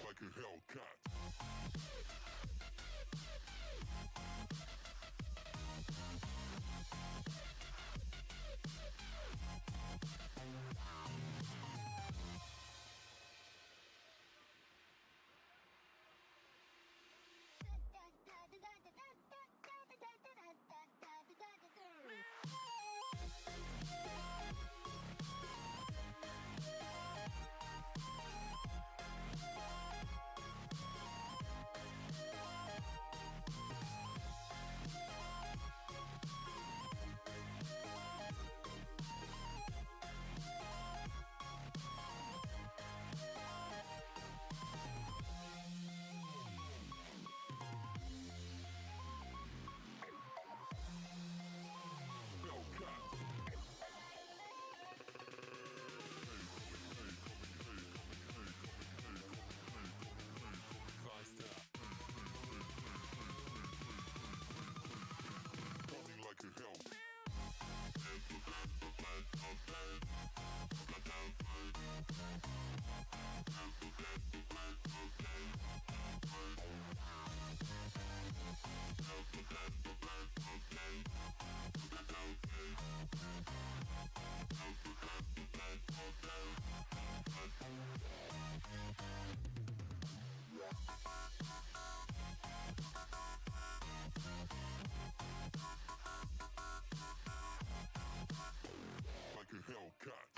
Like a Hellcat. Like a Hellcat.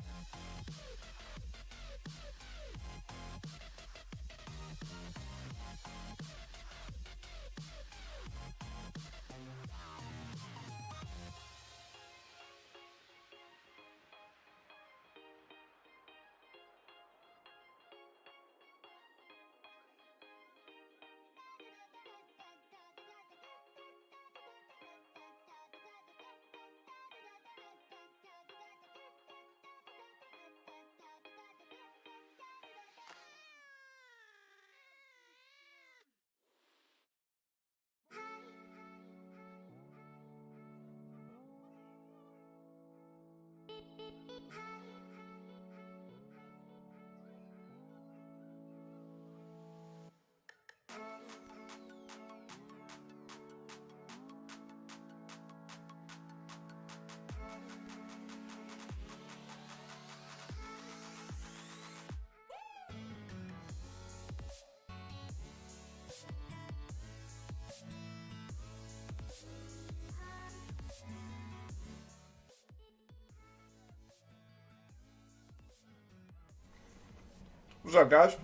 What's up, guys?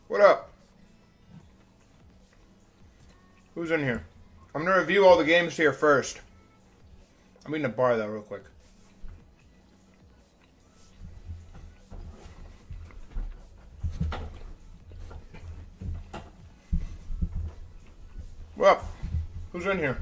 What up? Who's in here? I'm gonna review all the games here first. I'm eating a bar though, real quick. What up? Who's in here?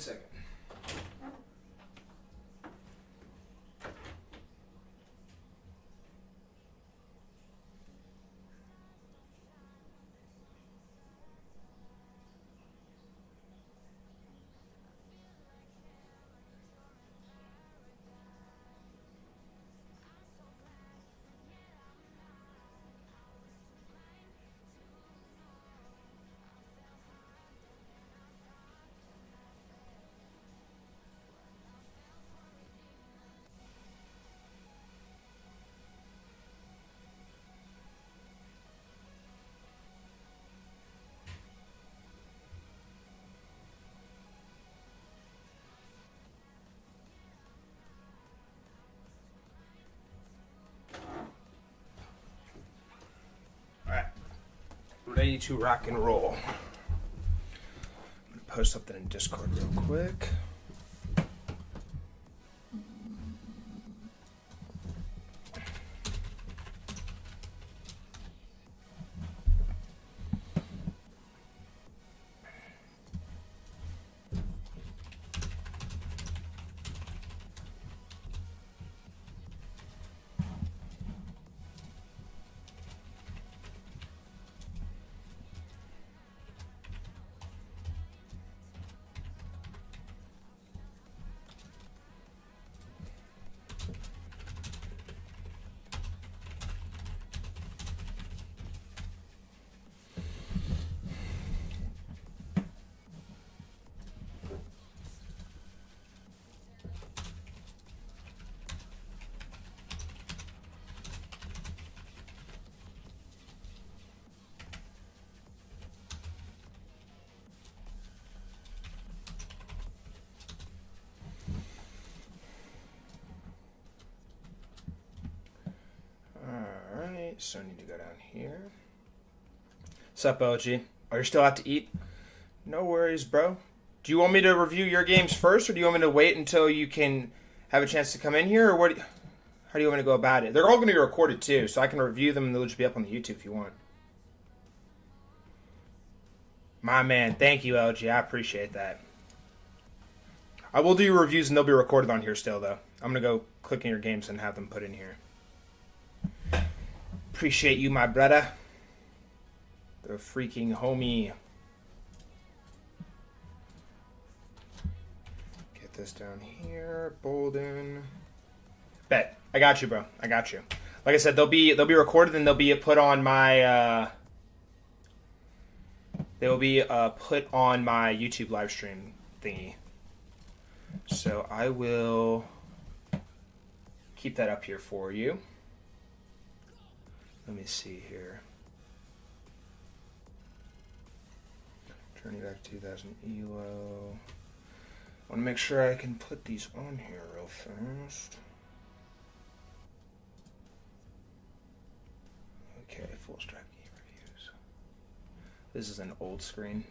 second. Ready to rock and roll. I'm gonna post something in Discord real quick. Alright, so I need to go down here. Sup, LG? Are you still out to eat? No worries, bro. Do you want me to review your games first, or do you want me to wait until you can have a chance to come in here, or how do you want me to go about it? They're all going to be recorded, too, so I can review them, and they'll just be up on the YouTube if you want. My man, thank you, LG. I appreciate that. I will do your reviews, and they'll be recorded on here still, though. I'm going to go click in your games and have them put in here. Appreciate you, my brother. The freaking homie. Get this down here. Bolden. Bet. I got you, bro. I got you. Like I said, they'll be recorded and they'll be put on my put on my YouTube live stream thingy. So I will keep that up here for you. Let me see here. Turning back to 2000 ELO. I want to make sure I can put these on here real fast. Okay, full strike game reviews. This is an old screen.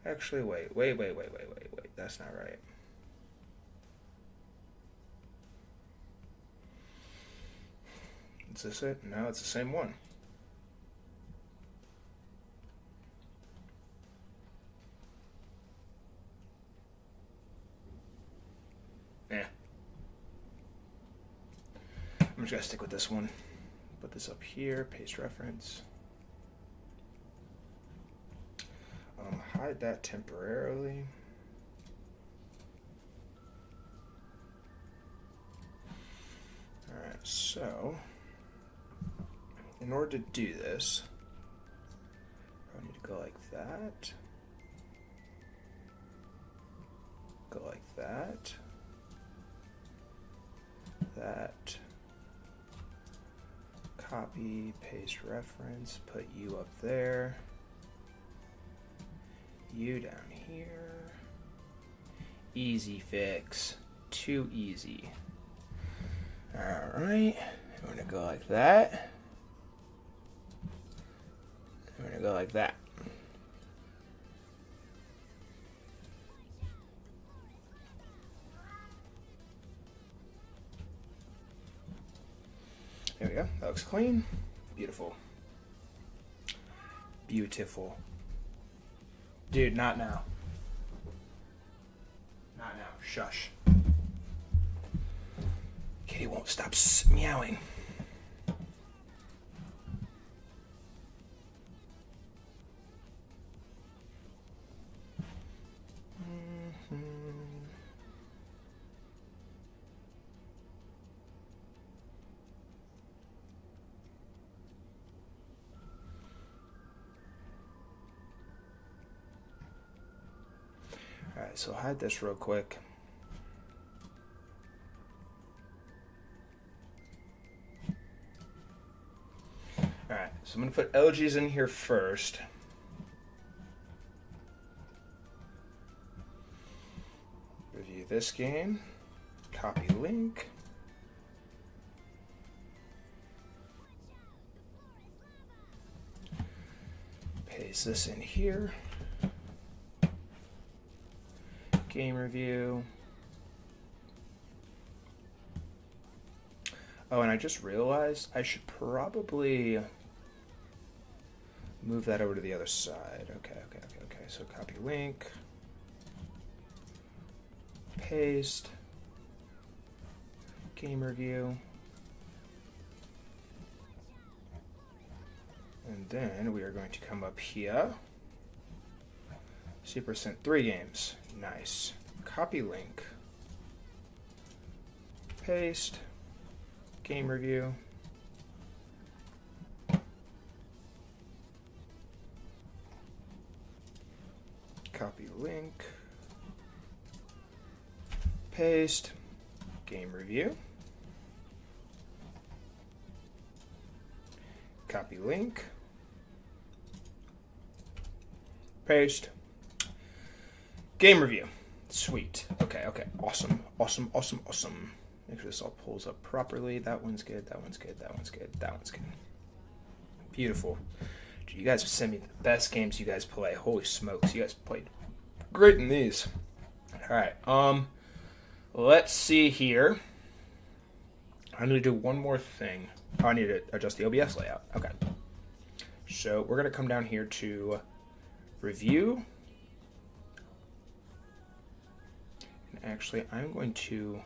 Actually, wait. That's not right. Is this it? No, it's the same one. Yeah. I'm just gonna stick with this one. Put this up here, paste reference. Hide that temporarily. Alright, so in order to do this, I need to go like that. Go like that. That. Copy, paste reference, put you up there. You down here. Easy fix. Too easy. Alright. We're going to go like that. We're going to go like that. There we go. That looks clean. Beautiful. Beautiful. Dude, not now. Not now. Shush. Kitty won't stop meowing. Alright, so hide this real quick. Alright, so I'm going to put LGs in here first. Review this game. Copy link. Paste this in here. Game review. Oh, and I just realized I should probably move that over to the other side. Okay. So copy link. Paste. Game review. And then we are going to come up here. Super sent 3 games. Nice. Copy link. Paste. Game review. Copy link. Paste. Game review. Copy link. Paste. Game review. Sweet. Okay. Awesome. Make sure this all pulls up properly. That one's good. That one's good. Beautiful. Dude, you guys send me the best games you guys play. Holy smokes. You guys played great in these. Alright. Let's see here. I need to do one more thing. Oh, I need to adjust the OBS layout. Okay. So we're going to come down here to review. And actually, I'm going to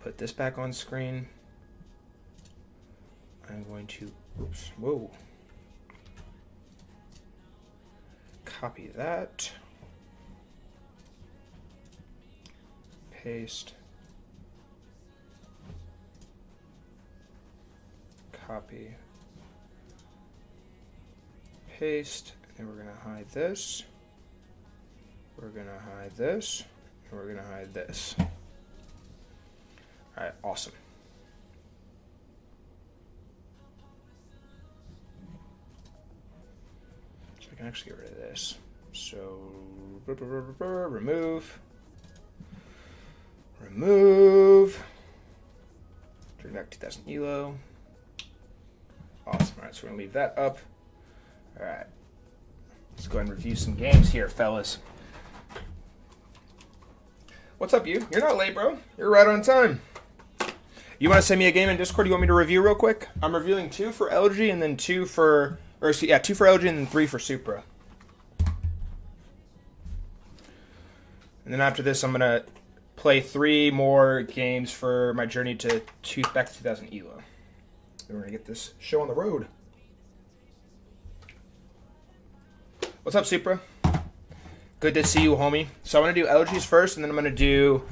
put this back on screen. I'm going to, copy that. Paste. Copy. Paste. And we're going to hide this. We're going to hide this. And we're going to hide this. Alright, awesome. So I can actually get rid of this. So, remove. Turn back 2000 ELO. Awesome. Alright, so we're going to leave that up. Alright. Let's go ahead and review some games here, fellas. What's up, you? You're not late, bro. You're right on time. You want to send me a game in Discord you want me to review real quick? I'm reviewing 2 for LG and then 2 for LG and then 3 for Supra. And then after this, I'm going to play 3 more games for my journey to back to 2000 ELO. Then we're going to get this show on the road. What's up, Supra? Good to see you, homie. So I'm going to do LG's first, and then I'm going to do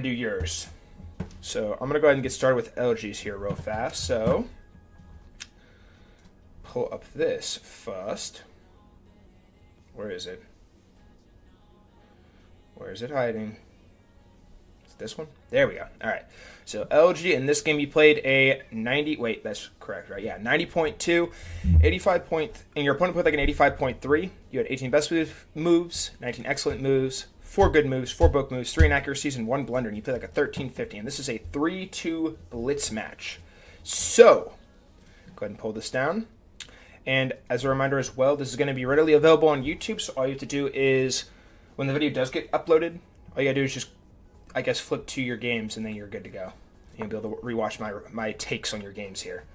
yours. So I'm going to go ahead and get started with LG's here real fast. So pull up this first. Where is it? Where is it hiding? Is it this one? There we go. All right. So LG, in this game you played a 90. Wait, that's correct, right? Yeah, 90.2, 85 point, and your opponent played like an 85.3. You had 18 best moves, 19 excellent moves, 4 good moves, 4 book moves, 3 inaccuracies, and 1 blunder, and you played like a 13.50. And this is a 3-2 blitz match. So go ahead and pull this down. And as a reminder as well, this is going to be readily available on YouTube. So all you have to do is, when the video does get uploaded, all you got to do is just, I guess, flip to your games, and then you're good to go. You'll be able to rewatch my takes on your games here.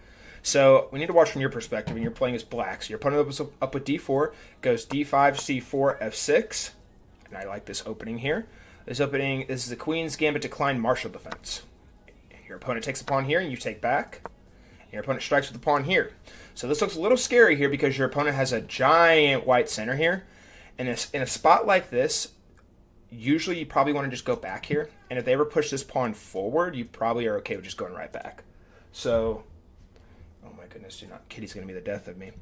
So we need to watch from your perspective, and you're playing as black. So your opponent opens up with d4, goes d5, c4, f6, And I like this opening here. This is the Queen's Gambit Decline Martial Defense. Your opponent takes a pawn here, and you take back. And your opponent strikes with the pawn here. So this looks a little scary here because your opponent has a giant white center here. And in a spot like this, usually you probably want to just go back here. And if they ever push this pawn forward, you probably are okay with just going right back. So, oh my goodness, Kitty's going to be the death of me.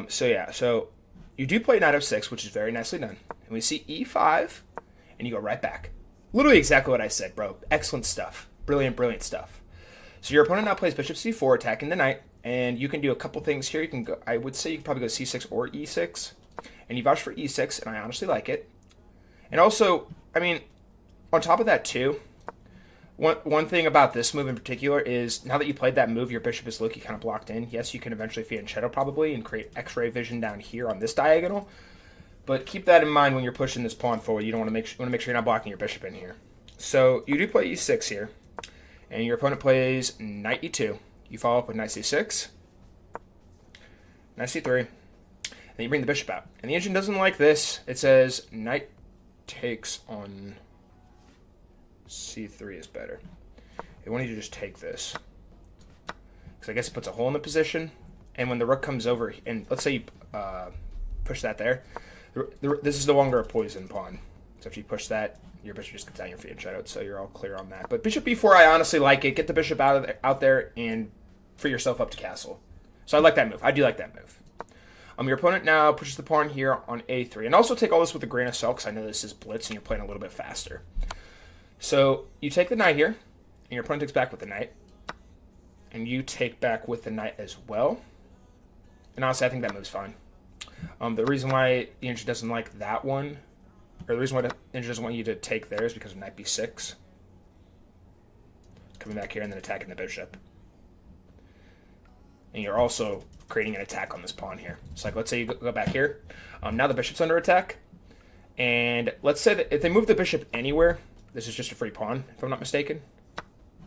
So you do play knight f6, which is very nicely done. And we see e5, and you go right back. Literally exactly what I said, bro. Excellent stuff. Brilliant, brilliant stuff. So your opponent now plays bishop c4, attacking the knight, and you can do a couple things here. You can go. I would say you can probably go c6 or e6, and you vouch for e6, and I honestly like it. And also, I mean, on top of that too, one thing about this move in particular is now that you played that move, your bishop is low-key kind of blocked in. Yes, you can eventually fianchetto probably and create X-ray vision down here on this diagonal, but keep that in mind when you're pushing this pawn forward. You don't want to make sure you're not blocking your bishop in here. So you do play e6 here, and your opponent plays knight e2. You follow up with knight c6, knight c3, and then you bring the bishop out. And the engine doesn't like this. It says knight takes on c3 is better. They want you to just take this, because I guess it puts a hole in the position, and when the rook comes over, and let's say you push that there, this is no longer a poison pawn. So if you push that, your bishop just gets down your fianchetto, so you're all clear on that. But bishop b4, I honestly like it. Get the bishop out there and free yourself up to castle. So I like that move. I do like that move. Your opponent now pushes the pawn here on a3. And also take all this with a grain of salt, because I know this is blitz and you're playing a little bit faster. So you take the knight here, and your opponent takes back with the knight. And you take back with the knight as well. And honestly, I think that move's fine. The reason why the engine doesn't like that one, or the reason why the engine doesn't want you to take there, is because of knight b6. Coming back here and then attacking the bishop. And you're also creating an attack on this pawn here. So like, let's say you go back here. Now the bishop's under attack. And let's say that if they move the bishop anywhere, this is just a free pawn, if I'm not mistaken.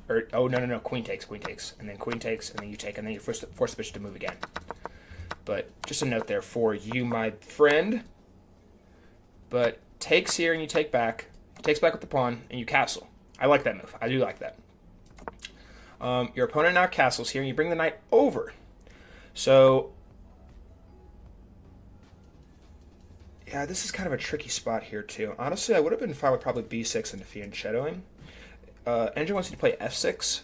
Or, oh, no, queen takes, and then queen takes, and then you take, and then you force the bishop to move again. But just a note there for you, my friend. But takes here, and you take back. Takes back with the pawn, and you castle. I like that move. I do like that. Your opponent now castles here, and you bring the knight over. So, yeah, this is kind of a tricky spot here, too. Honestly, I would have been fine with probably b6 and fianchettoing. Engine wants you to play f6,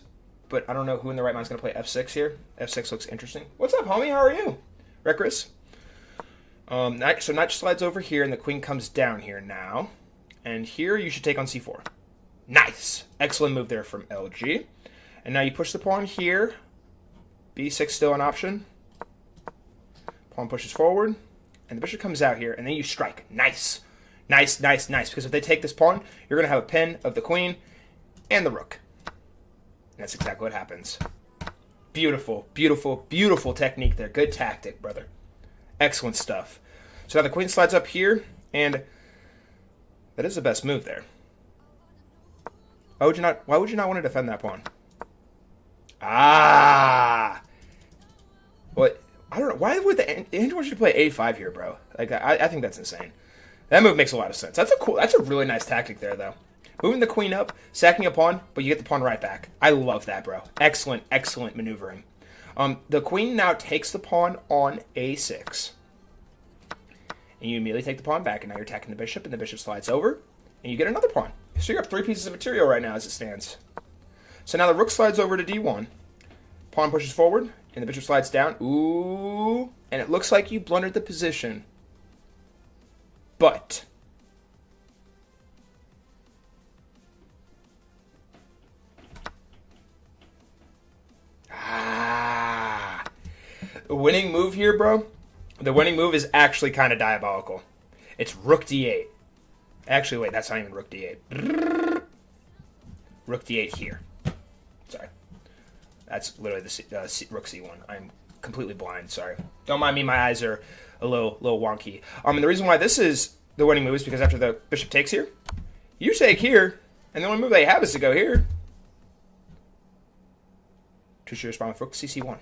but I don't know who in the right mind is going to play f6 here. f6 looks interesting. What's up, homie? How are you? Rekris? So knight slides over here, and the queen comes down here now. And here you should take on c4. Nice! Excellent move there from LG. And now you push the pawn here. b6 still an option. Pawn pushes forward. And the bishop comes out here, and then you strike. Nice. Nice. Because if they take this pawn, you're going to have a pin of the queen and the rook. And that's exactly what happens. Beautiful technique there. Good tactic, brother. Excellent stuff. So now the queen slides up here, and that is the best move there. Why would you not want to defend that pawn? Ah! What? I don't know. Why would the engine want you to play a5 here, bro? Like, I think that's insane. That move makes a lot of sense. That's a really nice tactic there, though. Moving the queen up, sacking a pawn, but you get the pawn right back. I love that, bro. Excellent maneuvering. The queen now takes the pawn on a6. And you immediately take the pawn back, and now you're attacking the bishop, and the bishop slides over, and you get another pawn. So you have 3 pieces of material right now as it stands. So now the rook slides over to d1. Pawn pushes forward, and the bishop slides down. Ooh, and it looks like you blundered the position. But the winning move here, bro. The winning move is actually kind of diabolical. It's rook d8. Actually, wait, that's not even rook d8. Rook d8 here. Sorry. That's literally the rook c1. I'm completely blind, sorry. Don't mind me, my eyes are a little wonky. And the reason why this is the winning move is because after the bishop takes here, you take here, and the only move they have is to go here. To respond with rook cc1.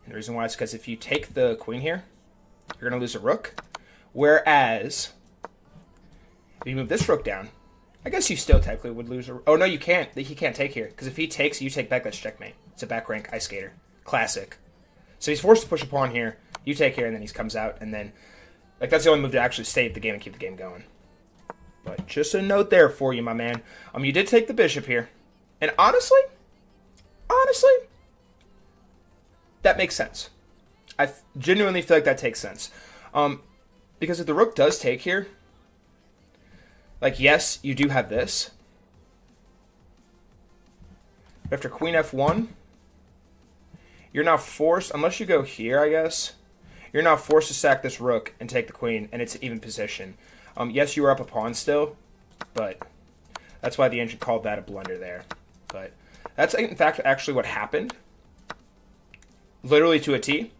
And the reason why is because if you take the queen here, you're going to lose a rook. Whereas, if you move this rook down, I guess you still technically would lose a... Oh, no, you can't. He can't take here. Because if he takes, you take back, that's checkmate. It's a back rank ice skater. Classic. So he's forced to push a pawn here. You take here, and then he comes out. And then, like, that's the only move to actually stay at the game and keep the game going. But just a note there for you, my man. You did take the bishop here. And honestly, that makes sense. I genuinely feel like that takes sense. Because if the rook does take here, like, yes, you do have this. But after queen f1, you're now forced, unless you go here, I guess, you're now forced to sack this rook and take the queen, and it's an even position. Yes, you were up a pawn still, but that's why the engine called that a blunder there. But that's, in fact, actually what happened. Literally to a T.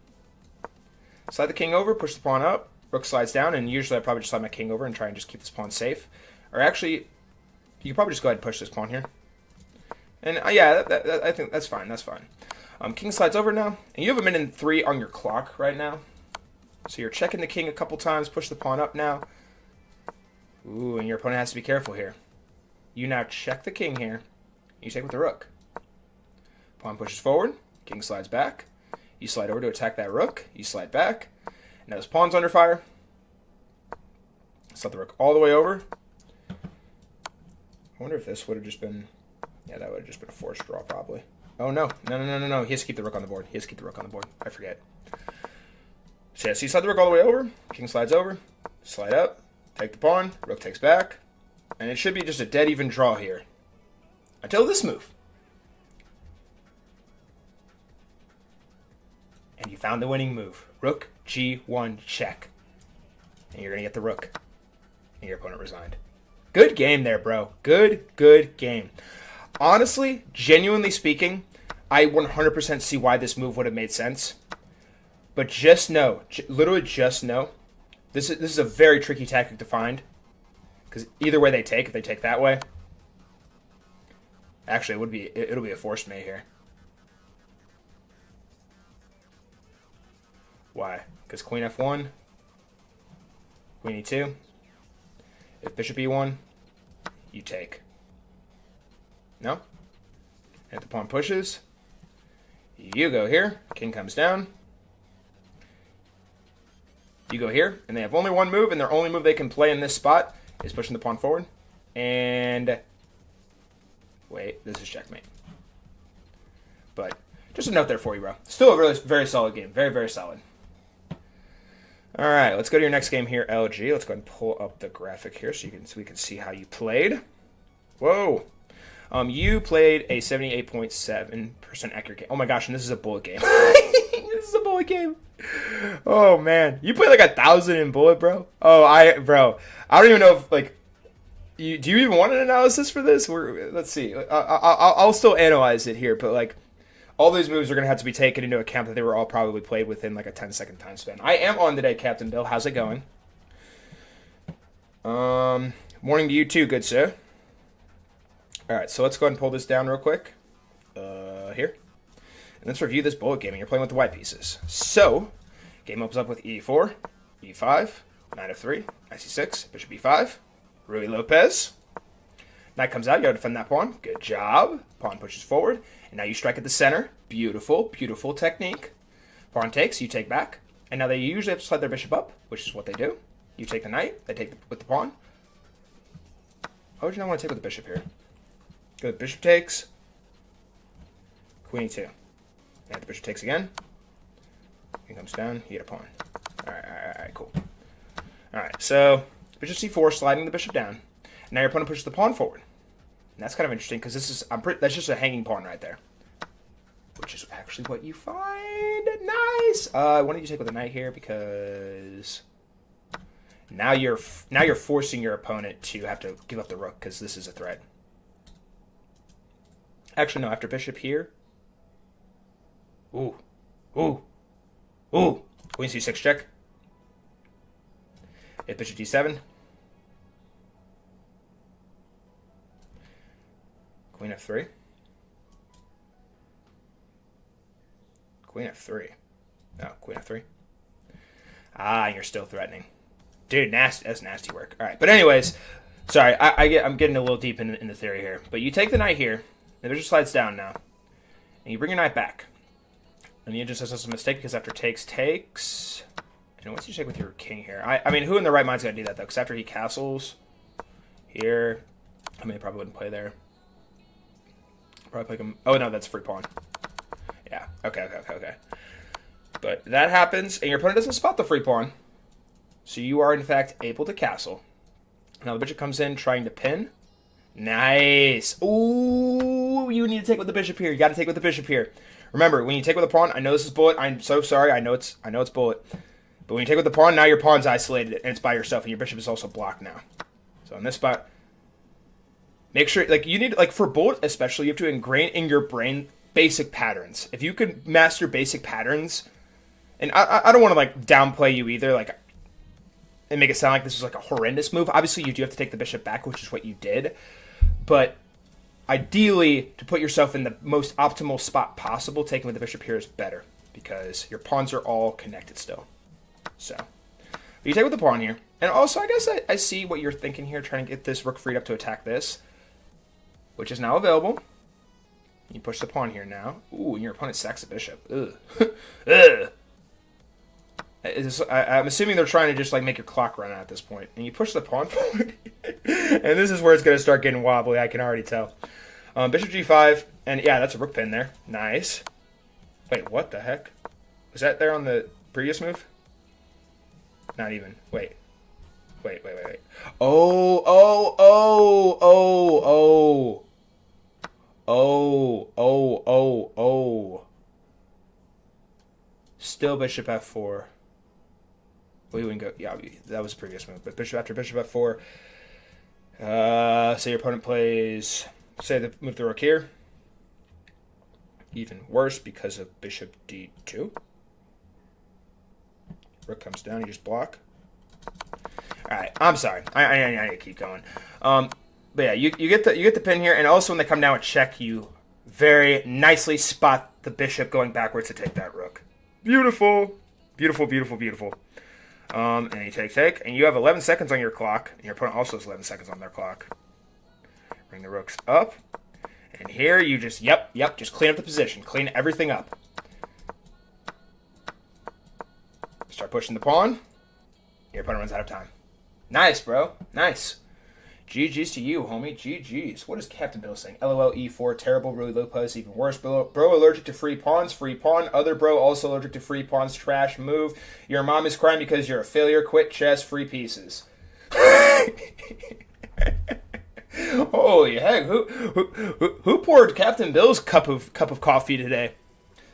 Slide the king over, push the pawn up, rook slides down, and usually I probably just slide my king over and try and just keep this pawn safe. Or actually, you can probably just go ahead and push this pawn here. And yeah, I think that's fine, that's fine. King slides over now, and you have a minute and 3 on your clock right now. So you're checking the king a couple times, push the pawn up now. Ooh, and your opponent has to be careful here. You now check the king here. You take with the rook. Pawn pushes forward. King slides back. You slide over to attack that rook. You slide back. Now this pawn's under fire. Slide the rook all the way over. I wonder if this would have just been... Yeah, that would have just been a forced draw probably. Oh, no. No. He has to keep the rook on the board. I forget. So yeah, so you slide the rook all the way over. King slides over. Slide up. Take the pawn, rook takes back, and it should be just a dead even draw here. Until this move. And you found the winning move. Rook g1 check. And you're going to get the rook. And your opponent resigned. Good game there, bro. Good game. Honestly, genuinely speaking, I 100% see why this move would have made sense. But just know, literally just know, This is a very tricky tactic to find, because either way they take, if they take that way, actually it'll be a forced mate here. Why? Because queen f1, queen e2. If bishop e1, you take. No? And if the pawn pushes, you go here. King comes down. You go here, and they have only one move, and their only move they can play in this spot is pushing the pawn forward. And wait, this is checkmate. But just a note there for you, bro. Still a really very solid game. Very solid. All right, let's go to your next game here, LG. Let's go ahead and pull up the graphic here so we can see how you played. Whoa. You played a 78.7% accurate game. Oh my gosh, and this is a bullet game. This is a bullet game. Oh man, you played like 1,000 in bullet, bro. I don't even know if like, do you even want an analysis for this? Let's see. I'll still analyze it here, but like, all these moves are gonna have to be taken into account that they were all probably played within like a 10-second time span. I am on today, Captain Bill. How's it going? Morning to you too, good sir. All right, so let's go ahead and pull this down real quick. Here. And let's review this bullet game. And you're playing with the white pieces. So, game opens up with e4, e5, knight f3, knight c6, bishop e5, Rui Lopez. Knight comes out. You got to defend that pawn. Good job. Pawn pushes forward. And now you strike at the center. Beautiful technique. Pawn takes. You take back. And now they usually have to slide their bishop up, which is what they do. You take the knight. They take with the pawn. Why would you not want to take with the bishop here? Good. Bishop takes. Queen e2. And the bishop takes again. King comes down. You get a pawn. All right, cool. All right, so bishop c4, sliding the bishop down. Now your opponent pushes the pawn forward. And that's kind of interesting because this is that's just a hanging pawn right there, which is actually what you find. Nice. Why don't you take with the knight here, because now you're forcing your opponent to have to give up the rook because this is a threat. Actually, no. After bishop here. Ooh. Queen c6 check. Hit bishop d7. Queen f3. Queen f3. No, queen f3. Ah, and you're still threatening. Dude, nasty. That's nasty work. All right, but anyways, sorry, I'm getting a little deep in the theory here. But you take the knight here. The bishop slides down now, and you bring your knight back. And you just has a mistake because after takes. And once you check with your king here, I mean, who in the right mind's gonna do that though? Because after he castles here, I mean, he probably wouldn't play there. Probably play him. Oh no, that's free pawn. Yeah. Okay. But that happens, and your opponent doesn't spot the free pawn. So you are, in fact, able to castle. Now the bishop comes in trying to pin. Nice. Ooh, you need to take with the bishop here. You got to take with the bishop here. Remember, when you take with a pawn, I know this is bullet. I'm so sorry. I know it's bullet. But when you take with the pawn, now your pawn's isolated, and it's by yourself, and your bishop is also blocked now. So on this spot, make sure, like, you need, like, for bullet especially, you have to ingrain in your brain basic patterns. If you can master basic patterns, and I don't want to, like, downplay you either, like, and make it sound like this was like a horrendous move. Obviously, you do have to take the bishop back, which is what you did. But ideally, to put yourself in the most optimal spot possible, taking with the bishop here is better because your pawns are all connected still. So, you take with the pawn here. And also, I guess I see what you're thinking here, trying to get this rook freed up to attack this, which is now available. You push the pawn here now. Ooh, and your opponent sacks the bishop. Ugh. Ugh. I'm assuming they're trying to just like make your clock run out at this point. And you push the pawn forward. And this is where it's going to start getting wobbly, I can already tell. Bishop g5. And yeah, that's a rook pin there. Nice. Wait, what the heck? Was that there on the previous move? Not even. Wait. Oh. Still bishop f4. We wouldn't go. Yeah, that was the previous move. But bishop after bishop f4. Say your opponent plays. Say the move the rook here. Even worse because of bishop d2. Rook comes down. You just block. All right. I'm sorry. I need to keep going. But yeah, you get the pin here, and also when they come down with check, you very nicely spot the bishop going backwards to take that rook. Beautiful. And you take, and you have 11 seconds on your clock, and your opponent also has 11 seconds on their clock. Bring the rooks up, and here you just, just clean up the position. Clean everything up. Start pushing the pawn. Your opponent runs out of time. Nice, bro. Nice. GG's to you, homie. GG's. What is Captain Bill saying? LOL E4. Terrible. Really low post. Even worse. Bro allergic to free pawns. Free pawn. Other bro also allergic to free pawns. Trash move. Your mom is crying because you're a failure. Quit chess. Free pieces. Holy heck! Who poured Captain Bill's cup of coffee today?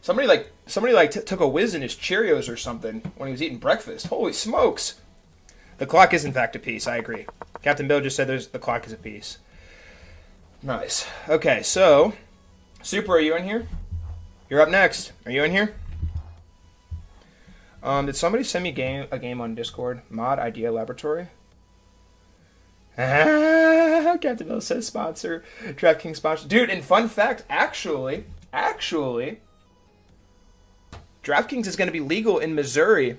Somebody took a whiz in his Cheerios or something when he was eating breakfast. Holy smokes! The clock is in fact a piece. I agree. Captain Bill just said the clock is a piece. Nice. Okay, so Super, are you in here? You're up next. Are you in here? Did somebody send me a game on Discord? Mod Idea Laboratory. Captain Bill says sponsor. DraftKings sponsor. Dude, and fun fact, actually, DraftKings is going to be legal in Missouri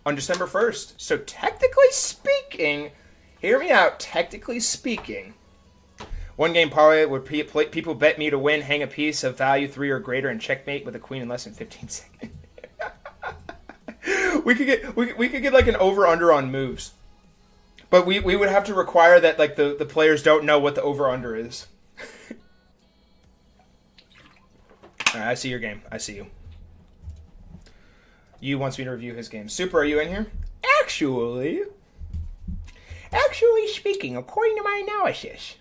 on December 1st. So technically speaking, hear me out, technically speaking, one game parlay where people bet me to win, hang a piece of value 3 or greater, and checkmate with a queen in less than 15 seconds. we could get like an over-under on moves. But we would have to require that like the players don't know what the over-under is. Alright, I see your game. I see you. You wants me to review his game. Super, are you in here? Actually speaking, according to my analysis.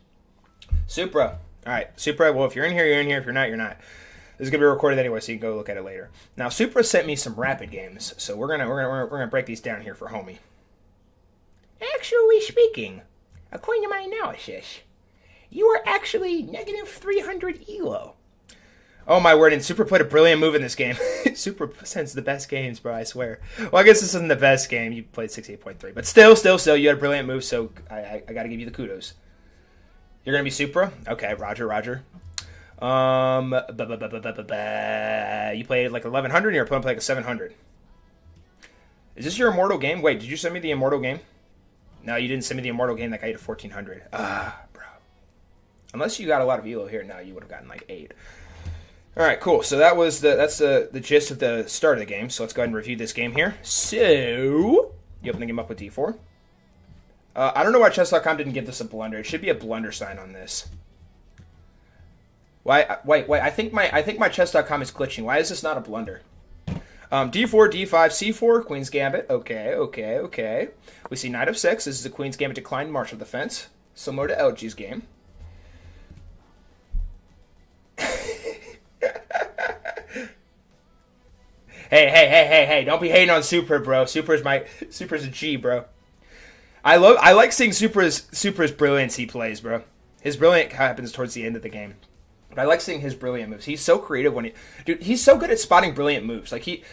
Supra. Alright, Supra, well, if you're in here, you're in here. If you're not, you're not. This is going to be recorded anyway, so you can go look at it later. Now, Supra sent me some rapid games, so we're gonna break these down here for homie. Actually speaking, according to my analysis, you are actually negative 300 ELO. Oh my word, and Super played a brilliant move in this game. Super sends the best games, bro, I swear. Well, I guess this isn't the best game. You played 68.3. But still, you had a brilliant move, so I got to give you the kudos. You're going to be Supra? Okay, Roger. You played like 1100, and your opponent played like a 700. Is this your immortal game? Wait, did you send me the immortal game? No, you didn't send me the immortal game that got you to 1400. Bro. Unless you got a lot of ELO here, no, you would have gotten like 8. All right, cool. So that's the gist of the start of the game. So let's go ahead and review this game here. So you open the game up with D4. I don't know why chess.com didn't give this a blunder. It should be a blunder sign on this. Why? Wait. I think my chess.com is glitching. Why is this not a blunder? D4, D5, C4, Queen's Gambit. Okay. We see Knight of 6. This is a Queen's Gambit declined Marshal defense, similar to LG's game. Hey! Don't be hating on Super, bro. Super's a G, bro. I like seeing Super's brilliance he plays, bro. His brilliant happens towards the end of the game. But I like seeing his brilliant moves. He's so creative he's so good at spotting brilliant moves. Like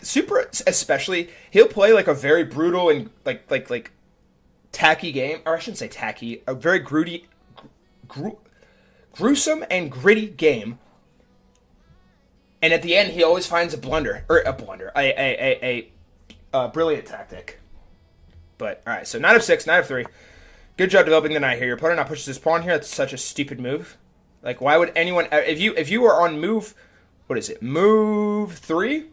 Super especially, he'll play like a very brutal and like tacky game, or I shouldn't say tacky, a very gruesome and gritty game. And at the end, he always finds a brilliant tactic. But all right, so Knight of 6, Knight of 3. Good job developing the knight here. Your opponent now pushes his pawn here. That's such a stupid move. Like, why would anyone... If you are on move... What is it? Move 3?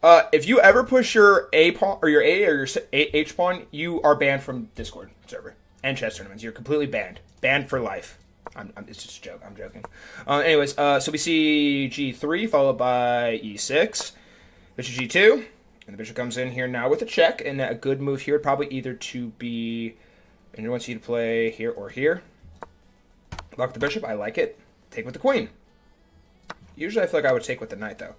If you ever push your A pawn, or your A or your H pawn, you are banned from Discord server and chess tournaments. You're completely banned. Banned for life. It's just a joke. I'm joking. Anyways, so we see G3 followed by E6. Bishop G2. And the bishop comes in here now with a check. And a good move here would probably either to be... And he wants you to play here or here. Lock the bishop. I like it. Take with the queen. Usually I feel like I would take with the knight, though.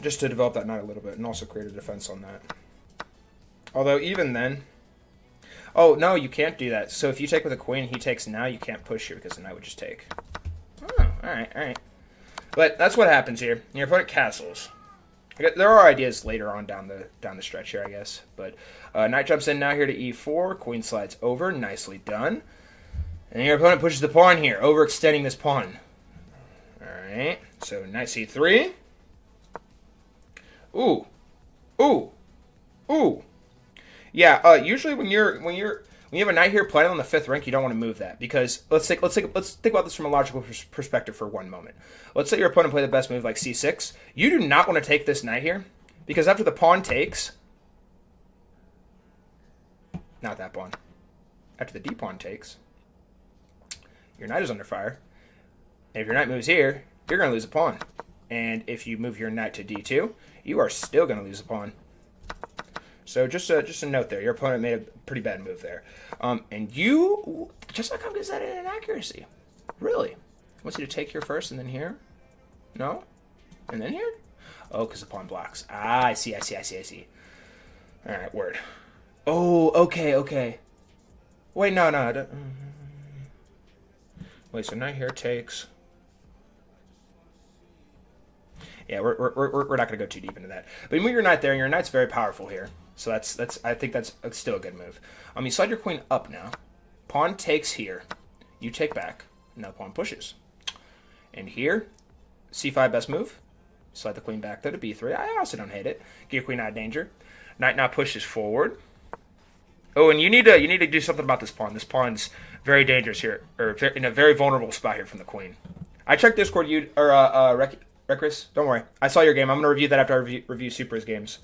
Just to develop that knight a little bit and also create a defense on that. Although, even then... Oh, no, you can't do that. So if you take with a queen, he takes now, you can't push here because the knight would just take. Oh, alright. But that's what happens here. Your opponent castles. There are ideas later on down the stretch here, I guess. But knight jumps in now here to E4. Queen slides over. Nicely done. And your opponent pushes the pawn here, overextending this pawn. Alright, so knight C3. Ooh. Yeah, usually when you have a knight here playing on the 5th rank, you don't want to move that because let's think about this from a logical perspective for one moment. Let's say your opponent played the best move like C6. You do not want to take this knight here because after the pawn takes, not that pawn. After the D pawn takes, your knight is under fire. And if your knight moves here, you're going to lose a pawn. And if you move your knight to D2, you are still going to lose a pawn. So just a note there. Your opponent made a pretty bad move there. And you, just like how gives that an inaccuracy. Really? Wants you to take here first and then here? No? And then here? Oh, because the pawn blocks. Ah, I see. All right, word. Oh, okay. Wait, no. Wait, so knight here takes. Yeah, we're not going to go too deep into that. But you move your knight there, and your knight's very powerful here. So I think that's still a good move. You slide your queen up now. Pawn takes here. You take back. Now pawn pushes. And here, C5 best move. Slide the queen back there to B3. I also don't hate it. Get your queen out of danger. Knight now pushes forward. Oh, and you need to do something about this pawn. This pawn's very dangerous here, or in a very vulnerable spot here from the queen. I checked Discord, Recris. Don't worry. I saw your game. I'm going to review that after I review Super's games.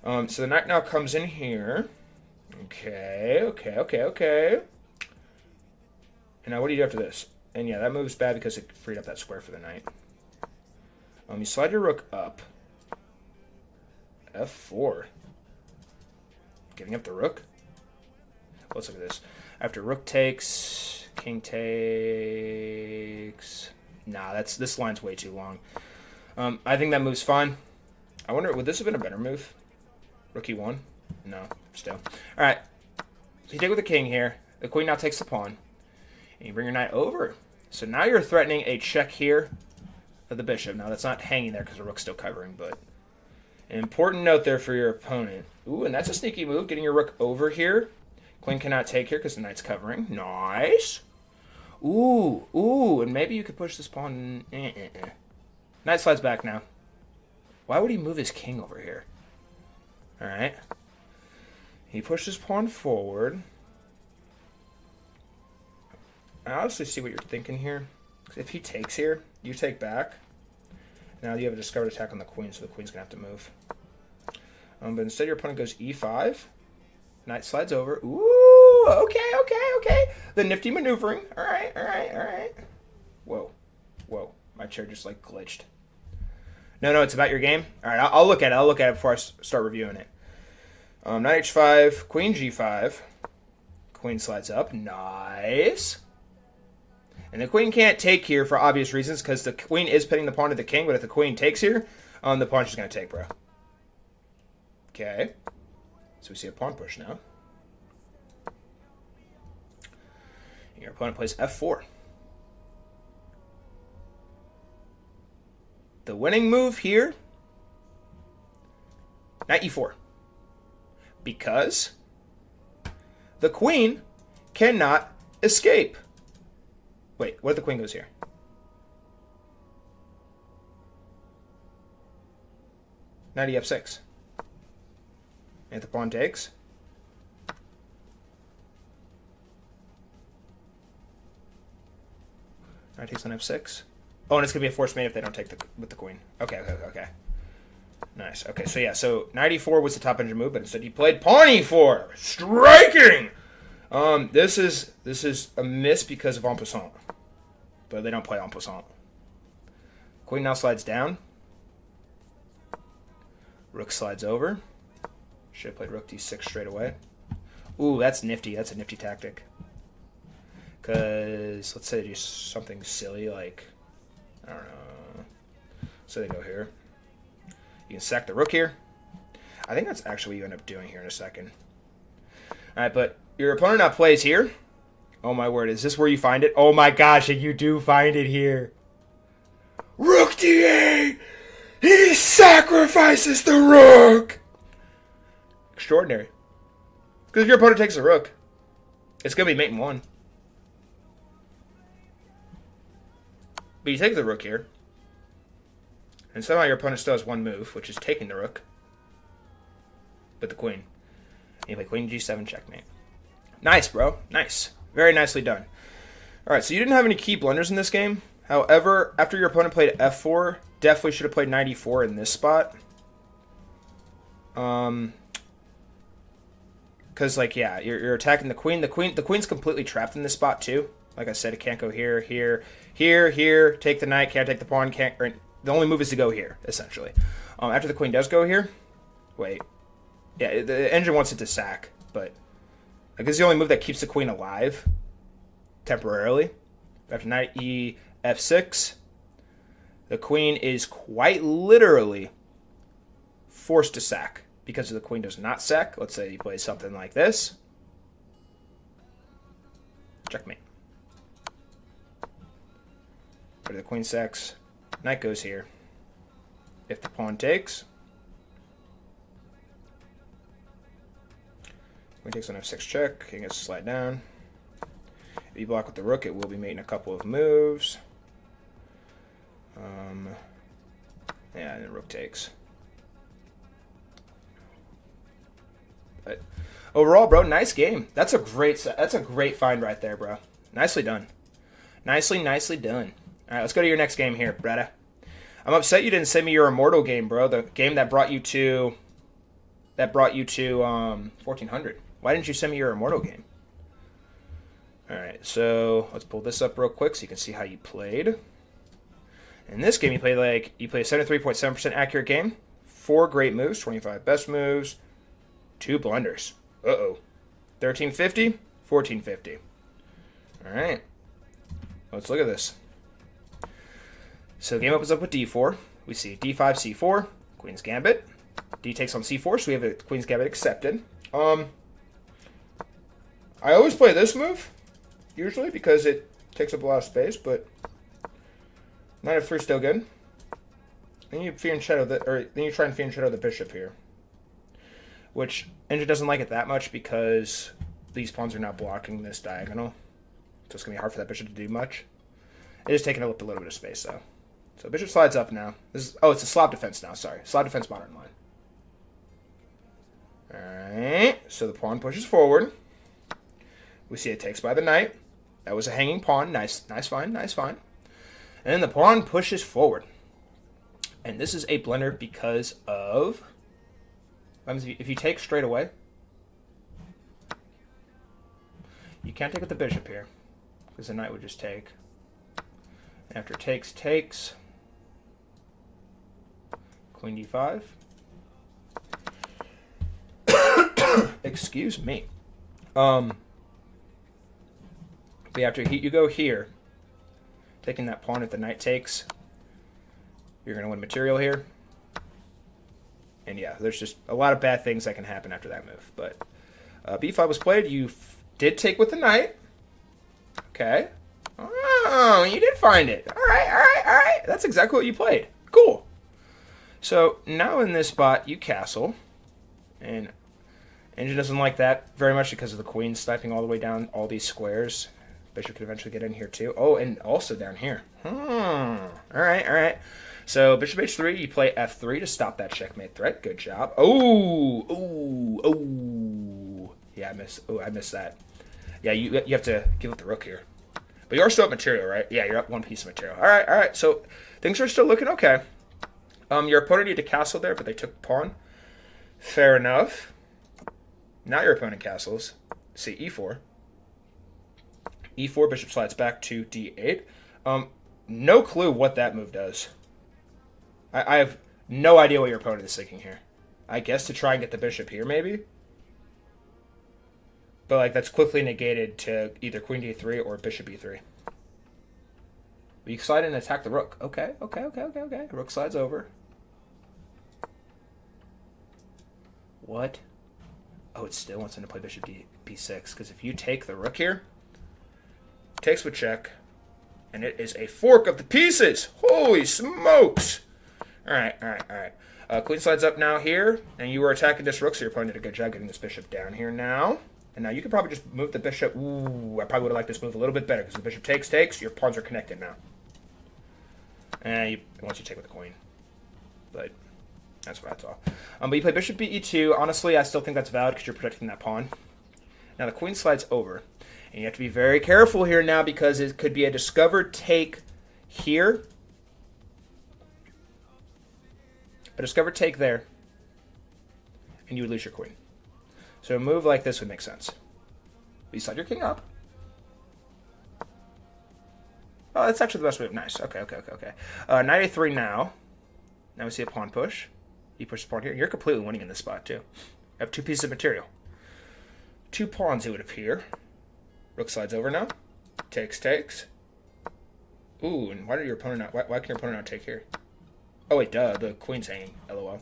So the knight now comes in here. Okay. And now what do you do after this? And yeah, that move's bad because it freed up that square for the knight. You slide your rook up. F4. Giving up the rook. Let's look at this. After rook takes, king takes. Nah, this line's way too long. I think that move's fine. I wonder, would this have been a better move? Rook E1? No, still. All right. So you take with the king here. The queen now takes the pawn. And you bring your knight over. So now you're threatening a check here of the bishop. Now that's not hanging there because the rook's still covering, but an important note there for your opponent. Ooh, and that's a sneaky move, getting your rook over here. Queen cannot take here because the knight's covering. Nice. Ooh, and maybe you could push this pawn. Knight slides back now. Why would he move his king over here? Alright. He pushes pawn forward. I honestly see what you're thinking here. If he takes here, you take back. Now you have a discovered attack on the queen, so the queen's going to have to move. But instead your opponent goes e5. Knight slides over. Ooh, okay. The nifty maneuvering. All right. Whoa. My chair just like glitched. No, it's about your game. All right, I'll look at it before I start reviewing it. Knight h5, queen g5. Queen slides up. Nice. And the queen can't take here for obvious reasons because the queen is pinning the pawn to the king, but if the queen takes here, the pawn's just going to take, bro. Okay. So we see a pawn push now. Your opponent plays f4. The winning move here, knight e4. Because the queen cannot escape. Wait, what if the queen goes here? Knight ef6. And if the pawn takes, knight takes on f6. Oh, and it's going to be a forced mate if they don't take with the queen. Okay. Nice. Okay, so knight e4 was the top engine move, but instead he played pawn e4. Striking! This is a miss because of en passant. But they don't play en passant. Queen now slides down. Rook slides over. Should have played rook d6 straight away. Ooh, that's nifty. That's a nifty tactic. Because, let's say they do something silly like, I don't know. So they go here. You can sack the rook here. I think that's actually what you end up doing here in a second. Alright, but your opponent now plays here. Oh my word, is this where you find it? Oh my gosh, and you do find it here. Rook d8! He sacrifices the rook! Extraordinary. Because if your opponent takes the rook, it's going to be mate in one. But you take the rook here. And somehow your opponent still has one move, which is taking the rook. With the queen. And you play queen g7 checkmate. Nice, bro. Nice. Very nicely done. Alright, so you didn't have any key blunders in this game. However, after your opponent played f4, definitely should have played knight e4 in this spot. Because, like, yeah, you're attacking the queen. The queen's completely trapped in this spot, too. Like I said, it can't go here, here, take the knight, can't take the pawn, the only move is to go here, essentially. After the queen does go here, wait. Yeah, the engine wants it to sack, but like, this is the only move that keeps the queen alive, temporarily. After knight e f6, the queen is quite literally forced to sack. Because the queen does not sack, let's say he plays something like this. Checkmate. After the queen sacks, knight goes here. If the pawn takes, queen takes on f6 check, king gets to slide down. If you block with the rook, it will be mating a couple of moves. Yeah, and the rook takes. But overall, bro, nice game. That's a great find right there, bro. Nicely done. Nicely done. All right, let's go to your next game here, Bretta. I'm upset you didn't send me your Immortal game, bro. The game that brought you to 1400. Why didn't you send me your Immortal game? All right, so let's pull this up real quick so you can see how you played. In this game, you played a 73.7% accurate game, 4 great moves, 25 best moves, 2 blunders. 1350, 1450. All right, let's look at this. So the game opens up with d4. We see d5, c4, queen's gambit. D takes on c4, so we have a queen's gambit accepted. I always play this move, usually, because it takes up a lot of space, but knight f3 still good. Then you try and shadow the bishop here, which engine doesn't like it that much because these pawns are not blocking this diagonal, so it's gonna be hard for that bishop to do much. It is taking up a little bit of space though. So bishop slides up now. It's a slab defense now. Sorry, slab defense modern line. Alright, so the pawn pushes forward. We see it takes by the knight. That was a hanging pawn. Nice, fine. And then the pawn pushes forward. And this is a blunder because of... If you take straight away, you can't take with the bishop here, because the knight would just take. After takes, queen d5. Excuse me. But after you go here, taking that pawn if the knight takes, you're going to win material here. And yeah, there's just a lot of bad things that can happen after that move. But b5 was played. You did take with the knight. Okay. Oh, you did find it. All right. That's exactly what you played. Cool. So now in this spot, you castle. And Engine doesn't like that very much because of the queen sniping all the way down all these squares. Bishop could eventually get in here too. Oh, and also down here. All right. So bishop h3, you play f3 to stop that checkmate threat. Good job. Oh. Yeah, I missed that. Yeah, you have to give up the rook here. But you are still up material, right? Yeah, you're up one piece of material. All right. So things are still looking okay. Your opponent needed to castle there, but they took pawn. Fair enough. Now your opponent castles. See, e4. e4, bishop slides back to d8. No clue what that move does. I have no idea what your opponent is thinking here. I guess to try and get the bishop here, maybe? But, like, that's quickly negated to either queen d3 or bishop e3. You slide in and attack the rook. Okay. Rook slides over. What? Oh, it still wants him to play bishop b6, because if you take the rook here, takes with check, and it is a fork of the pieces. Holy smokes! All right. Queen slides up now here, and you were attacking this rook, so your opponent did a good job getting this bishop down here now. And now you could probably just move the bishop. Ooh, I probably would have liked this move a little bit better, because the bishop takes, your pawns are connected now. And once you take with the queen. But that's what I thought. But you play bishop e2. Honestly, I still think that's valid because you're protecting that pawn. Now the queen slides over. And you have to be very careful here now because it could be a discovered take here. A discovered take there. And you would lose your queen. So a move like this would make sense. You slide your king up. Oh, that's actually the best move. Nice. Okay. Knight a3 now. Now we see a pawn push. You push the pawn here. You're completely winning in this spot, too. You have two pieces of material. Two pawns, it would appear. Rook slides over now. Takes. Ooh, and why did your opponent not... Why can your opponent not take here? Oh, wait, duh. The queen's hanging. LOL.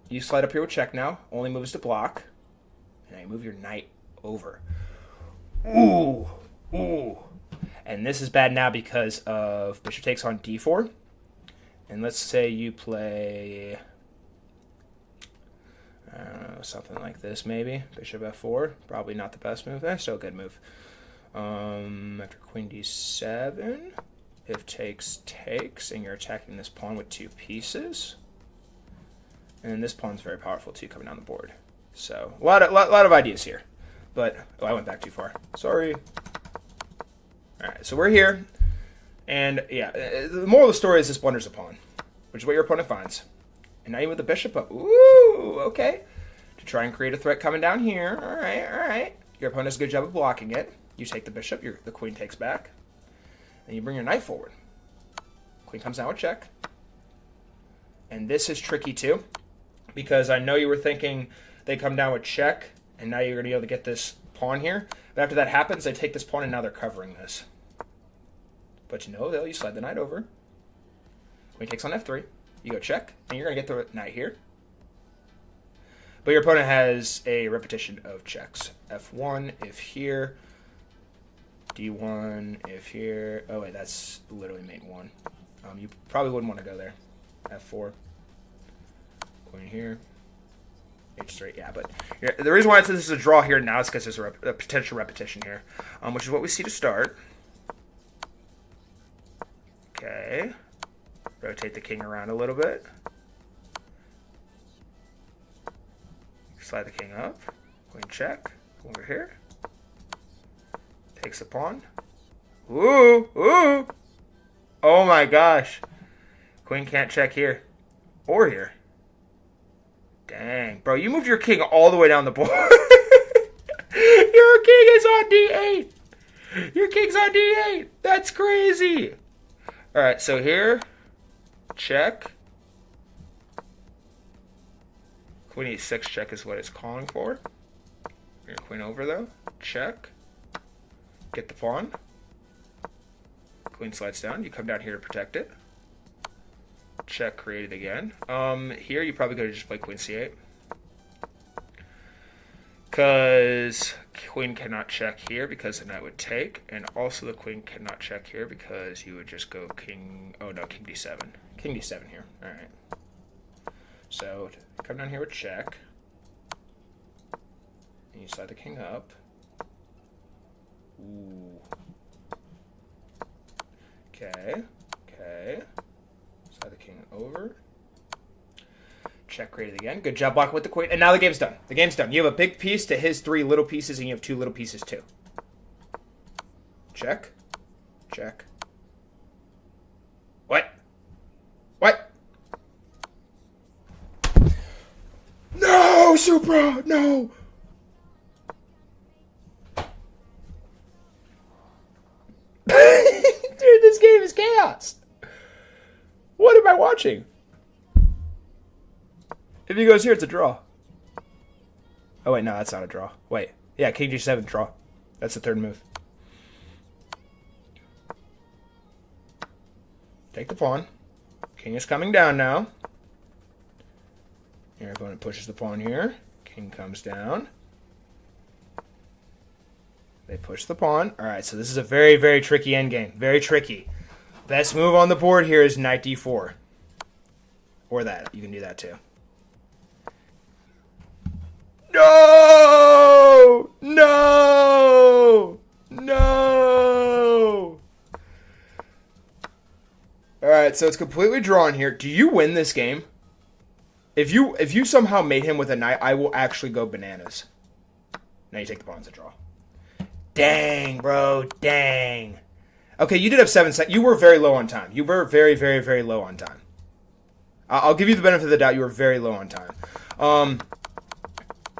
You slide up here with check now. Only moves to block. And now you move your knight over. Ooh. And this is bad now because of bishop takes on d4. And let's say you play... something like this, maybe. Bishop f4. Probably not the best move. Still a good move. After queen d7. If takes, and you're attacking this pawn with two pieces. And this pawn's very powerful, too, coming down the board. So, a lot of ideas here. But, I went back too far. Sorry. Alright, so we're here. And, yeah, the moral of the story is this blunders a pawn, which is what your opponent finds. And now you move the bishop up. Ooh, okay. To try and create a threat coming down here. All right. Your opponent does a good job of blocking it. You take the bishop. The queen takes back. And you bring your knight forward. Queen comes down with check. And this is tricky, too. Because I know you were thinking they come down with check. And now you're going to be able to get this pawn here. But after that happens, they take this pawn, and now they're covering this. But you know, though, you slide the knight over. Queen takes on f3. You go check, and you're going to get the knight here. But your opponent has a repetition of checks. f1 if here. d1 if here. Oh, wait, that's literally mate 1. You probably wouldn't want to go there. f4. Queen here. h3, yeah, but the reason why this is a draw here now is because there's a potential repetition here, which is what we see to start. Okay. Rotate the king around a little bit. Slide the king up. Queen check. Over here. Takes the pawn. Ooh, ooh. Oh my gosh. Queen can't check here. Or here. Dang. Bro, you moved your king all the way down the board. Your king is on d8. Your king's on d8. That's crazy. Alright, so here. Check. Queen e6 check is what it's calling for. Your queen over though. Check. Get the pawn. Queen slides down. You come down here to protect it. Check created again. Here you probably could have just played queen c8. Because queen cannot check here because the knight would take. And also the queen cannot check here because you would just go king... Oh no, king d7. King d7 here. Alright. So, come down here with check. And you slide the king up. Ooh. Okay. Okay. Slide the king over. Check created again. Good job blocking with the queen. And now the game's done. The game's done. You have a big piece to his 3 little pieces, and you have 2 little pieces too. Check. Check. What? What? No, Supra! No! Dude, this game is chaos. What am I watching? If he goes here, it's a draw. Oh, wait, no, that's not a draw. Wait. Yeah, king g7, draw. That's the 3rd move. Take the pawn. King is coming down now. Your opponent pushes the pawn here. King comes down. They push the pawn. All right, so this is a very, very tricky endgame. Very tricky. Best move on the board here is knight d4. Or that. You can do that too. No! No! No! All right, so it's completely drawn here. Do you win this game? If you somehow mate him with a knight, I will actually go bananas. Now you take the pawn as a draw. Dang, bro. Dang. Okay, you did have 7 seconds. You were very low on time. You were very, very, very low on time. I'll give you the benefit of the doubt. You were very low on time.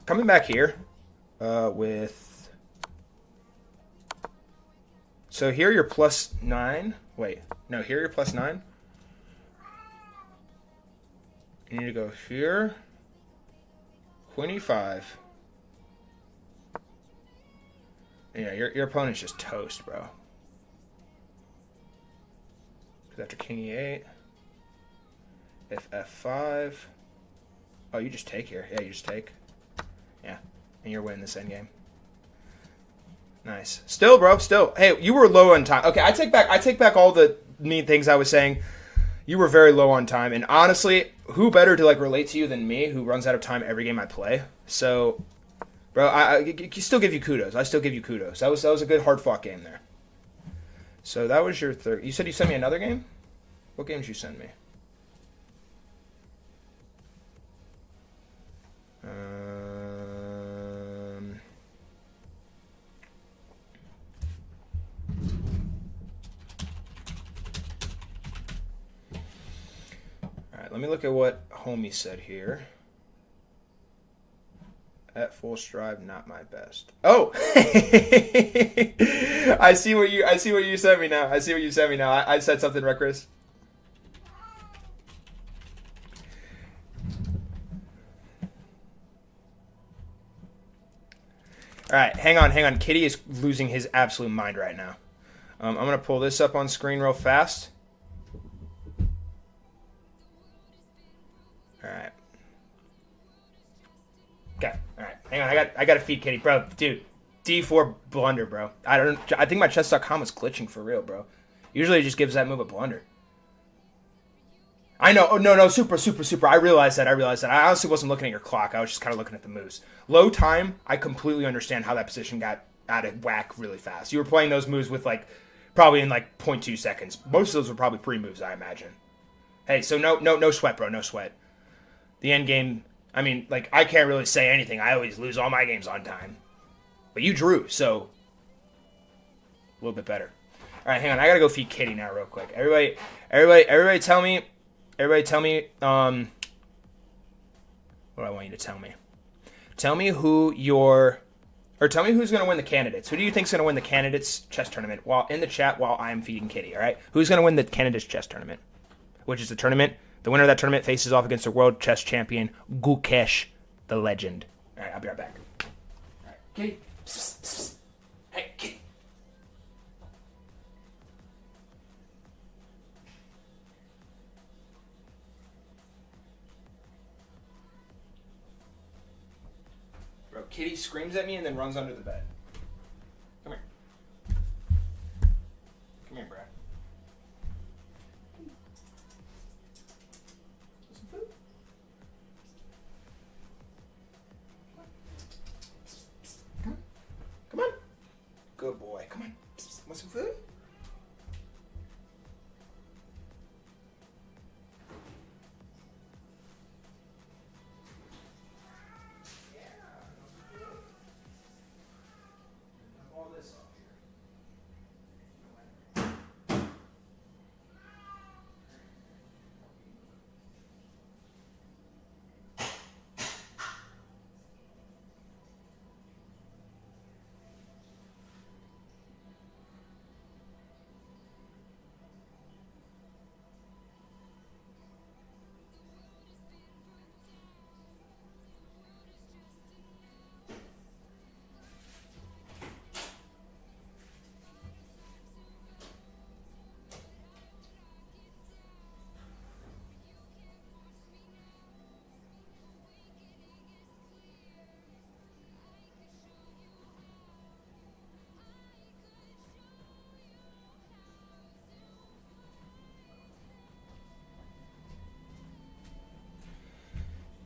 Coming back here with... So here you're +9. Wait. No, here you're +9. You need to go here. Queen e5. Yeah, your opponent's just toast, bro. Because after king e8, if f5, oh, you just take here. Yeah, you just take. Yeah, and you're winning this endgame. Nice. Still, bro, still. Hey, you were low on time. Okay, I take back all the mean things I was saying. You were very low on time, and honestly, who better to like relate to you than me, who runs out of time every game I play? So, bro, I still give you kudos. I still give you kudos. That was a good hard fought game there. So that was your 3rd. You said you sent me another game? What games did you send me? All right, let me look at what homie said here. At full stride, not my best. Oh, I see what you sent me now. I said something, right, Chris? All right, hang on. Kitty is losing his absolute mind right now. I'm gonna pull this up on screen real fast. All right. Okay, all right. Hang on, I got to feed Kitty, bro. Dude, D4 blunder, bro. I think my chess.com was glitching for real, bro. Usually it just gives that move a blunder. I know. Oh, no, super. I realized that. I honestly wasn't looking at your clock. I was just kind of looking at the moves. Low time, I completely understand how that position got out of whack really fast. You were playing those moves with probably in 0.2 seconds. Most of those were probably pre-moves, I imagine. Hey, so no sweat, bro. No sweat. The end game I mean, like, I can't really say anything. I always lose all my games on time. But you drew, so a little bit better. All right, hang on. I gotta go feed Kitty now, real quick. Everybody, tell me. What do I want you to tell me? Tell me tell me who's gonna win the candidates. Who do you think's gonna win the candidates chess tournament? While in the chat, while I'm feeding Kitty. All right, who's gonna win the candidates chess tournament? Which is the tournament. The winner of that tournament faces off against the world chess champion Gukesh, the legend. All right, I'll be right back. All right, Kitty. Psst, psst. Hey, Kitty. Bro, Kitty screams at me and then runs under the bed. Come here. Come here, Brad. Some food? Come on. Good boy. Come on. Want some food?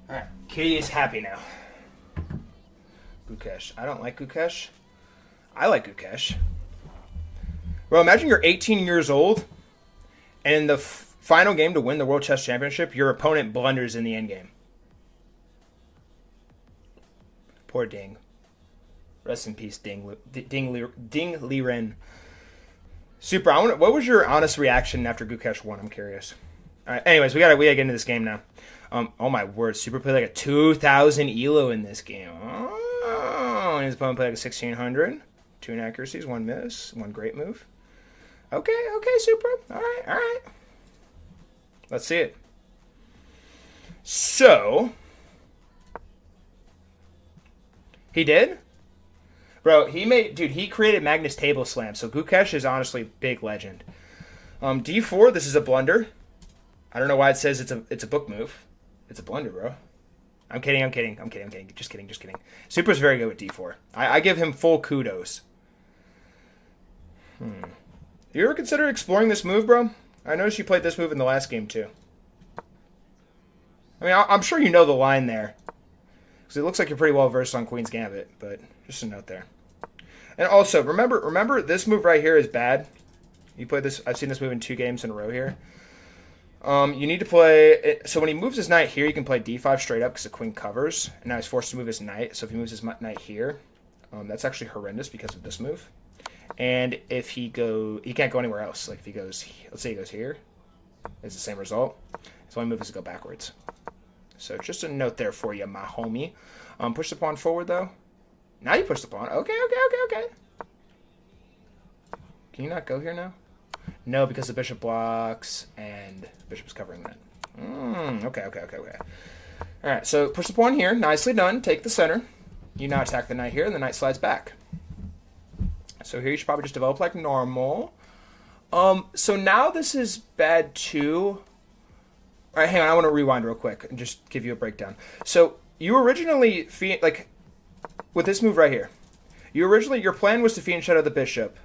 Alright, Kitty is happy now. Gukesh. I don't like Gukesh. I like Gukesh. Bro, imagine you're 18 years old, and in the final game to win the World Chess Championship, your opponent blunders in the end game. Poor Ding. Rest in peace, Ding Liren. Super, what was your honest reaction after Gukesh won? I'm curious. Alright, anyways, we gotta get into this game now. Oh my word, Super played like a 2,000 ELO in this game. Oh, and his opponent played like a 1,600. 2 inaccuracies, 1 miss, 1 great move. Okay, Super. Alright. Let's see it. So, he did? Bro, he created Magnus Table Slam, so Gukesh is honestly big legend. D4, this is a blunder. I don't know why it says it's a book move. It's a blunder, bro. I'm kidding. Just kidding. Super's very good with D4. I give him full kudos. You ever consider exploring this move, bro? I noticed you played this move in the last game, too. I mean, I'm sure you know the line there. Because it looks like you're pretty well versed on Queen's Gambit, but just a note there. And also, remember this move right here is bad. You played this. I've seen this move in 2 games in a row here. You need to play... So when he moves his knight here, you can play d5 straight up because the queen covers. And now he's forced to move his knight. So if he moves his knight here, that's actually horrendous because of this move. And if he can't go anywhere else. Like if he goes... Let's say he goes here. It's the same result. His only move is to go backwards. So just a note there for you, my homie. Push the pawn forward, though. Now you push the pawn. Okay. Can you not go here now? No, because the bishop blocks, and the bishop's covering that. Okay. All right, so push the pawn here. Nicely done. Take the center. You now attack the knight here, and the knight slides back. So here you should probably just develop like normal. So now this is bad too. All right, hang on. I want to rewind real quick and just give you a breakdown. So you originally, with this move right here, your plan was to fiend shadow the bishop,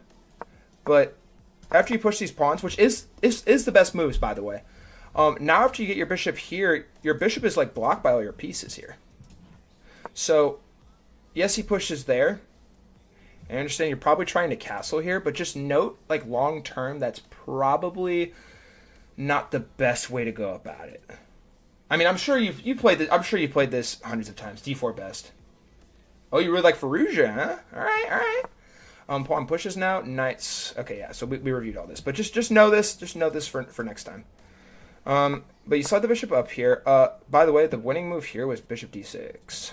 but after you push these pawns, which is the best moves, by the way. Now after you get your bishop here, your bishop is like blocked by all your pieces here. So, yes, he pushes there. I understand you're probably trying to castle here, but just note, like long term, that's probably not the best way to go about it. I mean, I'm sure you played this. I'm sure you played this hundreds of times. D4 best. Oh, you really like Faruja, huh? All right, all right. Pawn pushes now. Knights. Okay, yeah. So we reviewed all this, but just know this. Just know this for next time. But you slide the bishop up here. By the way, the winning move here was bishop d6.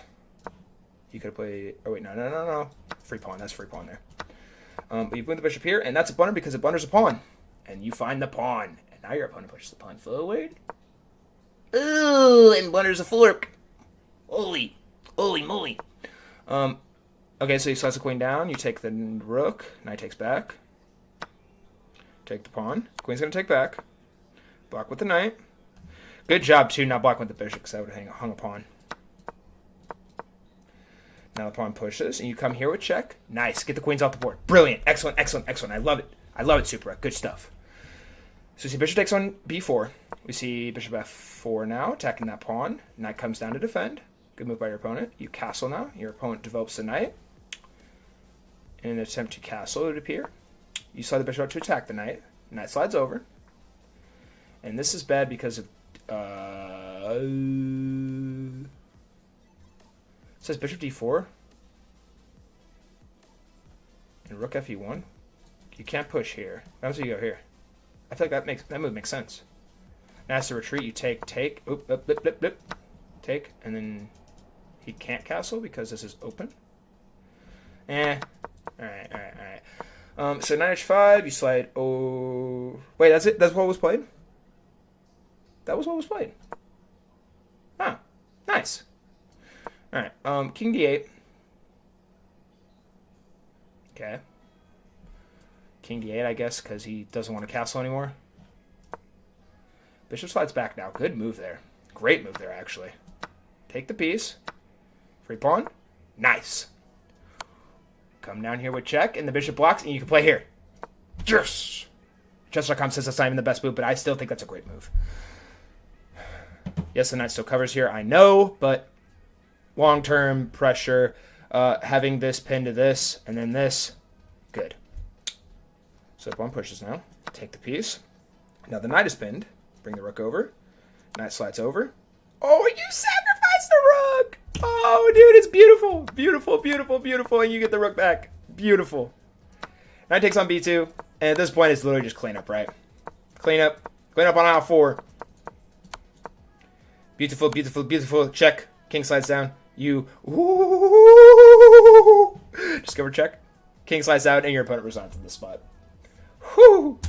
You could have played. Oh wait, no. Free pawn. That's free pawn there. But you put the bishop here, and that's a blunder because it blunders a pawn, and you find the pawn, and now your opponent pushes the pawn forward. Ooh, and blunders a fork. Holy moly. Okay, so you slice the queen down. You take the rook. Knight takes back. Take the pawn. Queen's gonna take back. Block with the knight. Good job too, not blocking with the bishop, because that would have hung a pawn. Now the pawn pushes, and you come here with check. Nice. Get the queens off the board. Brilliant. Excellent. I love it. I love it, Super. Good stuff. So we see bishop takes on b4. We see bishop f4 now, attacking that pawn. Knight comes down to defend. Good move by your opponent. You castle now. Your opponent develops the knight. In an attempt to castle, it would appear. You slide the bishop out to attack the knight. Knight slides over. And this is bad because of... it says bishop d4. And rook fe1. You can't push here. What happens when you go here? I feel like that move makes sense. Now as to retreat, you take. Oop, blip. Take, and then he can't castle because this is open. Alright. So knight h5, you slide. Oh, wait, that's it. That's what was played. That was what was played. Ah, nice. All right. King d8. Okay. King d8, I guess, because he doesn't want to castle anymore. Bishop slides back now. Good move there. Great move there, actually. Take the piece. Free pawn. Nice. Come down here with check, and the bishop blocks, and you can play here. Yes! Chess.com says that's not even the best move, but I still think that's a great move. Yes, the knight still covers here, I know, but long-term pressure, having this pinned to this, and then this, good. So the pawn pushes now. Take the piece. Now the knight is pinned. Bring the rook over. Knight slides over. Oh, you sacrificed the rook! Oh, dude, it's beautiful. Beautiful, and you get the rook back. Beautiful. Knight takes on b2, and at this point, it's literally just cleanup, right? Clean up on aisle 4. Beautiful. Check. King slides down. You. Ooh. Discover check. King slides out, and your opponent resigns from the spot. Woo!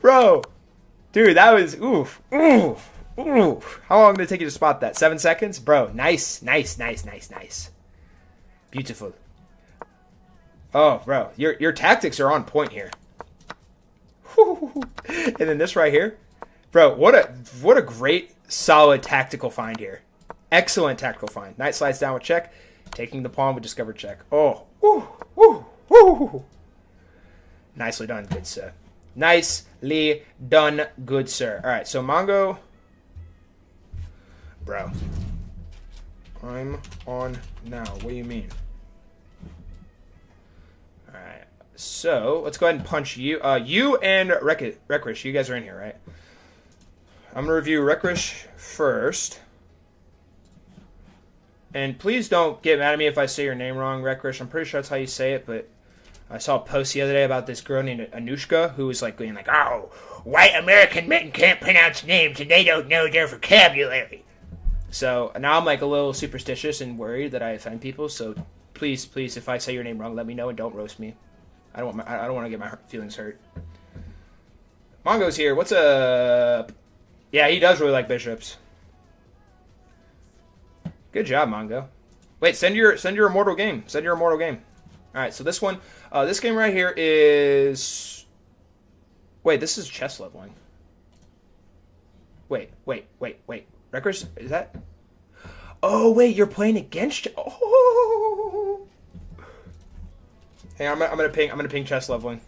Bro. Dude, that was. Oof. How long did it take you to spot that? 7 seconds? Bro, nice. Beautiful. Oh, bro. Your tactics are on point here. And then this right here. Bro, what a great, solid tactical find here. Excellent tactical find. Knight slides down with check. Taking the pawn with discovered check. Oh. Woo. Nicely done, good sir. Nicely done, good sir. All right, so Mongo. Bro. I'm on now. What do you mean? All right. So, let's go ahead and punch you. You and Rekrish, you guys are in here, right? I'm going to review Rekrish first. And please don't get mad at me if I say your name wrong, Rekrish. I'm pretty sure that's how you say it, but I saw a post the other day about this girl named Anushka who was like going like, "Oh, white American men can't pronounce names and they don't know their vocabulary." So now I'm like a little superstitious and worried that I offend people. So please, if I say your name wrong, let me know and don't roast me. I don't want to get my feelings hurt. Mongo's here. What's up? Yeah, he does really like bishops. Good job, Mongo. Wait, send your immortal game. Send your immortal game. All right, so this one, this game right here is. Wait, this is chess leveling. Wait. Records, is that? Oh wait, you're playing against. Oh. Hey, I'm gonna ping chess leveling.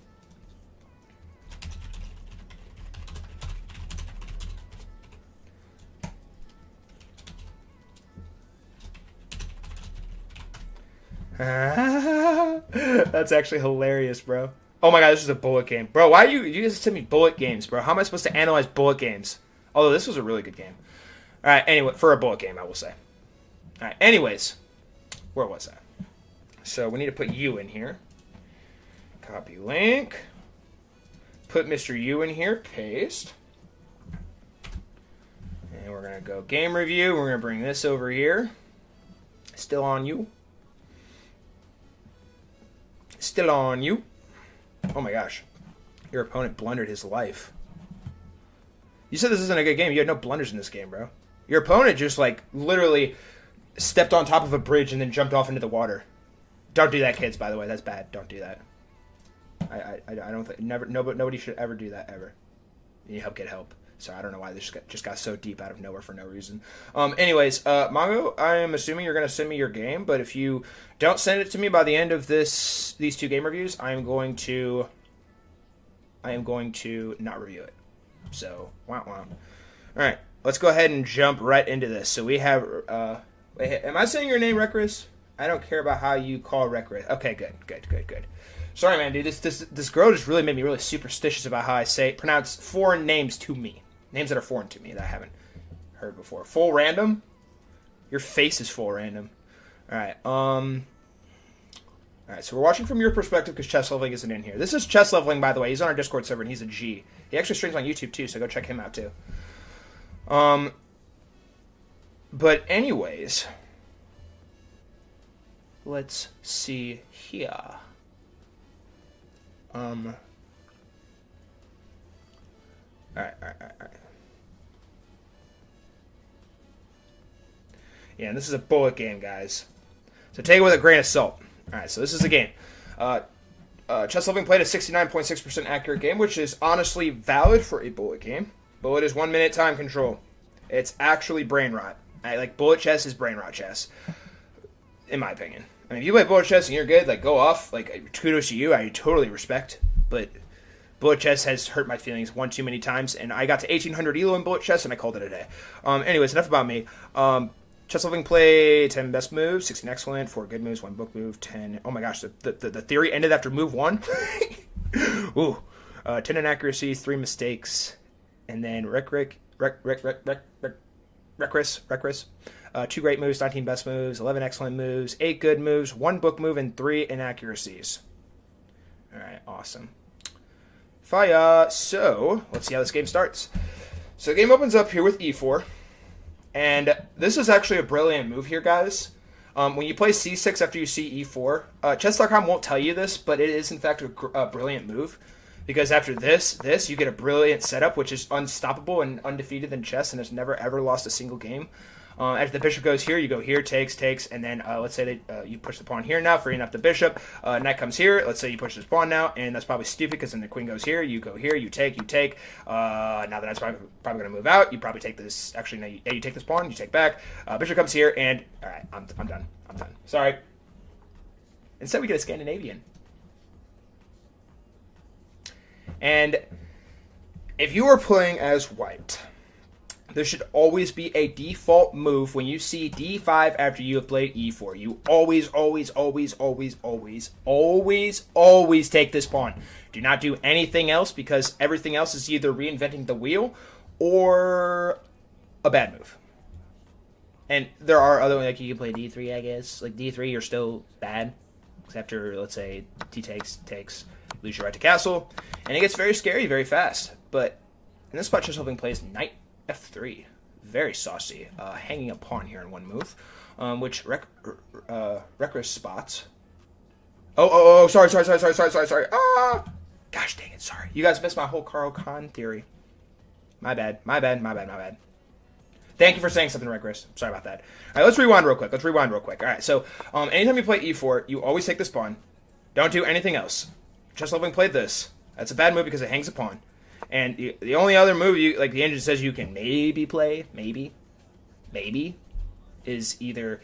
That's actually hilarious, bro. Oh my god, this is a bullet game. Bro, why you guys send me bullet games, bro? How am I supposed to analyze bullet games? Although this was a really good game. All right, anyway, for a bullet game, I will say. All right, anyways, where was I? So we need to put U in here. Copy link. Put Mr. U in here, paste. And we're going to go game review. We're going to bring this over here. Still on you. Still on you. Oh my gosh. Your opponent blundered his life. You said this isn't a good game. You had no blunders in this game, bro. Your opponent just, like, literally stepped on top of a bridge and then jumped off into the water. Don't do that, kids, by the way. That's bad. Don't do that. I don't think... Nobody should ever do that, ever. You need help, get help. So I don't know why this just got so deep out of nowhere for no reason. Anyways, Mongo, I am assuming you're going to send me your game, but if you don't send it to me by the end of these 2 game reviews, I am going to not review it. So, wow. All right, let's go ahead and jump right into this. So we have, am I saying your name, Recris? I don't care about how you call Recris. Okay, good. Sorry, man, dude. This girl just really made me really superstitious about how I pronounce foreign names to me. Names that are foreign to me that I haven't heard before. Full random? Your face is full random. All right. Alright, so we're watching from your perspective because chess leveling isn't in here. This is chess leveling, by the way. He's on our Discord server, and he's a G. He actually streams on YouTube, too, so go check him out, too. But anyways, let's see here. Alright. Yeah, and this is a bullet game, guys. So take it with a grain of salt. Alright, so this is the game. Chess Leveling played a 69.6% accurate game, which is honestly valid for a bullet game. Bullet is 1 minute time control. It's actually brain rot. Bullet chess is brain rot chess, in my opinion. I mean, if you play bullet chess and you're good, go off. Kudos to you. I totally respect. But bullet chess has hurt my feelings one too many times, and I got to 1800 ELO in bullet chess, and I called it a day. Anyways, enough about me. Chess Leveling play 10 best moves, 16 excellent, 4 good moves, 1 book move, 10... Oh my gosh, the theory ended after move 1? Ooh. 10 inaccuracies, 3 mistakes, and then Recris. 2 great moves, 19 best moves, 11 excellent moves, 8 good moves, 1 book move, and 3 inaccuracies. Alright, awesome. Fire. So, let's see how this game starts. So the game opens up here with e4. And this is actually a brilliant move here, guys. When you play c6 after you see e4, chess.com won't tell you this, but it is in fact a brilliant move. Because after this, you get a brilliant setup, which is unstoppable and undefeated in chess and has never ever lost a single game. After the bishop goes here, you go here, takes, and then let's say that you push the pawn here now, freeing up the bishop. Knight comes here. Let's say you push this pawn now, and that's probably stupid because then the queen goes here. You go here, you take. Now that that's probably going to move out, you probably take this. Actually, no, you take this pawn, you take back. Bishop comes here, and all right, I'm done. Sorry. Instead, we get a Scandinavian. And if you are playing as white, there should always be a default move when you see d5 after you have played e4. You always take this pawn. Do not do anything else because everything else is either reinventing the wheel or a bad move. And there are other, you can play d3, I guess. D3, you're still bad. After, let's say, d takes, lose your right to castle. And it gets very scary very fast. But in this spot, Chess Leveling plays knight f3. Very saucy. Hanging a pawn here in one move. Which Recris spots. Oh, sorry. Gosh dang it, sorry. You guys missed my whole Carl Khan theory. My bad. Thank you for saying something, Recris. Sorry about that. All right, let's rewind real quick. All right, so anytime you play e4, you always take this pawn. Don't do anything else. Chess Leveling played this. That's a bad move because it hangs a pawn. And the only other move, the engine says you can maybe play, maybe, is either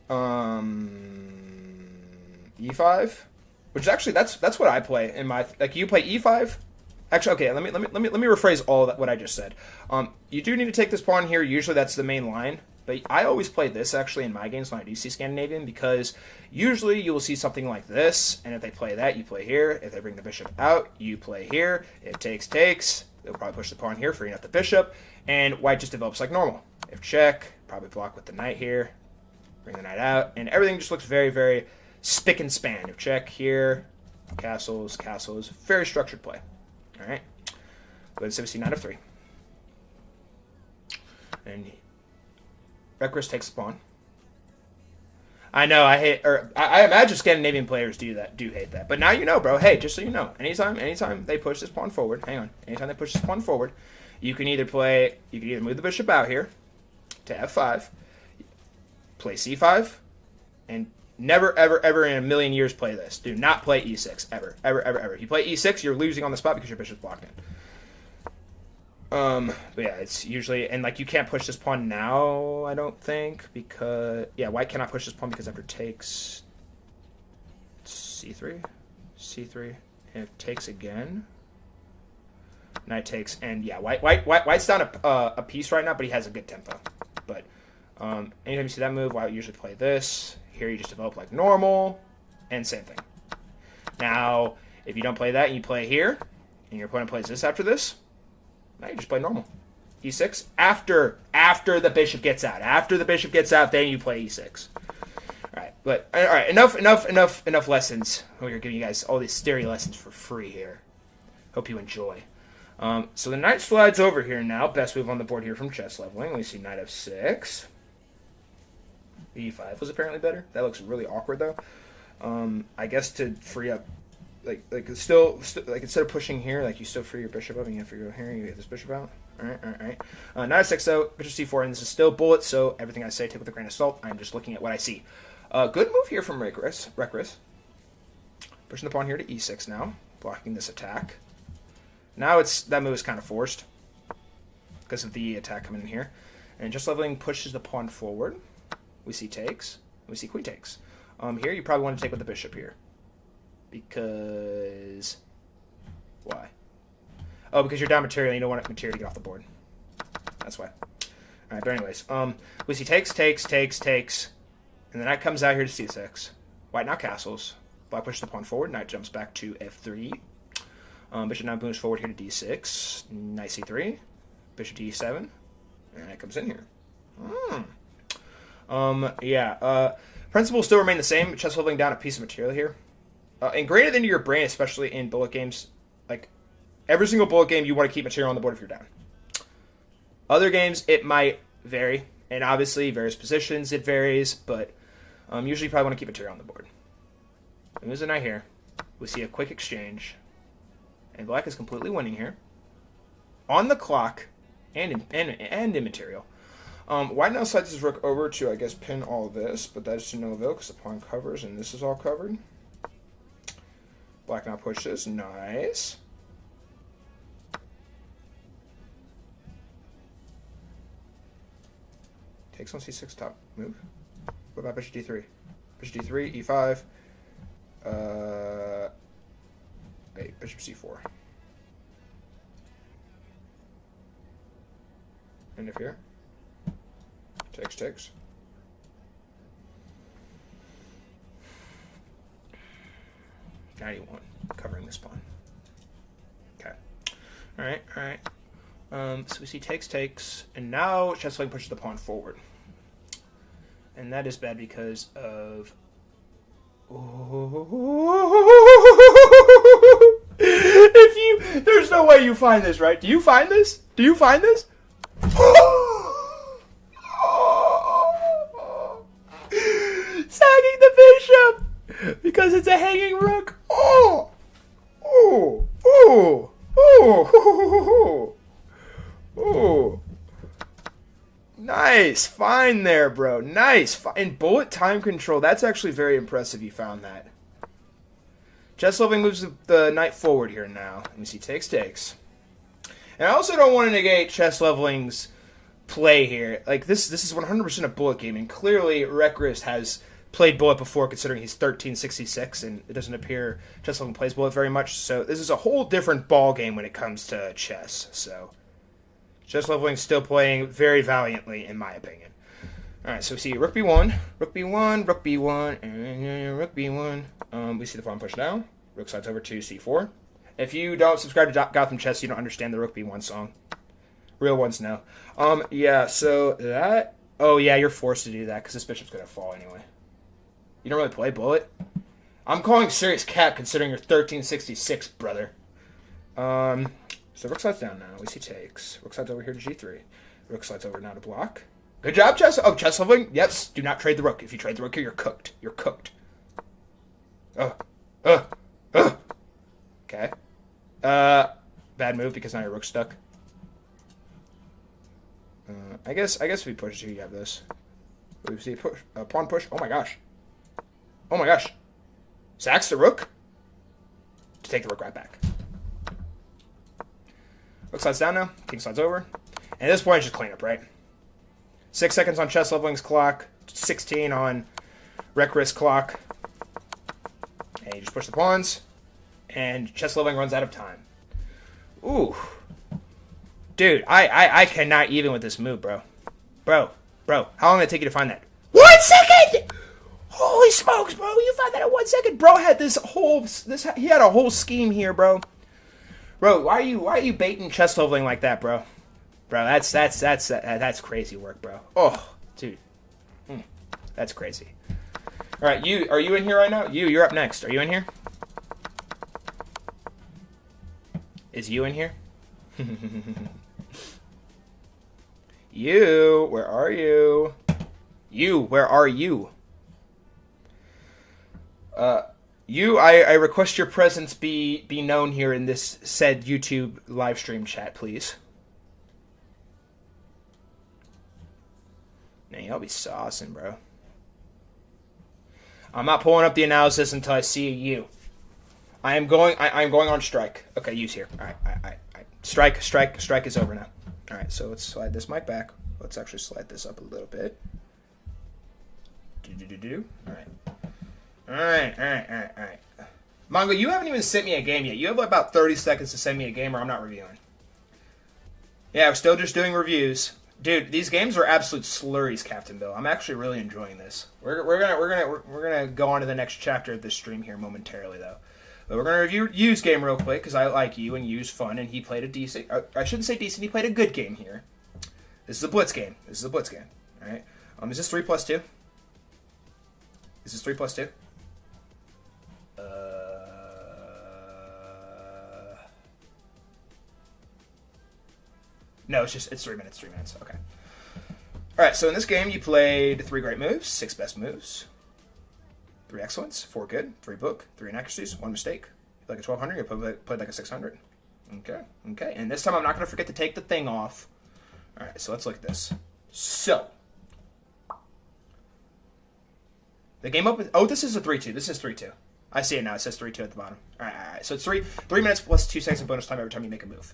e5, which is actually that's what I play in my you play e5. Actually, okay, let me rephrase all that what I just said. You do need to take this pawn here. Usually that's the main line. But I always play this, actually, in my games when I do see Scandinavian, because usually you will see something like this, and if they play that, you play here. If they bring the bishop out, you play here. It takes, they'll probably push the pawn here, freeing up the bishop, and white just develops like normal. If check, probably block with the knight here, bring the knight out, and everything just looks very, very spick and span. If check here, castles, castles, very structured play. All right, go ahead and see knight f3, and Rekris takes the pawn. I know I imagine Scandinavian players do hate that. But now you know, bro. Hey, just so you know, anytime they push this pawn forward, anytime they push this pawn forward, you can either move the bishop out here to f5, play c5, and never, ever, ever in a million years play this. Do not play e6, ever, ever, ever, ever. If you play e6, you're losing on the spot because your bishop's blocked in. But yeah, it's usually, and like you can't push this pawn now, I don't think, because, yeah, white cannot push this pawn because after takes c3, and if takes again, knight takes, and yeah, white's down a piece right now, but he has a good tempo. But anytime you see that move, white usually play this. Here you just develop like normal, and same thing. Now, if you don't play that and you play here, and your opponent plays this after this, now you just play normal. E6 after the bishop gets out. After the bishop gets out, then you play e6. All right, enough lessons. We're giving you guys all these theory lessons for free here. Hope you enjoy. So the knight slides over here now. Best move on the board here from chess leveling. We see knight f6. e5 was apparently better. That looks really awkward though. I guess to free up, like still like instead of pushing here, like you still free your bishop up and you have to go here and you get this bishop out. All right. Knight f6 though, bishop c4, and this is still bullet, so everything I say take with a grain of salt. I'm just looking at what I see. Good move here from Rekris. Pushing the pawn here to e6 now, blocking this attack. Now that move is kind of forced because of the attack coming in here. And just leveling pushes the pawn forward. We see takes. We see queen takes. Here you probably want to take with the bishop here. Because... why? Oh, because you're down material and you don't want material to get off the board. That's why. Alright, but anyways. We see takes. And the knight comes out here to c6. White now castles. Black pushes the pawn forward. Knight jumps back to f3. Bishop now moves forward here to d6. Knight c3. Bishop to e7. And it comes in here. Principles still remain the same. Chess leveling down a piece of material here. Ingrained into your brain, especially in bullet games. Like, every single bullet game, you want to keep material on the board if you're down. Other games, it might vary. And obviously, various positions, it varies. But usually, you probably want to keep material on the board. And there's a knight here. We see a quick exchange. And black is completely winning here. On the clock. And in material. White now slides his rook over to, I guess, pin all this. But that is to no avail because the pawn covers and this is all covered. Black now pushes. Nice. Takes on c6 top move. What about bishop d3? Bishop d3, e5. Wait, bishop c4. And if here. Takes. .91, covering this pawn. Okay. Alright. So we see takes, and now chess pushes the pawn forward. And that is bad because of... There's no way you find this, right? Do you find this? Sagging the bishop! Because it's a hanging rook. Nice. Fine there, bro. Nice. In bullet time control, that's actually very impressive you found that. Chess leveling moves the knight forward here now. Let me see. Takes. And I also don't want to negate chess leveling's play here. Like, this is 100% a bullet game, and clearly Rekris has played bullet before, considering he's 1366, and it doesn't appear chess leveling plays bullet very much. So this is a whole different ball game when it comes to chess. So chess leveling still playing very valiantly, in my opinion. All right, so we see rook b1, and rook b1. We see the pawn push down. Rook slides over to c4, If you don't subscribe to Gotham Chess, you don't understand the Rook B1 song. Real ones know. Yeah, so that... Oh, yeah, you're forced to do that because this bishop's going to fall anyway. You don't really play bullet? I'm calling serious cap considering you're 1366, brother. So rook slides down now. We see takes. Rook slides over here to g3. Rook slides over now to block. Good job, chess. Oh, chess leveling? Yes, do not trade the rook. If you trade the rook here, you're cooked. You're cooked. Okay. Bad move because now your rook's stuck. I guess if we push here, you have this. We see push, pawn push. Oh my gosh. Oh my gosh. Sacks the rook to take the rook right back. Rook slides down now. King slides over. And at this point, just clean up, right? 6 seconds on chess leveling's clock. 16 on rec risk clock. And you just push the pawns. And chess leveling runs out of time. Ooh. Dude, I cannot even with this move, bro. Bro. How long did it take you to find that? 1 second! Holy smokes, bro. You found that in 1 second. Bro had he had a whole scheme here, bro. Bro, why are you baiting chess leveling like that, bro? Bro, that's crazy work, bro. Oh, dude. That's crazy. All right, are you in here right now? You're up next. Are you in here? Is you in here? Where are you? Where are you? I request your presence be known here in this said YouTube live stream chat, please. Man, y'all be saucing, bro. I'm not pulling up the analysis until I see a U. I'm going on strike. Okay, U's here. All right. Strike is over now. All right, so let's slide this mic back. Let's actually slide this up a little bit. All right. Mongo, you haven't even sent me a game yet. You have about 30 seconds to send me a game or I'm not reviewing. Yeah, we're still just doing reviews. Dude, these games are absolute slurries, Captain Bill. I'm actually really enjoying this. We're gonna go on to the next chapter of this stream here momentarily, though. But we're gonna review Yu's game real quick because I like you and Yu's fun and he played a decent. I shouldn't say decent. He played a good game here. This is a blitz game. All right. Is this 3+2? Is this 3+2? No, it's 3 minutes. 3 minutes. Okay. All right. So in this game, you played 3 great moves, 6 best moves, 3 excellence, 4 good, 3 book, 3 inaccuracies, 1 mistake. You played like a 1200. You played like a 600. Okay. And this time, I'm not going to forget to take the thing off. All right. So let's look at this. So the game open. Oh, this is a 3-2. This is 3-2. I see it now. It says 3-2 at the bottom. All right. So it's 3 minutes plus 2 seconds of bonus time every time you make a move.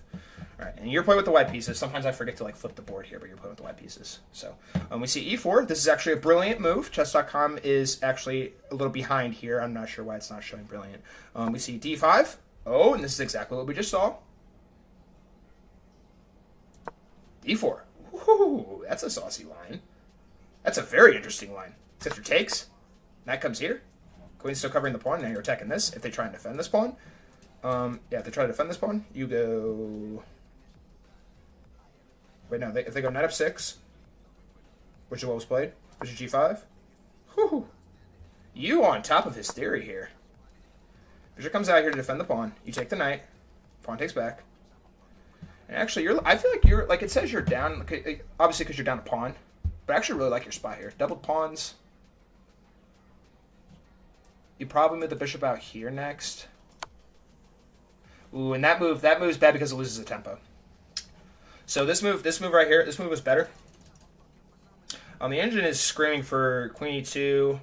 All right, and you're playing with the white pieces. Sometimes I forget to flip the board here, but you're playing with the white pieces. So we see e4. This is actually a brilliant move. Chess.com is actually a little behind here. I'm not sure why it's not showing brilliant. We see d5. Oh, and this is exactly what we just saw. d4. Ooh, that's a saucy line. That's a very interesting line. Except for takes. Knight comes here. Queen's still covering the pawn. Now you're attacking this. If they try and defend this pawn. If they try to defend this pawn, you go... Wait, no. If they go knight f6, which is what was played, which is g5. Whew. You on top of his theory here. Bishop comes out here to defend the pawn. You take the knight. Pawn takes back. And actually, I feel like you're... Like, it says you're down... Obviously, because you're down a pawn. But I actually really like your spot here. Doubled pawns. You probably move the bishop out here next. Ooh, and that move's bad because it loses the tempo. So this move right here, this move was better. The engine is screaming for queen e2,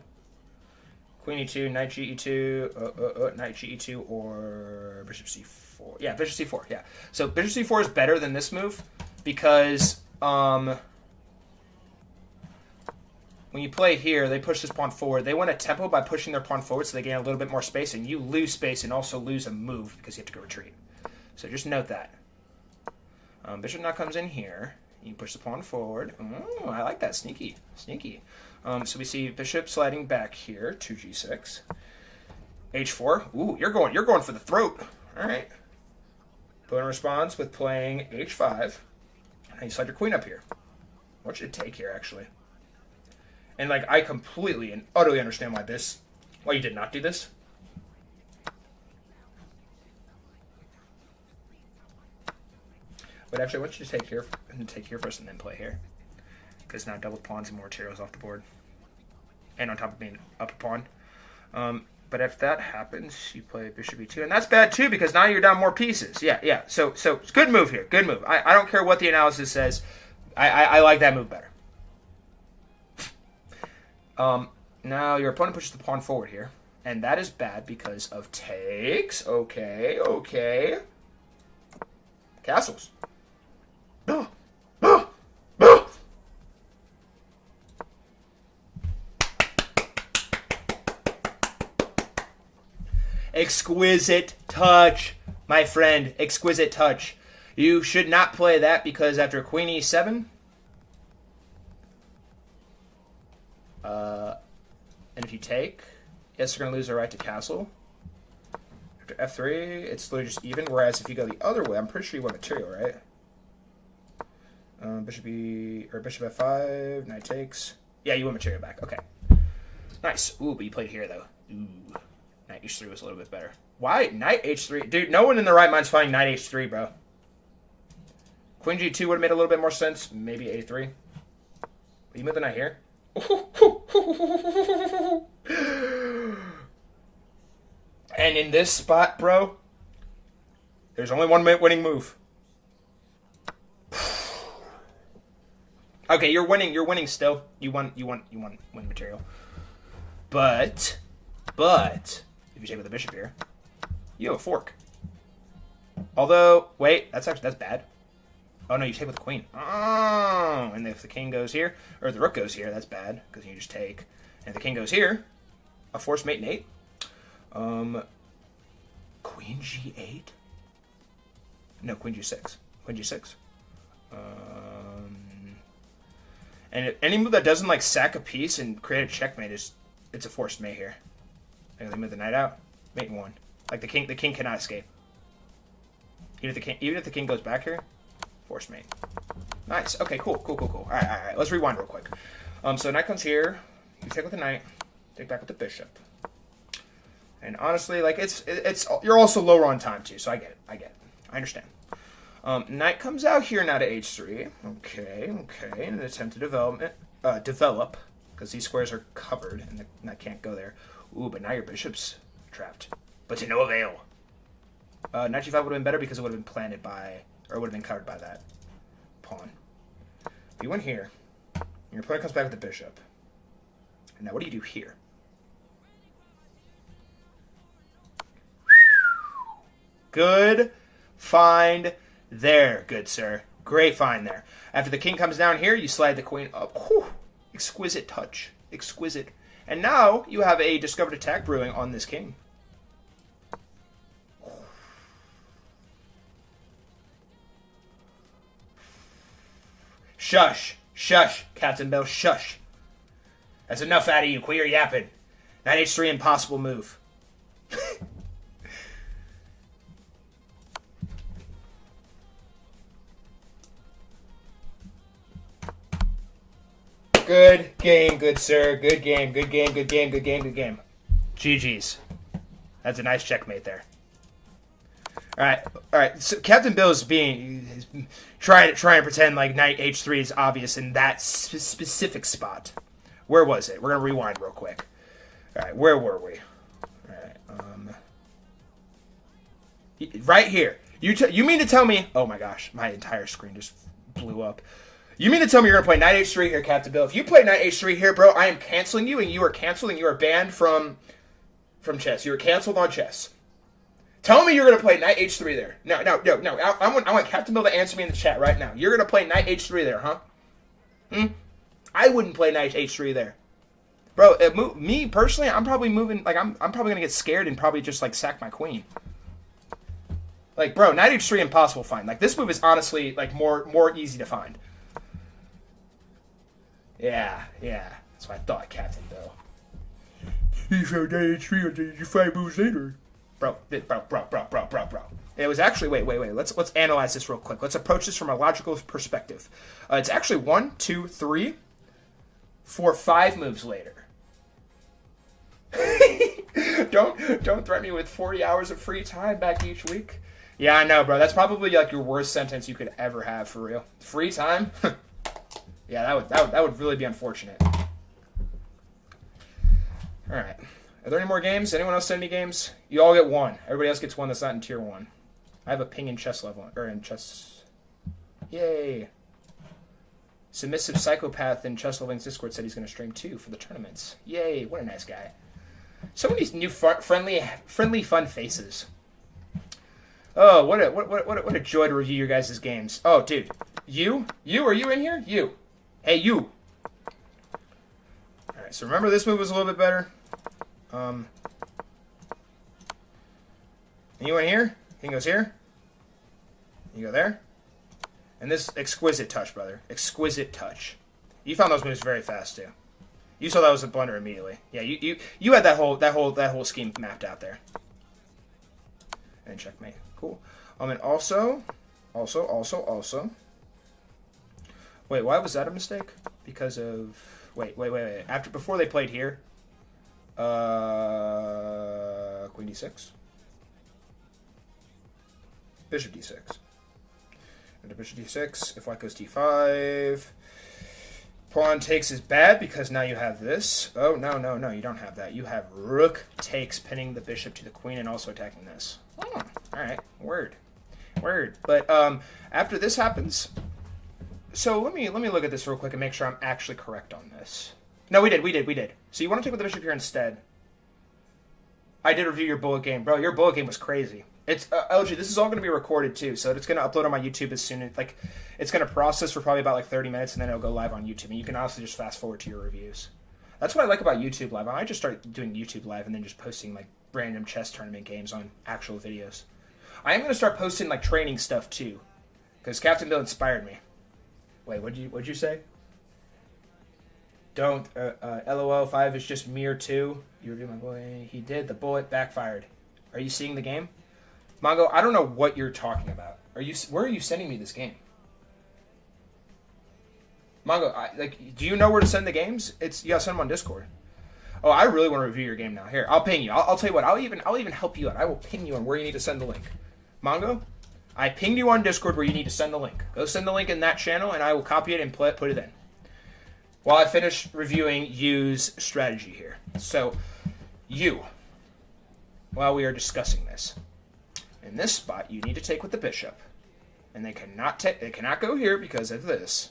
knight ge2, knight ge2, or bishop c4. Yeah, bishop c4. Yeah. So bishop c4 is better than this move because when you play here, they push this pawn forward. They win a tempo by pushing their pawn forward, so they gain a little bit more space, and you lose space and also lose a move because you have to go retreat. So just note that. Bishop now comes in here. You push the pawn forward. Oh, I like that. Sneaky. So we see bishop sliding back here to g6. h4. Ooh, you're going for the throat. All right. Opponent responds with playing h5. And you slide your queen up here. What should it take here, actually? And, like, I completely and utterly understand why you did not do this. But actually, what should you take here first and then play here? Because now double pawns and more materials off the board. And on top of being up a pawn. But if that happens, you play bishop e2. And that's bad, too, because now you're down more pieces. Yeah. So it's good move here. Good move. I don't care what the analysis says. I like that move better. Now your opponent pushes the pawn forward here. And that is bad because of takes. Okay. Castles. Exquisite touch, my friend. Exquisite touch. You should not play that because after queen e7, and if you take, yes, you're going to lose the right to castle. After f3, it's literally just even, whereas if you go the other way, I'm pretty sure you want material, right? Bishop f5, knight takes. Yeah, you want material back. Okay. Nice. Ooh, but you played here, though. Ooh. Knight h3 was a little bit better. Why? Knight h3? Dude, no one in their right mind's finding knight h3, bro. Queen g2 would have made a little bit more sense. Maybe a3. But you move the knight here. And in this spot, bro, there's only one winning move. Okay, you're winning. You're winning still. You win material. But if you take with the bishop here, you have a fork. Although, wait, that's bad. Oh no, you take with the queen. Oh, and if the king goes here, or the rook goes here, that's bad because you just take. And if the king goes here, a forced mate in 8. Queen g8. No, queen g6. Queen g6. And any move that doesn't like sack a piece and create a checkmate it's a forced mate here. And they move the knight out. Mate in 1. Like the king cannot escape. Even if the king goes back here, forced mate. Nice. Okay, cool. All right. Let's rewind real quick. So knight comes here. You take with the knight. Take back with the bishop. And honestly, like it's you're also lower on time too, so I get it. I understand. Knight comes out here now to h3. Okay. In an attempt to develop, because these squares are covered and the knight can't go there. Ooh, but now your bishop's trapped. But to no avail. Knight g5 would have been better because it would have been planted by, or would have been covered by that pawn. But you went here. And your opponent comes back with the bishop. And now what do you do here? Good find there, good sir. Great find there. After the king comes down here, you slide the queen up. Whew. Exquisite touch. Exquisite. And now you have a discovered attack brewing on this king. Shush. Captain Bell, shush. That's enough out of you. Quit your yapping. Knight h3, impossible move. Good game, good sir. Good game. GG's. That's a nice checkmate there. All right. So Captain Bill is trying to pretend like knight h3 is obvious in that specific spot. Where was it? We're gonna rewind real quick. All right, where were we? All right. Right here. You mean to tell me? Oh my gosh, my entire screen just blew up. You mean to tell me you're going to play knight h3 here, Captain Bill? If you play knight h3 here, bro, I am canceling you, and you are canceling. You are banned from chess. You are canceled on chess. Tell me you're going to play knight h3 there. No. I want Captain Bill to answer me in the chat right now. You're going to play knight h3 there, huh? I wouldn't play knight h3 there. Bro, me, personally, I'm probably moving, like, I'm probably going to get scared and probably just, like, sack my queen. Like, bro, knight h3 impossible to find. Like, this move is honestly, like, more easy to find. Yeah. That's what I thought, Captain Bill. You said knight h3 until you 5 moves later. Bro. It was actually wait. Let's analyze this real quick. Let's approach this from a logical perspective. It's actually 1, 2, 3, 4, 5 moves later. Don't threaten me with 40 hours of free time back each week. Yeah, I know, bro. That's probably like your worst sentence you could ever have for real. Free time? Yeah, that would really be unfortunate. All right. Are there any more games? Anyone else send any games? You all get 1. Everybody else gets 1 that's not in tier 1. I have a ping in chess level or in chess. Yay! Submissive Psychopath in Chess Leveling's Discord said he's going to stream too for the tournaments. Yay! What a nice guy. So many new friendly, fun faces. Oh, what a joy to review your guys' games. Oh, dude, you, are you in here? You, hey, you. All right, so remember this move was a little bit better. Anyone here? He goes here. You go there. And this exquisite touch, brother. Exquisite touch. You found those moves very fast too. You saw that was a blunder immediately. Yeah, you had that whole scheme mapped out there. And checkmate. Cool. And also. Wait, why was that a mistake? Because of wait. Before they played here. Queen d6. Bishop d6. Into bishop d6. If white goes d5. Pawn takes is bad because now you have this. Oh, no, you don't have that. You have rook takes, pinning the bishop to the queen and also attacking this. Oh, all right. Word. But after this happens, so let me look at this real quick and make sure I'm actually correct on this. No, we did. So you want to take with the bishop here instead. I did review your bullet game. Bro, your bullet game was crazy. It's LG, this is all going to be recorded too, so it's going to upload on my YouTube as soon as, it's going to process for probably about 30 minutes, and then it'll go live on YouTube, and you can honestly just fast forward to your reviews. That's what I like about YouTube Live. I might just start doing YouTube Live and then just posting, random chess tournament games on actual videos. I am going to start posting, training stuff too, because Captain Bill inspired me. Wait, what'd you say? Don't, LOL, 5 is just mere 2. You reviewed my boy. He did. The bullet backfired. Are you seeing the game? Mongo, I don't know what you're talking about. Where are you sending me this game? Mongo, do you know where to send the games? You gotta send them on Discord. Oh, I really want to review your game now. Here, I'll ping you. I'll tell you what. I'll even help you out. I will ping you on where you need to send the link. Mongo, I pinged you on Discord where you need to send the link. Go send the link in that channel, and I will copy it and put it in. While I finish reviewing Yu's strategy here. So, while we are discussing this, in this spot, you need to take with the bishop. And they cannot go here because of this.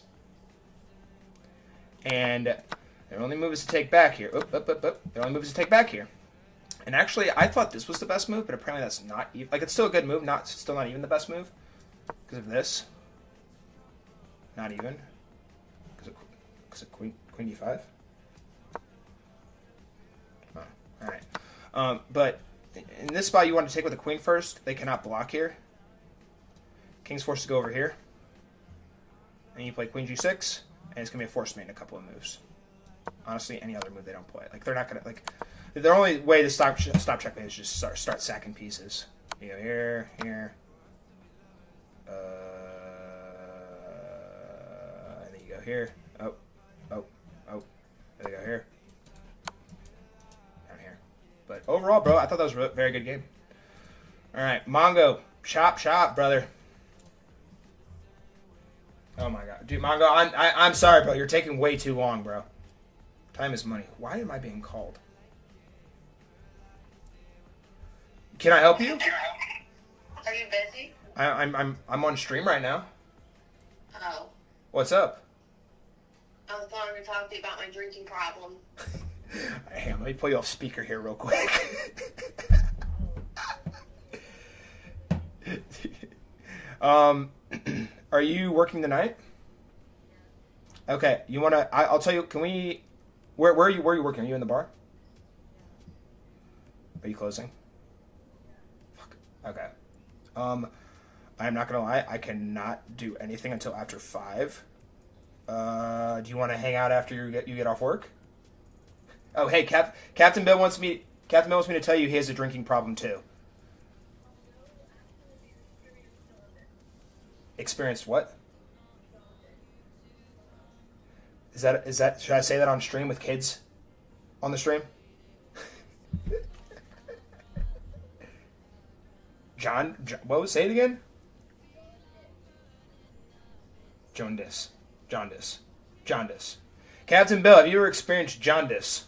And their only move is to take back here. Their only move is to take back here. And actually, I thought this was the best move, but apparently that's not even... it's still a good move, still not even the best move. Because of this. Not even. Because of queen d5. Oh, alright. But in this spot, you want to take with the queen first. They cannot block here. King's forced to go over here. And you play queen g6, and it's going to be a forced mate in a couple of moves. Honestly, any other move they don't play. They're not going to, their only way to stop checkmate is just start sacking pieces. You go here, here. And then you go here. Oh. There you go here. Down here. But overall, bro, I thought that was a very good game. All right, Mongo, chop, brother. Oh my god, dude, Mongo, I'm sorry, bro. You're taking way too long, bro. Time is money. Why am I being called? Can I help you? Are you busy? I'm on stream right now. Oh. What's up? I was calling to talk to you about my drinking problem. Hey, let me pull you off speaker here real quick. Are you working tonight? Okay, you wanna? I'll tell you. Can we? Where are you? Where are you working? Are you in the bar? Are you closing? Fuck. Okay. I'm not gonna lie. I cannot do anything until after 5. Do you want to hang out after you get off work? Oh, hey, Captain Bill wants me to tell you he has a drinking problem too. Experienced what? Is that should I say that on stream with kids on the stream? John, what was, say it again? Jaundice. Captain Bill, have you ever experienced jaundice?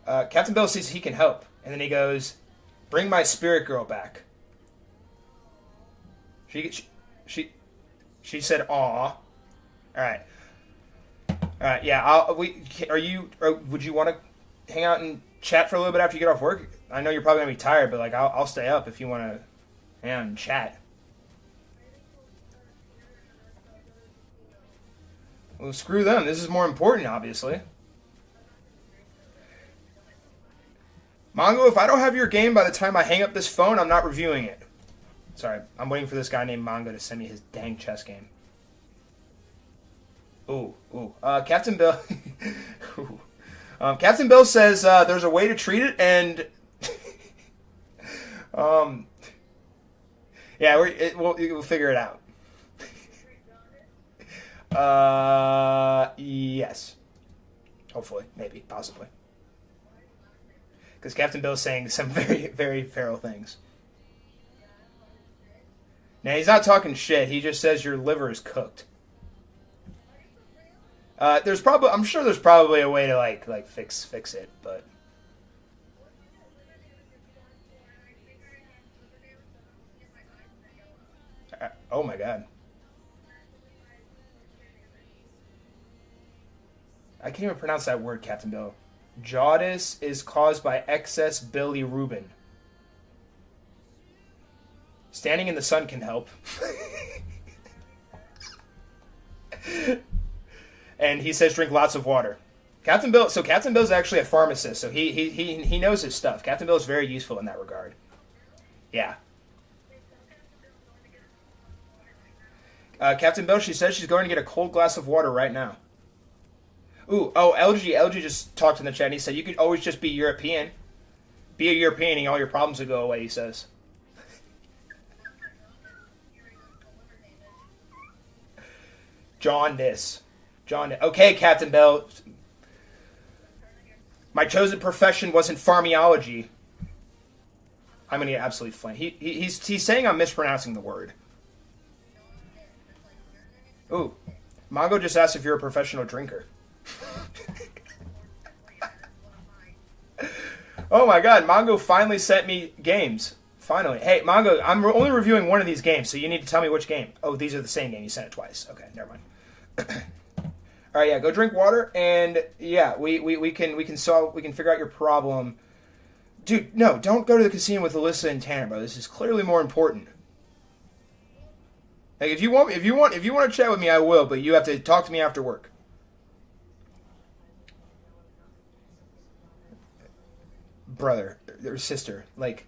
Captain Bill sees he can help, and then he goes, "Bring my spirit girl back." She said, "Aw." All right. Yeah. Would you want to hang out and chat for a little bit after you get off work? I know you're probably gonna be tired, but like I'll stay up if you want to hang out and chat. Well, screw them. This is more important, obviously. Mongo, if I don't have your game by the time I hang up this phone, I'm not reviewing it. Sorry, I'm waiting for this guy named Mongo to send me his dang chess game. Ooh. Captain Bill. Captain Bill says there's a way to treat it, and yeah, we'll figure it out. Yes. Hopefully, maybe, possibly. Because Captain Bill's saying some very, very feral things. Now, he's not talking shit. He just says your liver is cooked. I'm sure there's probably a way to like fix it, but. Oh my god. I can't even pronounce that word, Captain Bill. Jaundice is caused by excess bilirubin. Standing in the sun can help. And he says drink lots of water. Captain Bill's actually a pharmacist, so he knows his stuff. Captain Bill is very useful in that regard. Yeah. Captain Bill, she says she's going to get a cold glass of water right now. LG just talked in the chat and he said you could always just be European. Be a European and all your problems will go away, he says. Jaundice. Okay, Captain Bell. My chosen profession wasn't pharmaceology. I'm gonna get absolutely flamed. He's saying I'm mispronouncing the word. Ooh. Mongo just asked if you're a professional drinker. Oh my god, Mongo finally sent me games. Finally. Hey, Mongo, I'm only reviewing one of these games, so you need to tell me which game. Oh, these are the same game. You sent it twice. Okay, never mind. All right, yeah, go drink water, and yeah, we can figure out your problem. Dude, no, don't go to the casino with Alyssa and Tanner, bro. This is clearly more important. Like, if you want to chat with me, I will, but you have to talk to me after work. Brother or sister, like,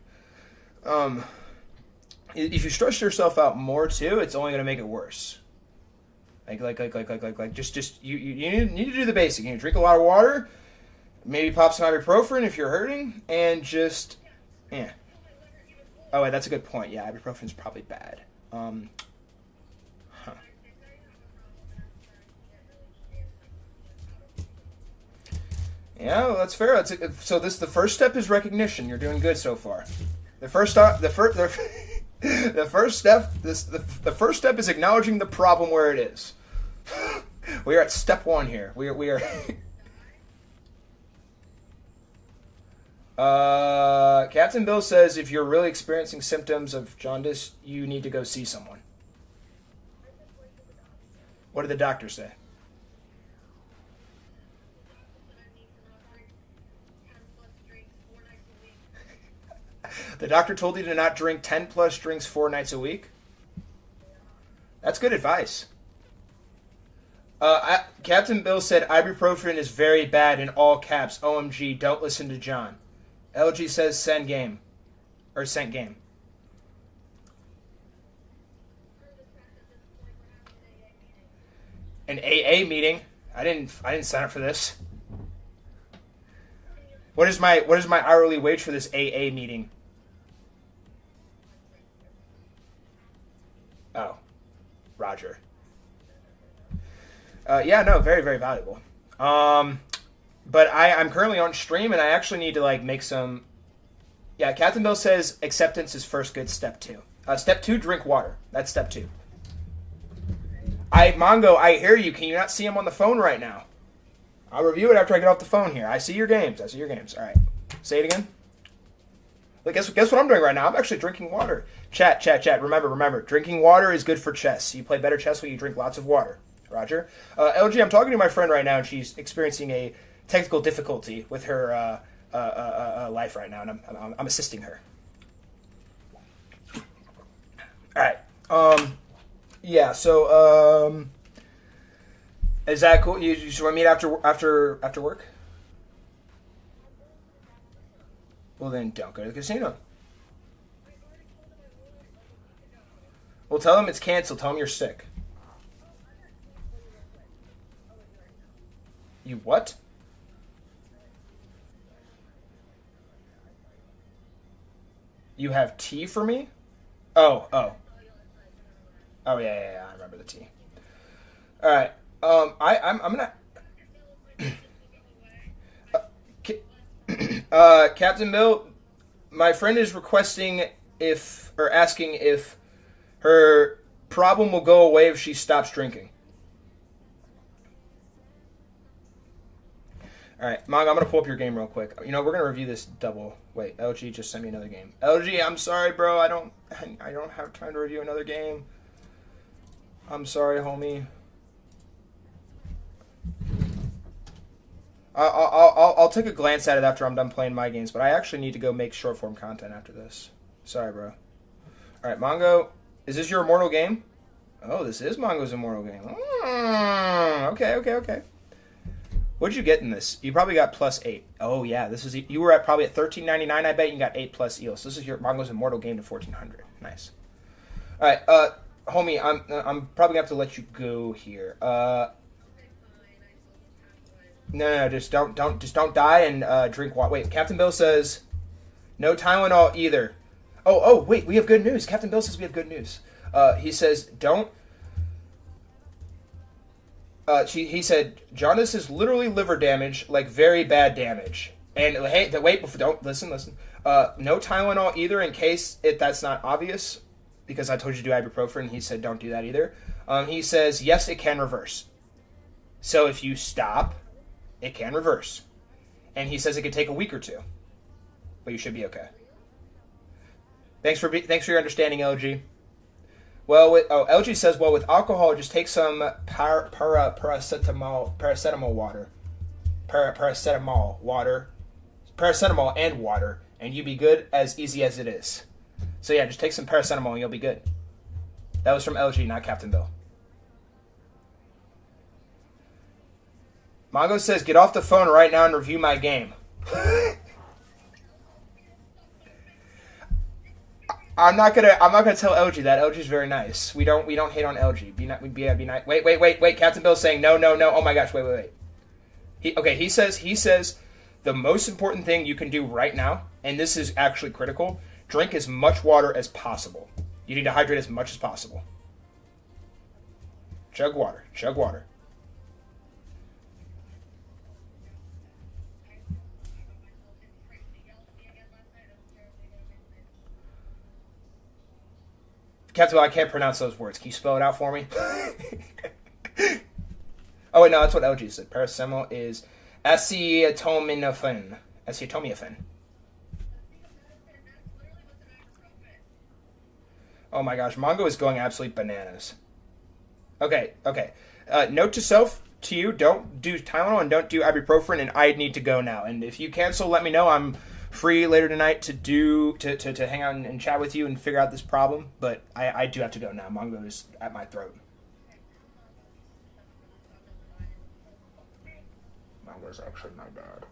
if you stress yourself out more too, it's only gonna make it worse. Just you need to do the basic. You need to drink a lot of water, maybe pop some ibuprofen if you're hurting, and just yeah. Oh wait, that's a good point. Yeah, ibuprofen's probably bad. Yeah, well, that's fair. The first step is recognition. You're doing good so far. The first step is acknowledging the problem where it is. We are at step 1 here. We are. Captain Bill says if you're really experiencing symptoms of jaundice, you need to go see someone. What did the doctor say? The doctor told you to not drink 10 plus drinks 4 nights a week? That's good advice. Captain Bill said ibuprofen is very bad in all caps. OMG, don't listen to John. LG says send game. Or sent game. An AA meeting? I didn't sign up for this. What is my hourly wage for this AA meeting? Roger. Yeah, no, very, very valuable. But I'm currently on stream, and I actually need to, like, make some... Yeah, Captain Bill says acceptance is first good, step 2. Step 2, drink water. That's step 2. Mongo, I hear you. Can you not see him on the phone right now? I'll review it after I get off the phone here. I see your games. All right. Say it again. But guess what I'm doing right now? I'm actually drinking water. Chat. Remember. Drinking water is good for chess. You play better chess when you drink lots of water. Roger. LG, I'm talking to my friend right now, and she's experiencing a technical difficulty with her life right now, and I'm assisting her. All right. Yeah. So, is that cool? You just want to meet after work? Well, then don't go to the casino. Well, tell them it's canceled. Tell them you're sick. You what? You have tea for me? Oh, yeah. I remember the tea. All right. I'm gonna. Captain Bill, my friend is requesting asking if her problem will go away if she stops drinking. All right, Mongo, I'm gonna pull up your game real quick. You know, we're gonna review this double. Wait, LG just sent me another game. LG, I'm sorry, bro. I don't have time to review another game. I'm sorry, homie. I'll take a glance at it after I'm done playing my games, but I actually need to go make short form content after this. Sorry, bro. All right, Mongo, is this your immortal game? Oh, this is Mongo's immortal game. Okay. What'd you get in this? You probably got +8. Oh yeah, this is you were probably at $13.99. I bet you got 8 plus ELO. So this is your Mongo's immortal game to 1400. Nice. All right, homie, I'm probably gonna have to let you go here. No, just don't die and drink water. Wait, Captain Bill says no Tylenol either. Oh, wait, we have good news. Captain Bill says we have good news. He says don't. He said jaundice is literally liver damage, like very bad damage. And hey, don't listen. No Tylenol either, in case that's not obvious, because I told you to do ibuprofen. He said don't do that either. He says yes, it can reverse. So if you stop, it can reverse. And he says it could take a week or two, but you should be okay. Thanks for your understanding, LG. Well, LG says, well, with alcohol, just take some paracetamol and water, and you'll be good as easy as it is. So yeah, just take some paracetamol and you'll be good. That was from LG, not Captain Bill. Mongo says, get off the phone right now and review my game. I'm not gonna tell LG that. LG's very nice. We don't hate on LG. Be nice. Wait. Captain Bill's saying no. Oh my gosh, wait. He says the most important thing you can do right now, and this is actually critical, drink as much water as possible. You need to hydrate as much as possible. Chug water. Captain Bill, I can't pronounce those words. Can you spell it out for me? Oh, wait, no, that's what LG said. Paracetamol is acetaminophen. Oh my gosh, Mongo is going absolutely bananas. Okay. Note to self, to you, don't do Tylenol and don't do ibuprofen, and I need to go now. And if you cancel, let me know. I'm free later tonight to hang out and chat with you and figure out this problem, but I do have to go now. Mongo is at my throat. Mongo's actually my dad.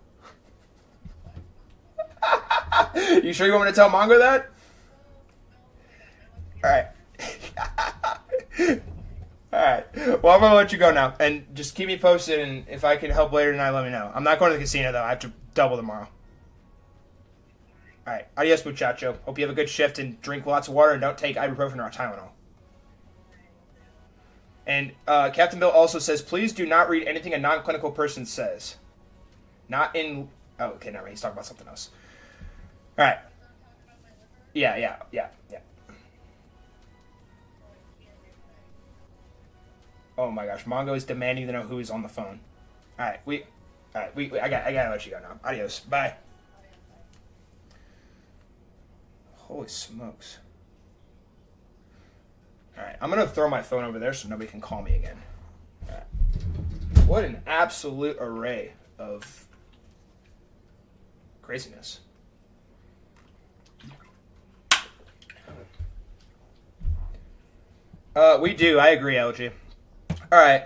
You sure you want me to tell Mongo that? Alright. Well, I'm gonna let you go now, and just keep me posted, and if I can help later tonight, let me know. I'm not going to the casino though. I have to double tomorrow. All right. Adios, muchacho. Hope you have a good shift and drink lots of water and don't take ibuprofen or Tylenol. And Captain Bill also says, please do not read anything a non-clinical person says. Not in... Oh, okay, never mind. He's talking about something else. All right. Yeah. Oh my gosh, Mongo is demanding to know who is on the phone. All right, I gotta let you go now. Adios. Bye. Holy smokes. All right, I'm gonna throw my phone over there so nobody can call me again. All right. What an absolute array of craziness. We do. I agree, LG. All right.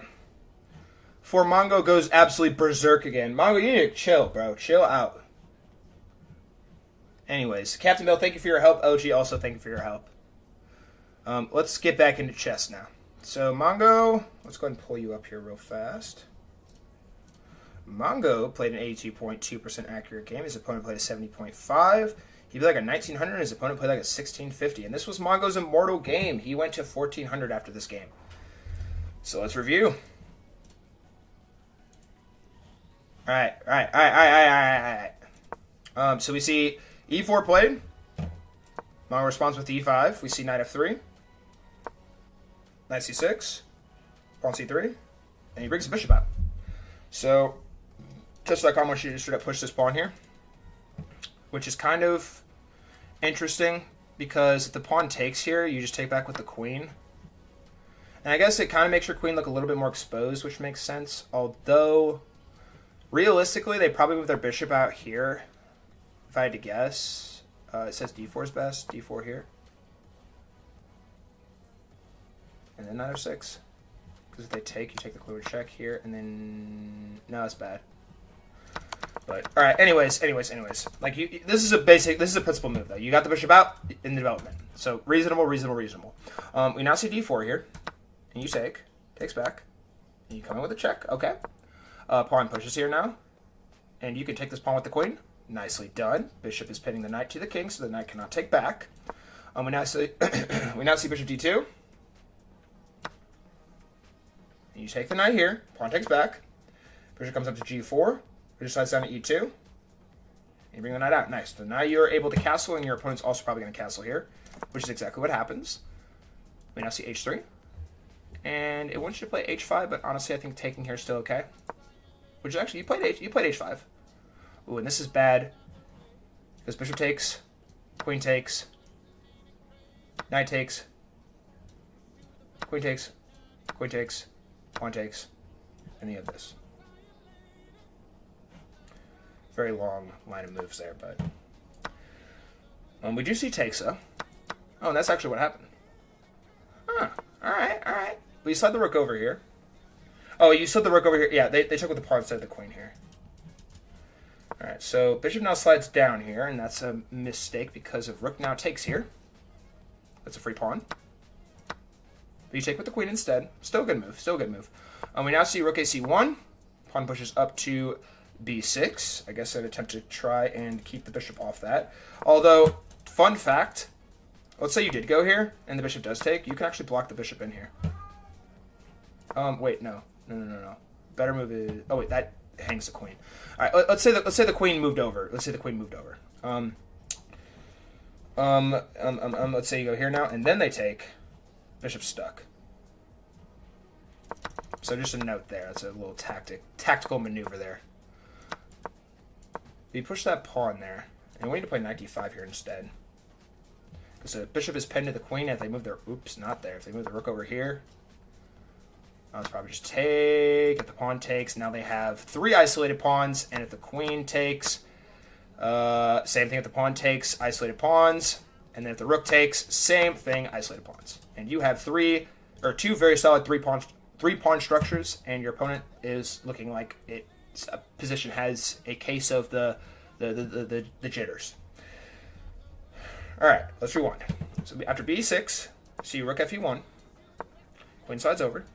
Before Mongo goes absolutely berserk again. Mongo, you need to chill, bro. Chill out. Anyways, Captain Bill, thank you for your help. LG, also thank you for your help. Let's get back into chess now. So, Mongo, let's go ahead and pull you up here real fast. Mongo played an 82.2% accurate game. His opponent played a 70.5%. He played like a 1900. His opponent played like a 1650. And this was Mongo's immortal game. He went to 1400 after this game. So let's review. All right. So we see e4 played. Mongo responds with e5. We see knight f3. Knight c6. Pawn c3. And he brings the bishop out. So, chess.com wants you to straight up push this pawn here. Which is kind of interesting, because if the pawn takes here, you just take back with the queen. And I guess it kind of makes your queen look a little bit more exposed, which makes sense. Although, realistically, they probably move their bishop out here, if I had to guess. It says d4 is best, d4 here. And then knight f6. Because if they take, you take the queen with check here, and then... No, that's bad. But, alright, anyways. Like, this is a principal move, though. You got the bishop out in the development. So, reasonable. We now see d4 here. And you takes back. And you come in with a check. Okay. Pawn pushes here now. And you can take this pawn with the queen. Nicely done. Bishop is pinning the knight to the king, so the knight cannot take back. We now see bishop d2. And you take the knight here. Pawn takes back. Bishop comes up to g4. Bishop slides down to e2. And you bring the knight out. Nice. So now you're able to castle, and your opponent's also probably going to castle here, which is exactly what happens. We now see h3. And it wants you to play h5, but honestly, I think taking here is still okay. Which is actually, you played h5. Ooh, and this is bad. Because bishop takes, queen takes, knight takes, queen takes, pawn takes, and you have this. Very long line of moves there, but... we do see takes, though. Oh, and that's actually what happened. Huh. Alright. But you slide the rook over here. Oh, you slid the rook over here. Yeah, they took with the pawn instead of the queen here. Alright, so bishop now slides down here, and that's a mistake because of rook now takes here. That's a free pawn. But you take with the queen instead. Still a good move. We now see rook ac1. Pawn pushes up to b6. I guess I'd attempt to try and keep the bishop off that. Although, fun fact, let's say you did go here, and the bishop does take, you can actually block the bishop in here. Wait, no. Better move is... Oh, wait, that hangs the queen. All right, let's say the queen moved over. Let's say you go here now, and then they take. Bishop's stuck. So just a note there. That's a little tactical maneuver there. You push that pawn there, and we need to play knight d5 here instead. Because the bishop is pinned to the queen, and if they move their... Oops, not there. If they move the rook over here... I'll probably just take. If the pawn takes, now they have 3 isolated pawns. And if the queen takes, same thing. If the pawn takes, isolated pawns. And then if the rook takes, same thing, isolated pawns. And you have 2 very solid three pawn structures. And your opponent is looking like its position has a case of the jitters. All right, let's rewind. So after b6, see rook fe1. Queen slides over.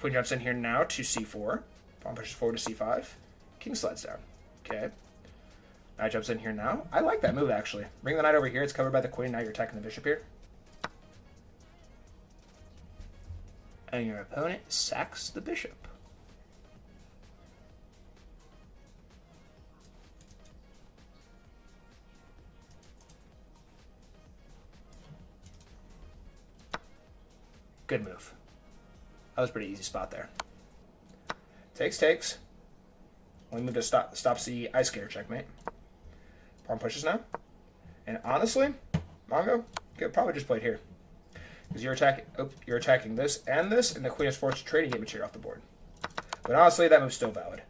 Queen jumps in here now to c4. Pawn pushes forward to c5. King slides down. Okay. Knight jumps in here now. I like that move, actually. Bring the knight over here. It's covered by the queen. Now you're attacking the bishop here. And your opponent sacks the bishop. Good move. That was a pretty easy spot there. Takes. Only move to stops the ice skater checkmate. Pawn pushes now. And honestly, Mongo could probably just play it here. Because you're attacking this, and the queen is forced to trade and get material off the board. But honestly, that move's still valid.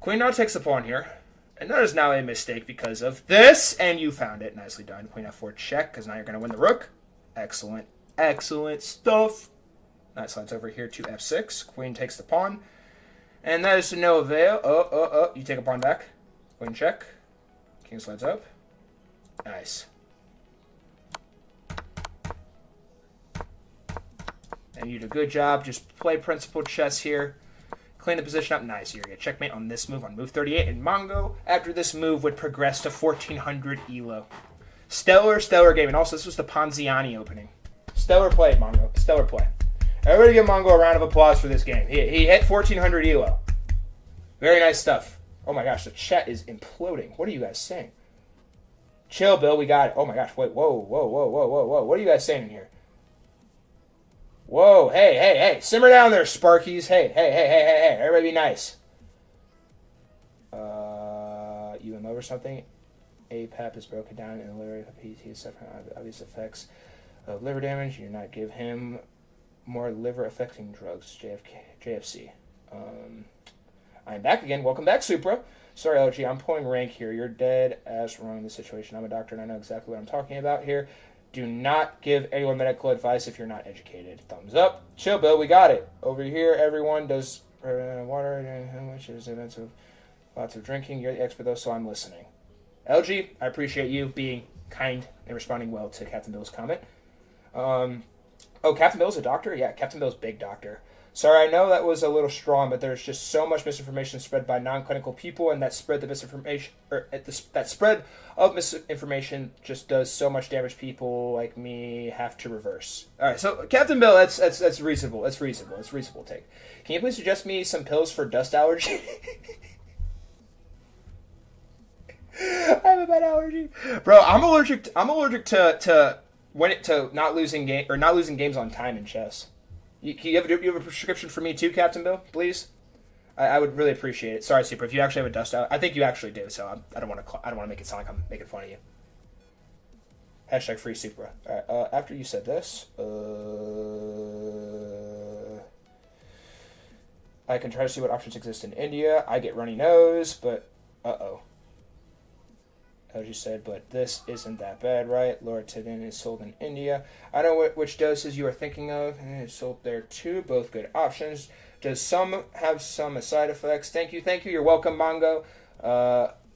Queen now takes the pawn here. And that is now a mistake because of this, and you found it. Nicely done. Queen f4 check, because now you're going to win the rook. Excellent stuff. That slides over here to f6. Queen takes the pawn. And that is to no avail. You take a pawn back. Queen check. King slides up. Nice. And you did a good job. Just play principled chess here. Clean the position up. Nice. You're going to get checkmate on this move, on move 38. And Mongo, after this move, would progress to 1400 ELO. Stellar game. And also, this was the Ponziani opening. Stellar play, Mongo. Stellar play. Everybody give Mongo a round of applause for this game. He hit 1400 ELO. Very nice stuff. Oh my gosh, the chat is imploding. What are you guys saying? Chill, Bill. We got it. Oh my gosh. Wait. Whoa. What are you guys saying in here? Whoa. Hey. Simmer down there, Sparkies. Hey. Everybody be nice. You in love or something? APAP is broken down in the liver. He is suffering obvious effects of liver damage. You do not give him more liver-affecting drugs. JFC. I'm back again. Welcome back, Supra. Sorry, LG. I'm pulling rank here. You're dead ass wrong in this situation. I'm a doctor and I know exactly what I'm talking about here. Do not give anyone medical advice if you're not educated. Thumbs up. Chill, Bill. We got it. Over here, everyone does water, which is events of lots of drinking. You're the expert, though, so I'm listening. LG, I appreciate you being kind and responding well to Captain Bill's comment. Oh, Captain Bill's a doctor? Yeah, Captain Bill's big doctor. Sorry, I know that was a little strong, but there's just so much misinformation spread by non-clinical people, and that spread that spread of misinformation just does so much damage. People like me have to reverse. All right, so Captain Bill, that's reasonable. That's reasonable. It's a reasonable take. Can you please suggest me some pills for dust allergy? I have a bad allergy, bro. I'm allergic to not losing games on time in chess. You have a prescription for me too, Captain Bill, please? I would really appreciate it. Sorry, Super, if you actually have a dust out, I think you actually do. So I don't want to make it sound like I'm making fun of you. Hashtag free Supra. All right. After you said this, I can try to see what options exist in India. I get runny nose, but as you said, but this isn't that bad, right? Loratadine is sold in India. I don't know which doses you are thinking of. It's sold there too. Both good options. Does some have some side effects? Thank you. You're welcome, Mongo.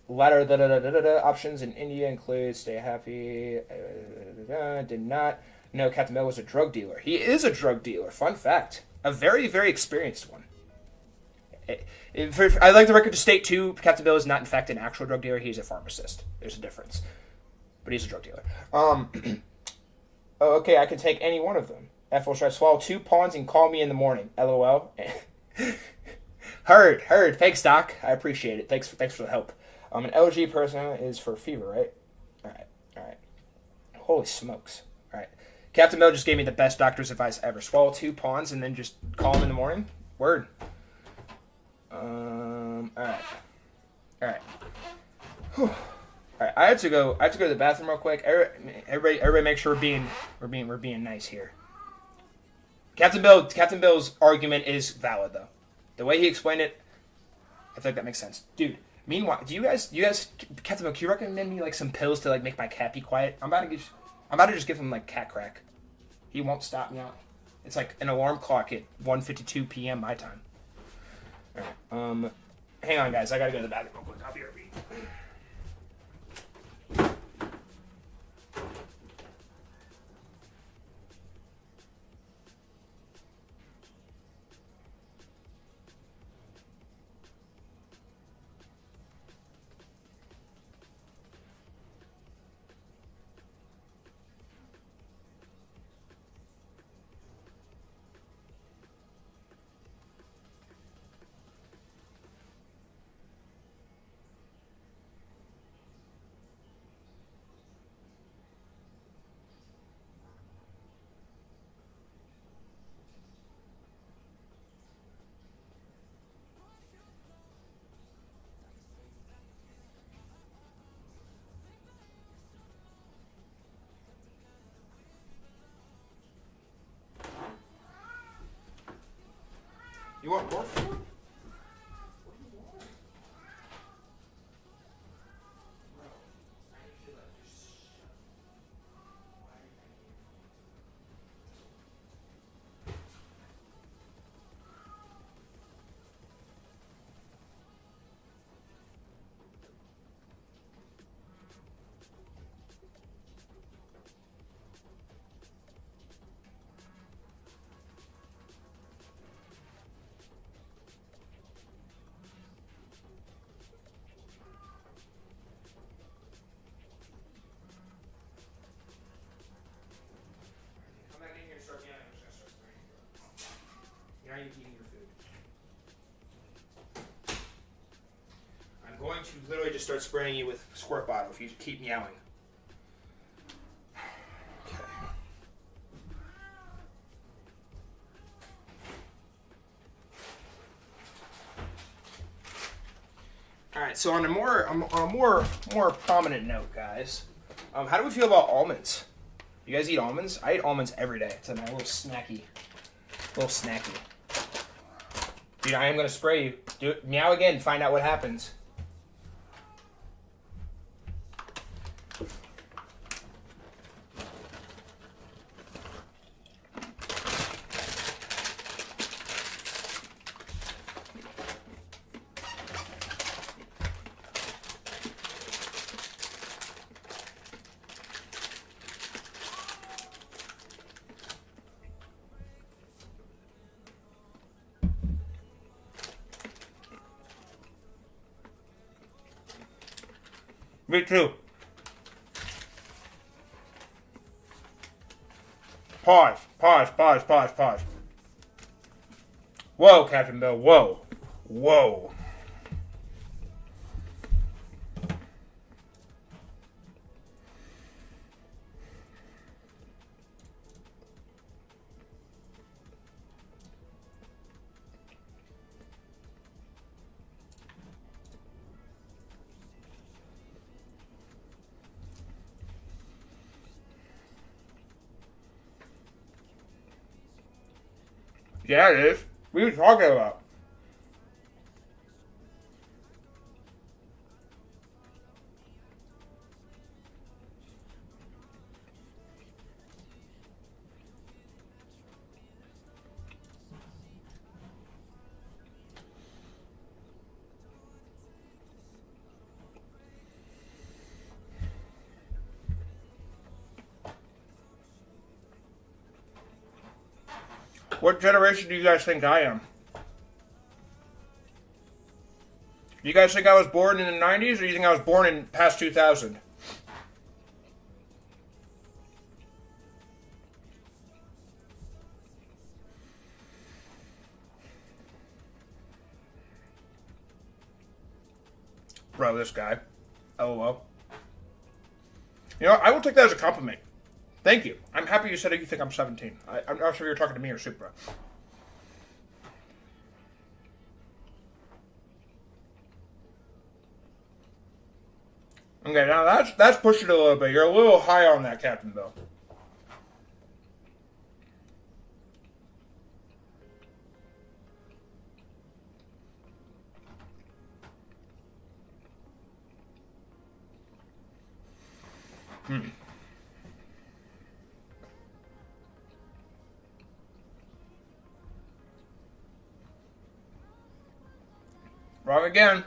Latter options in India include stay happy. Did not. No, Captain Bill was a drug dealer. He is a drug dealer. Fun fact. A very, very experienced one. I'd like the record to state, too, Captain Bill is not, in fact, an actual drug dealer. He's a pharmacist. There's a difference. But he's a drug dealer. Okay, I can take any one of them. F4 strike, swallow 2 pawns and call me in the morning. LOL. Heard. Thanks, Doc. I appreciate it. Thanks for the help. An LG person is for fever, right? All right. Holy smokes. All right. Captain Bill just gave me the best doctor's advice ever. Swallow 2 pawns and then just call him in the morning. Word. All right. Whew. All right. I have to go to the bathroom real quick. Everybody, make sure we're being nice here. Captain Bill's argument is valid though. The way he explained it, I feel like that makes sense, dude. Meanwhile, do you guys, Captain Bill, can you recommend me like some pills to like make my cat be quiet? I'm about to just give him like cat crack. He won't stop me out. It's like an alarm clock at 1:52 p.m. my time. All right. Hang on, guys. I gotta go to the bathroom real quick. I'll be right back. You want pork food? Now you're eating your food. I'm going to literally just start spraying you with squirt bottle if you keep meowing. Okay. All right. So on a more prominent note, guys, how do we feel about almonds? You guys eat almonds? I eat almonds every day. It's a little snacky. Dude, I am going to spray you. Do it. Meow again. Find out what happens. Me too. Pause. Whoa, Captain Bill. Whoa. Yeah, it is. What are you talking about? What generation do you guys think I am? Do you guys think I was born in the 90s, or do you think I was born in past 2000? Bro, this guy. LOL. You know, I will take that as a compliment. Thank you. I'm happy you said you think I'm 17. I'm not sure if you're talking to me or Supra. Okay, now that's pushing it a little bit. You're a little high on that, Captain Bill. Wrong again.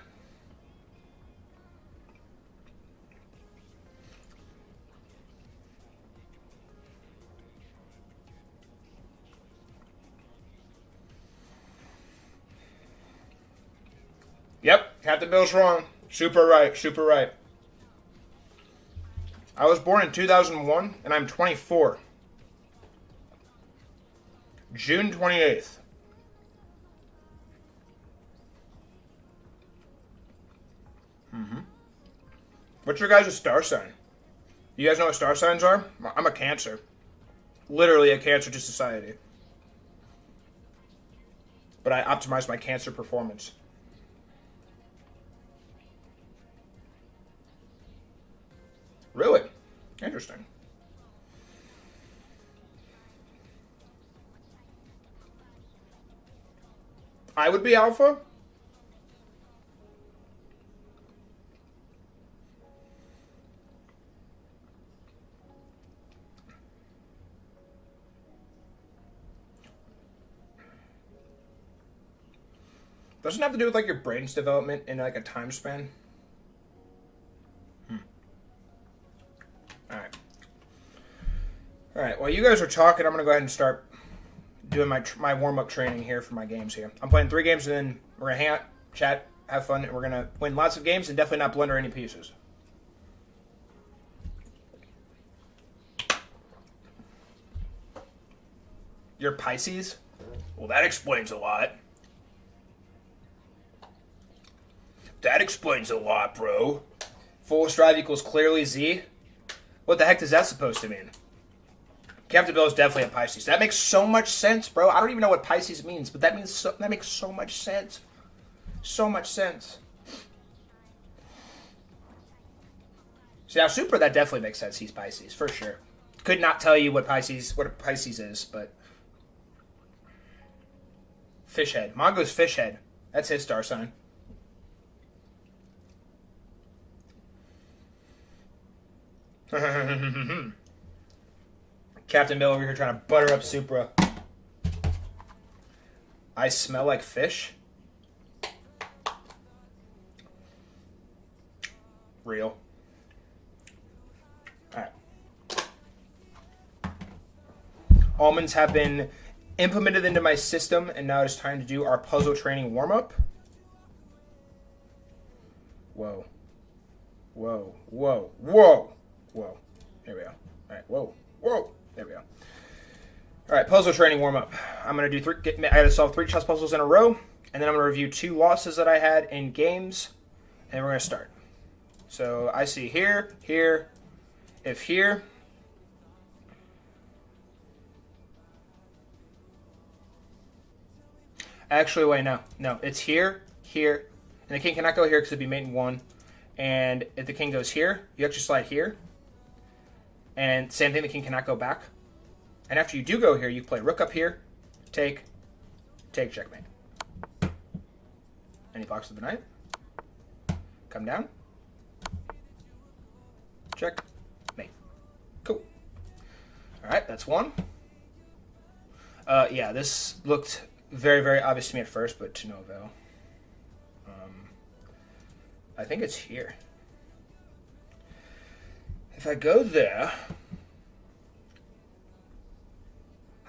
Yep, Captain Bill's wrong. Super right. I was born in 2001, and I'm 24. June 28th. What's your guys' star sign? You guys know what star signs are? I'm a Cancer. Literally a Cancer to society. But I optimize my Cancer performance. Really? Interesting. I would be alpha? Doesn't it have to do with like your brain's development in like a time span? All right. While you guys are talking, I'm gonna go ahead and start doing my warm up training here for my games here. I'm playing 3 games, and then we're gonna hang out, chat, have fun, and we're gonna win lots of games and definitely not blunder any pieces. You're Pisces? Well, that explains a lot. That explains a lot, bro. Fullest drive equals clearly Z? What the heck does that supposed to mean? Captain Bill is definitely a Pisces. That makes so much sense, bro. I don't even know what Pisces means, but that makes so much sense. So much sense. See, now Super, that definitely makes sense. He's Pisces, for sure. Could not tell you what a Pisces is, but... Fishhead. Mongo's Fishhead. That's his star sign. Captain Bill over here trying to butter up Supra. I smell like fish? Real. Alright. Almonds have been implemented into my system, and now it's time to do our puzzle training warm-up. Whoa. Whoa. Whoa. Whoa. Whoa. There we go. Alright, whoa. Whoa. There we go. Alright, puzzle training warm-up. I'm going to do I got to solve 3 chess puzzles in a row, and then I'm going to review 2 losses that I had in games, and we're going to start. So I see here, here, if here. Actually, wait, no. No, it's here, here, and the king cannot go here because it'd be mate in 1. And if the king goes here, you actually slide here. And same thing, the king cannot go back. And after you do go here, you play rook up here, take, checkmate. And he blocks with the knight. Come down. Check, mate. Cool. All right, that's 1. Yeah, this looked very, very obvious to me at first, but to no avail. I think it's here. If I go there,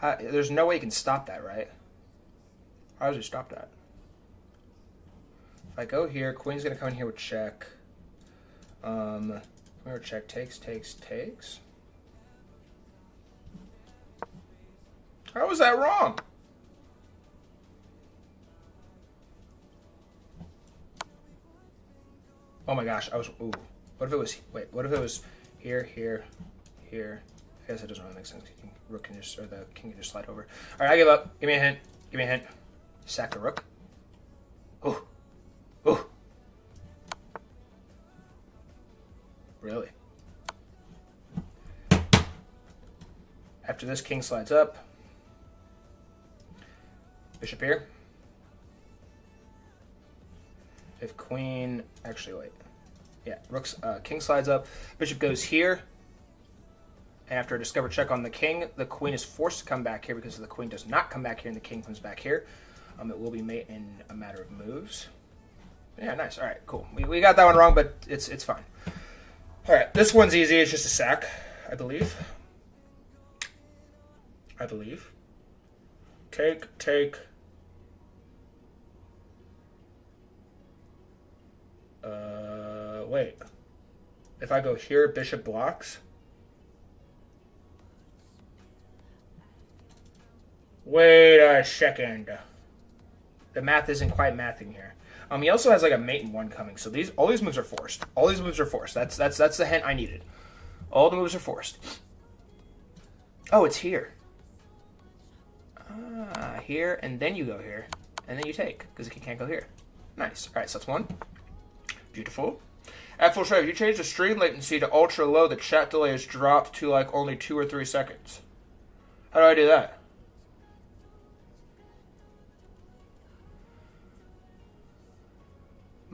there's no way you can stop that, right? How does it stop that? If I go here, queen's going to come in here with check. Remember, check takes. How was that wrong? Oh my gosh, ooh. What if it was, what if it was here, here, here? I guess it doesn't really make sense. Rook can just, or the king can just slide over. All right, I give up. Give me a hint. Sack the rook. Ooh. Really? After this, king slides up. Bishop here. If queen, actually wait. Yeah, king slides up. Bishop goes here. After a discover check on the king, the queen is forced to come back here because if the queen does not come back here and the king comes back here, it will be mate in a matter of moves. Yeah, nice. All right, cool. We got that one wrong, but it's fine. All right, this one's easy. It's just a sack, I believe. Take. Wait. If I go here, bishop blocks. Wait a second. The math isn't quite mathing here. He also has like a mate in 1 coming, so all these moves are forced. That's the hint I needed. All the moves are forced. Oh, it's here. Here, and then you go here, and then you take because he can't go here. Nice. All right, so that's 1. Beautiful. At full strength, you change the stream latency to ultra low. The chat delay is dropped to like only 2 or 3 seconds. How do I do that?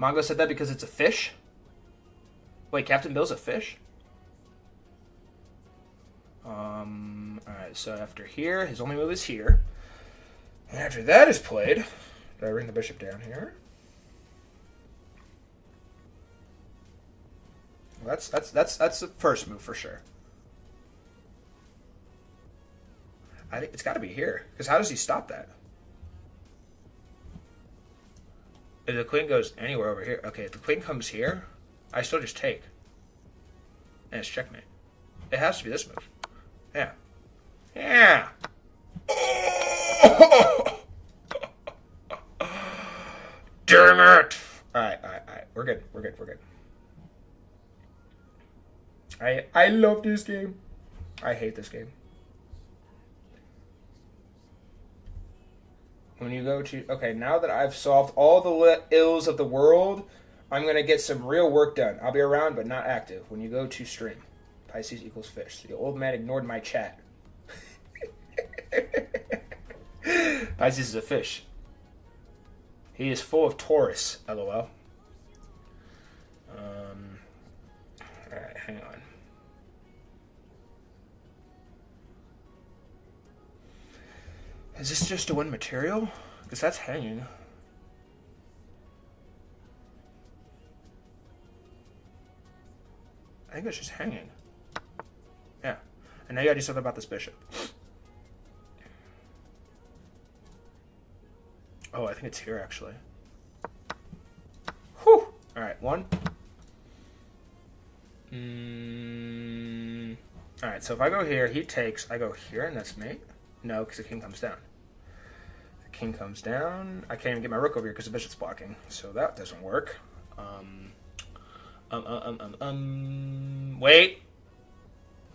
Mongo said that because it's a fish? Wait, Captain Bill's a fish? Alright, so after here, his only move is here. And after that is played, do I bring the bishop down here? Well, that's the first move for sure. I think it's got to be here, because how does he stop that? If the queen goes anywhere over here, okay. If the queen comes here, I still just take, and it's checkmate. It has to be this move. Yeah. Yeah. Oh! Damn it! All right. We're good. I love this game. I hate this game. When you go to... Okay, now that I've solved all the ills of the world, I'm going to get some real work done. I'll be around, but not active. When you go to stream, Pisces equals fish. The old man ignored my chat. Pisces is a fish. He is full of Taurus, LOL. Alright, hang on. Is this just to win material? Because that's hanging. I think it's just hanging. Yeah. And now you gotta do something about this bishop. Oh, I think it's here, actually. Whew! Alright, one. Alright, so if I go here, he takes. I go here, and that's mate. No, because the king comes down. The king comes down. I can't even get my rook over here because the bishop's blocking. So that doesn't work. Wait.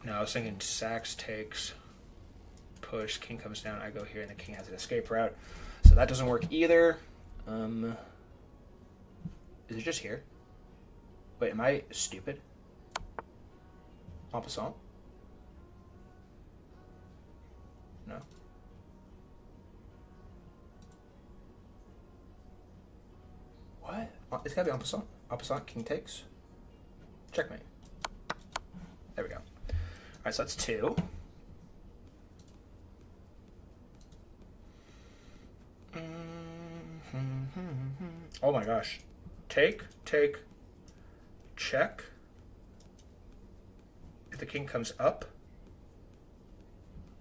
No, I was thinking Sax takes. Push. King comes down. I go here, and the king has an escape route. So that doesn't work either. Is it just here? Wait, am I stupid? En passant? No. What? It's gotta be en passant. En passant, king takes. Checkmate. There we go. Alright, so that's two. Oh my gosh. Take, check. If the king comes up,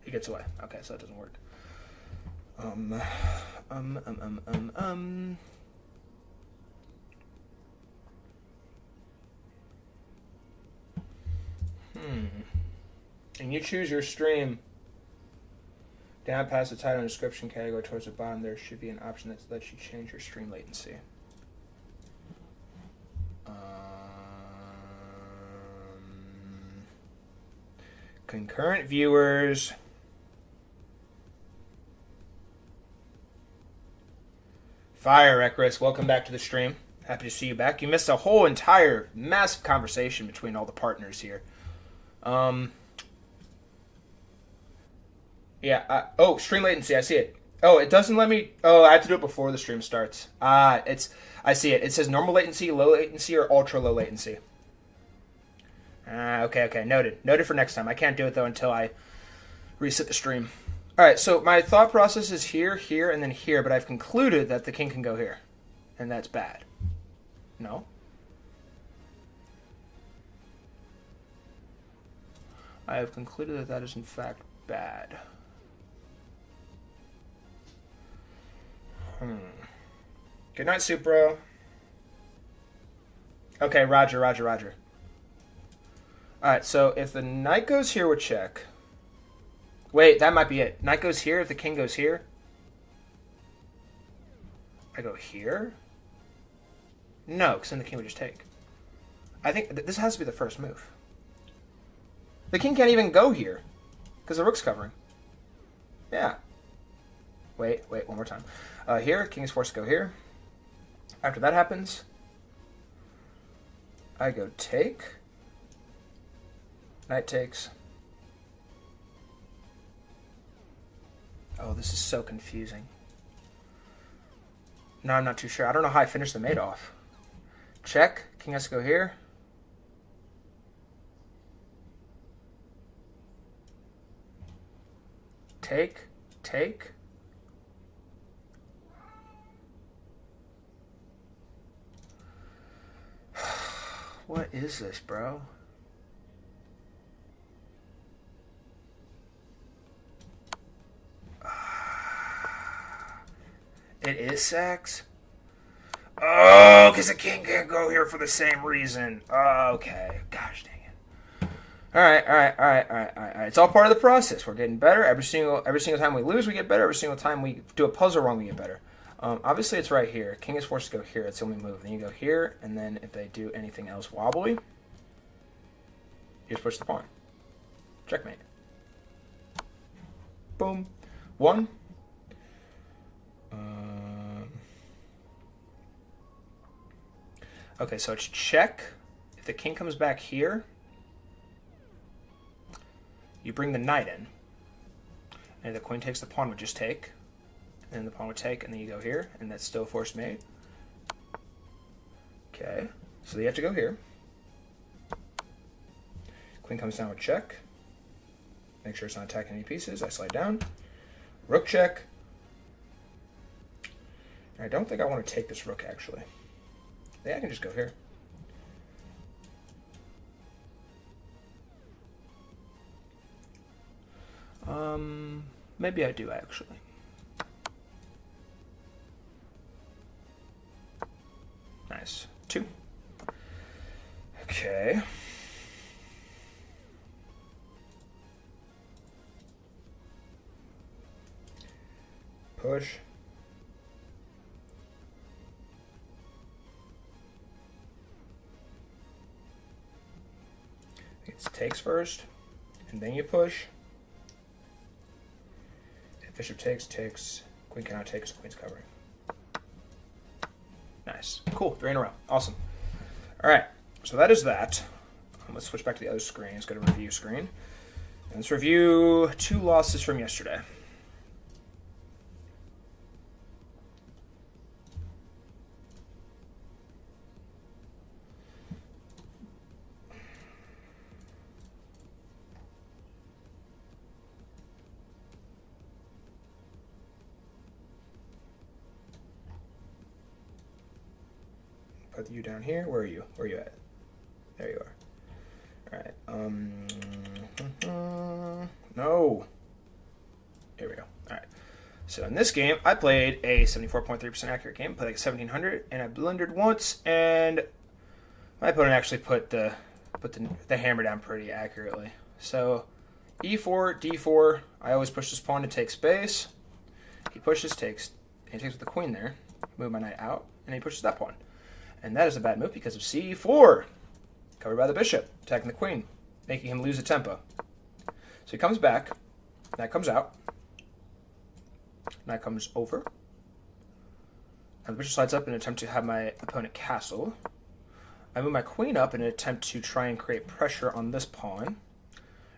he gets away. Okay, so that doesn't work. And you choose your stream. Down past the title and description category towards the bottom, there should be an option that lets you change your stream latency. Concurrent viewers. Fire, Ekris. Welcome back to the stream. Happy to see you back. You missed a whole entire massive conversation between all the partners here. Yeah. Oh, stream latency. I see it. Oh, it doesn't let me. Oh, I have to do it before the stream starts. I see it. It says normal latency, low latency, or ultra low latency. Okay. Noted for next time. I can't do it, though, until I reset the stream. All right, so my thought process is here, here, and then here, but I've concluded that the king can go here, and that's bad. No? I have concluded that that is, in fact, bad. Good night, Supro. Okay, roger. Alright, so if the knight goes here with check... Wait, that might be it. Knight goes here if the king goes here. I go here? No, because then the king would just take. I think this has to be the first move. The king can't even go here, because the rook's covering. Yeah. Wait, one more time. Here, king is forced to go here. After that happens, I go take. Knight takes. Oh, this is so confusing. No, I'm not too sure. I don't know how I finished the mate off. Check. King has to go here. Take. What is this, bro? It is sex? Oh, because the king can't go here for the same reason. Oh, okay. Gosh dang it. All right. It's all part of the process. We're getting better. Every single time we lose, we get better. Every single time we do a puzzle wrong, we get better. Obviously, it's right here. King is forced to go here. It's the only move. Then you go here, and then if they do anything else wobbly, you just push the pawn. Checkmate. Boom. 1. Okay, so it's check. If the king comes back here, you bring the knight in. And if the queen takes, the pawn would just take. And the pawn would take, and then you go here, and that's still forced mate. Okay, so you have to go here. Queen comes down with check. Make sure it's not attacking any pieces. I slide down. Rook check. I don't think I want to take this rook, actually. Yeah, I can just go here. Maybe I do, actually. Nice. 2. Okay. Push. It takes first, and then you push. If bishop takes, queen cannot take, so queen's covering. Nice. Cool. 3 in a row. Awesome. All right. So that is that. Let's switch back to the other screen. Let's go to review screen. And let's review 2 losses from yesterday. Put you down here. Where are you? Where are you at? There you are. All right. No. Here we go. All right. So in this game, I played a 74.3% accurate game. Played like 1700, and I blundered once, and my opponent actually put the hammer down pretty accurately. So e4, d4. I always push this pawn to take space. He pushes, takes, and he takes with the queen there. Move my knight out, and he pushes that pawn. And that is a bad move because of c4. Covered by the bishop, attacking the queen, making him lose a tempo. So he comes back, knight comes out, knight comes over, and the bishop slides up in an attempt to have my opponent castle. I move my queen up in an attempt to try and create pressure on this pawn.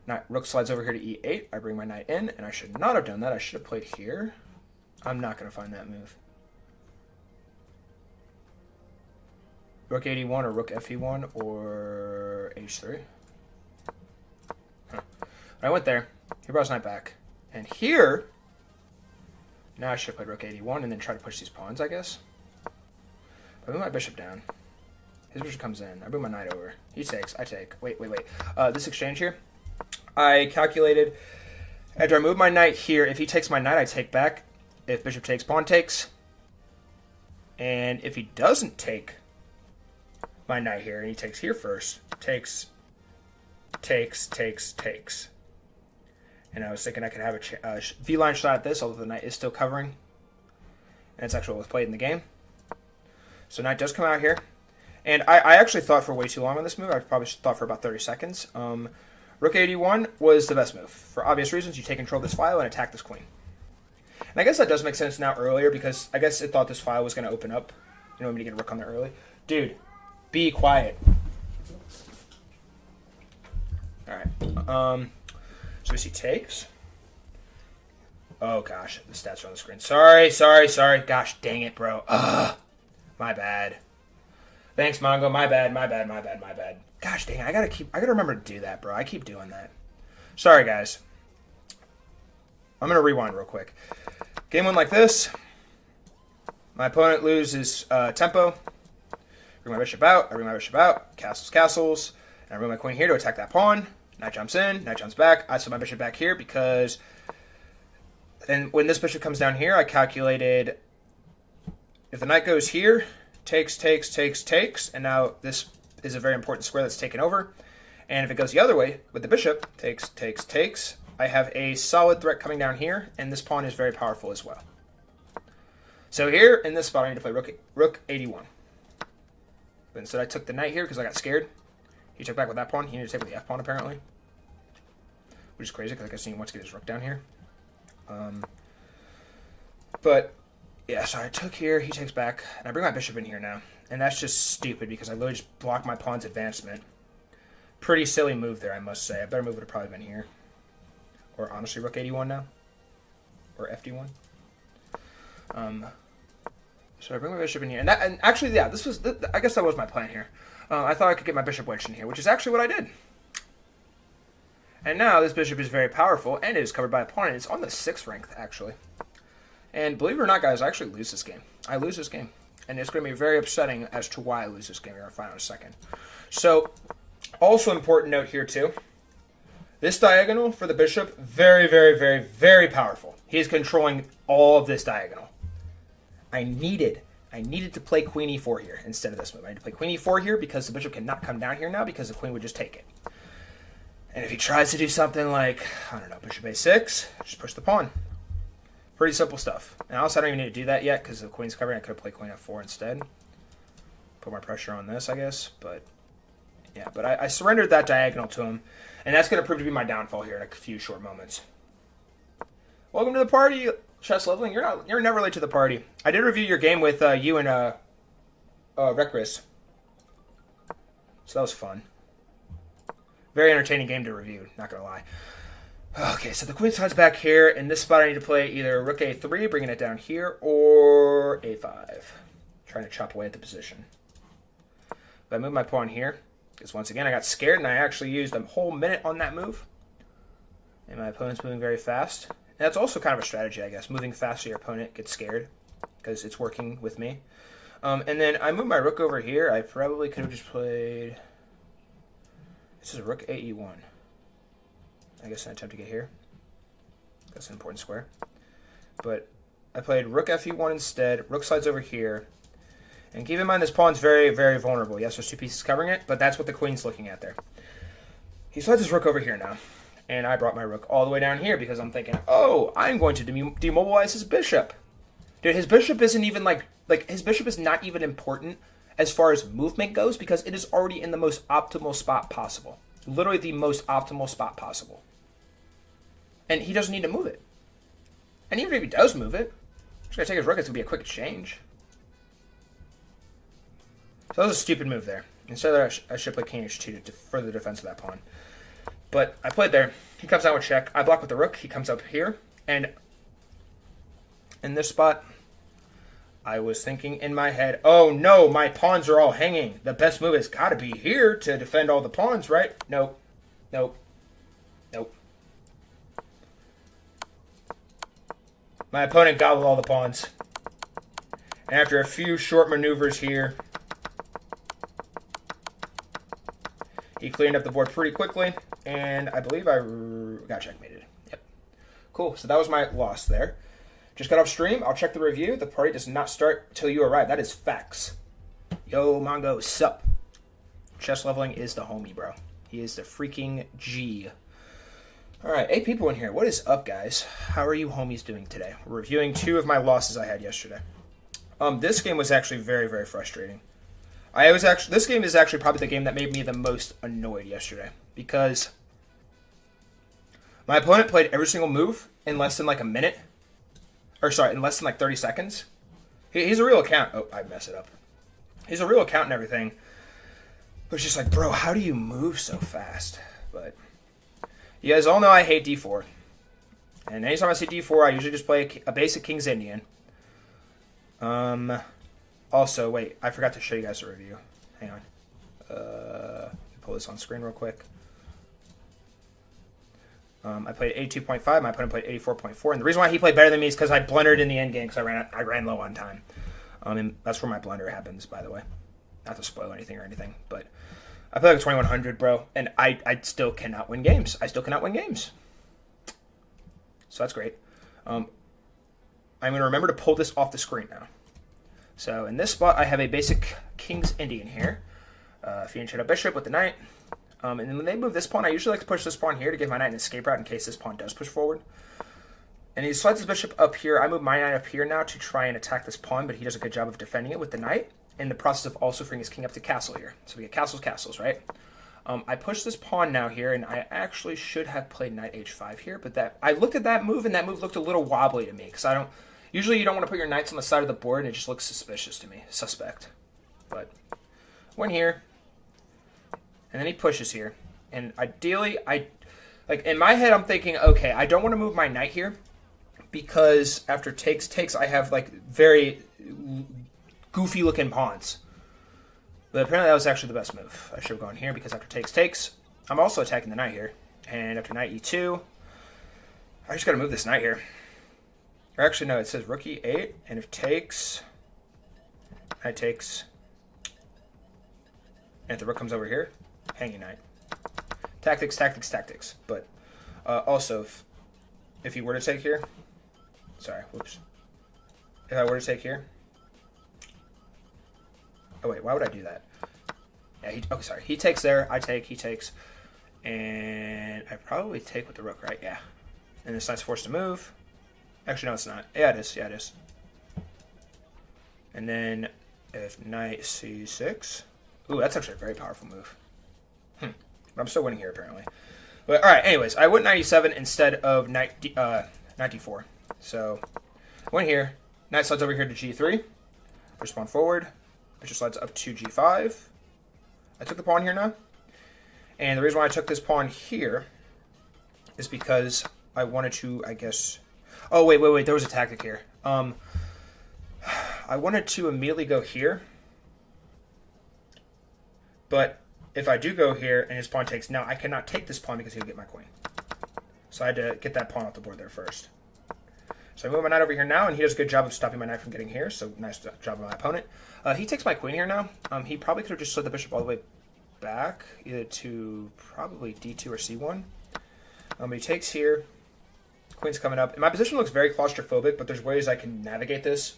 Knight, rook slides over here to e8. I bring my knight in, and I should not have done that. I should have played here. I'm not going to find that move. Rook 81 or rook fe1 or h3. Huh. I went there. He brought his knight back. And here, now I should have played rook 81 and then try to push these pawns, I guess. But I move my bishop down. His bishop comes in. I bring my knight over. He takes. I take. Wait. This exchange here, I calculated after I move my knight here, if he takes my knight, I take back. If bishop takes, pawn takes. And if he doesn't take my knight here, and he takes here first, takes. And I was thinking I could have a V-line shot at this, although the knight is still covering. And it's actually what was played in the game. So knight does come out here. And I actually thought for way too long on this move. I probably thought for about 30 seconds. Rook 81 was the best move. For obvious reasons, you take control of this file and attack this queen. And I guess that does make sense now earlier, because I guess it thought this file was going to open up. You know, me to get a rook on there early. Dude, be quiet. Alright. So we see takes. Oh gosh, the stats are on the screen. Sorry. Gosh dang it, bro. Ugh. My bad. Thanks, Mongo. My bad. Gosh dang, I gotta remember to do that, bro. I keep doing that. Sorry, guys. I'm gonna rewind real quick. Game one like this. My opponent loses tempo. Bring my bishop out. I bring my bishop out. Castles. And I bring my queen here to attack that pawn. Knight jumps in. Knight jumps back. I set my bishop back here because then when this bishop comes down here, I calculated if the knight goes here, takes, and now this is a very important square that's taken over. And if it goes the other way with the bishop, takes, I have a solid threat coming down here, and this pawn is very powerful as well. So here in this spot, I need to play rook 81. But instead, I took the knight here because I got scared. He took back with that pawn. He needed to take with the f pawn apparently, which is crazy because I guess he wants to get his rook down here. But yeah, so I took here. He takes back, and I bring my bishop in here now, and that's just stupid because I literally just blocked my pawn's advancement. Pretty silly move there, I must say. A better move would have probably been here, or honestly, rook 81 now, or fd1. So I bring my bishop in here, and actually, yeah, I guess that was my plan here. I thought I could get my bishop wedged in here, which is actually what I did. And now this bishop is very powerful, and it is covered by a pawn, and it's on the 6th rank, actually. And believe it or not, guys, I actually lose this game. I lose this game, and it's going to be very upsetting as to why I lose this game. We're going to find out in a second. So, also important note here, too. This diagonal for the bishop, very, very, very, very powerful. He is controlling all of this diagonal. I needed to play queen e4 here instead of this move. I need to play queen e4 here because the bishop cannot come down here now because the queen would just take it. And if he tries to do something like, I don't know, bishop a6, just push the pawn. Pretty simple stuff. And also, I don't even need to do that yet because the queen's covering. I could have played queen f4 instead. Put more pressure on this, I guess. But yeah, but I surrendered that diagonal to him. And that's going to prove to be my downfall here in a few short moments. Welcome to the party, Chess Leveling. You're never late to the party. I did review your game with you and Recris. So that was fun. Very entertaining game to review, not going to lie. Okay, so the queen slides back here. In this spot, I need to play either rook a3, bringing it down here, or a5. Trying to chop away at the position. But I move my pawn here, because once again, I got scared, and I actually used a whole minute on that move. And my opponent's moving very fast. And that's also kind of a strategy, I guess. Moving fast so your opponent gets scared, because it's working with me. And then I move my rook over here. I probably could have just played... This is rook ae1. I guess an attempt to get here. That's an important square. But I played rook fe1 instead. Rook slides over here. And keep in mind this pawn's very, very vulnerable. Yes, there's two pieces covering it, but that's what the queen's looking at there. He slides his rook over here now. And I brought my rook all the way down here because I'm thinking, oh, I'm going to demobilize his bishop. Dude, his bishop isn't even like his bishop is not even important as far as movement goes because it is already in the most optimal spot possible. Literally the most optimal spot possible. And he doesn't need to move it. And even if he does move it, he's going to take his rook. It's going to be a quick exchange. So that was a stupid move there. Instead of that, I should play king h2 to further defense of that pawn. But I played there. He comes down with check. I block with the rook. He comes up here. And in this spot, I was thinking in my head, oh no, my pawns are all hanging. The best move has got to be here to defend all the pawns, right? Nope. Nope. Nope. My opponent gobbled all the pawns. And after a few short maneuvers here, he cleaned up the board pretty quickly, and I believe I got checkmated. Yep. Cool, so that was my loss there. Just got off stream. I'll check the review. The party does not start until you arrive. That is facts. Yo, Mongo, sup? Chess Leveling is the homie, bro. He is the freaking G. All right, 8 people in here. What is up, guys? How are you homies doing today? We're reviewing 2 of my losses I had yesterday. This game was actually very, very frustrating. This game is actually probably the game that made me the most annoyed yesterday because my opponent played every single move in less than like a minute. Or sorry, in less than like 30 seconds. He's a real account. Oh, I messed it up. He's a real account and everything. But it's just like, bro, how do you move so fast? But you guys all know I hate d4. And anytime I see d4, I usually just play a basic King's Indian. Also, wait, I forgot to show you guys a review. Hang on. Pull this on screen real quick. I played 82.5. My opponent played 84.4. And the reason why he played better than me is because I blundered in the end game because I ran low on time. And that's where my blunder happens, by the way. Not to spoil anything or anything, but I play like 2100, bro, and I still cannot win games. So that's great. I'm going to remember to pull this off the screen now. So in this spot, I have a basic King's Indian here. Fiend Shadow Bishop with the knight. And then when they move this pawn, I usually like to push this pawn here to give my knight an escape route in case this pawn does push forward. And he slides his bishop up here. I move my knight up here now to try and attack this pawn, but he does a good job of defending it with the knight in the process of also freeing his king up to castle here. So we get castles, right? I push this pawn now here, and I actually should have played knight h5 here, but I looked at that move, and that move looked a little wobbly to me, because usually you don't want to put your knights on the side of the board, and it just looks suspicious to me, suspect. But went here, and then he pushes here, and ideally, in my head, I'm thinking, okay, I don't want to move my knight here, because after takes, I have, very goofy-looking pawns. But apparently that was actually the best move. I should have gone here because after takes, I'm also attacking the knight here. And after knight e2, I just got to move this knight here. Or actually, no, it says rook e8, and if takes, knight takes, and if the rook comes over here, hanging knight. Tactics. But also, if he were to take here, sorry, whoops. If I were to take here, oh wait, why would I do that? Yeah, sorry. He takes there, I take, he takes, and I probably take with the rook, right? Yeah. And this knight's forced to move. Actually, no, it's not. Yeah, it is. And then if knight c6, ooh, that's actually a very powerful move. But I'm still winning here apparently. But all right, anyways, I went knight e7 instead of knight d4. So I went here. Knight slides over here to g3. Push pawn forward. Bishop slides up to g5. I took the pawn here now. And the reason why I took this pawn here is because I wanted to, I guess... Oh, wait. There was a tactic here. I wanted to immediately go here. But if I do go here and his pawn takes... Now, I cannot take this pawn because he'll get my queen. So I had to get that pawn off the board there first. So I move my knight over here now, and he does a good job of stopping my knight from getting here. So nice job of my opponent. He takes my queen here now. He probably could have just slid the bishop all the way back, either to probably d2 or c1. He takes here. Queen's coming up. And my position looks very claustrophobic, but there's ways I can navigate this.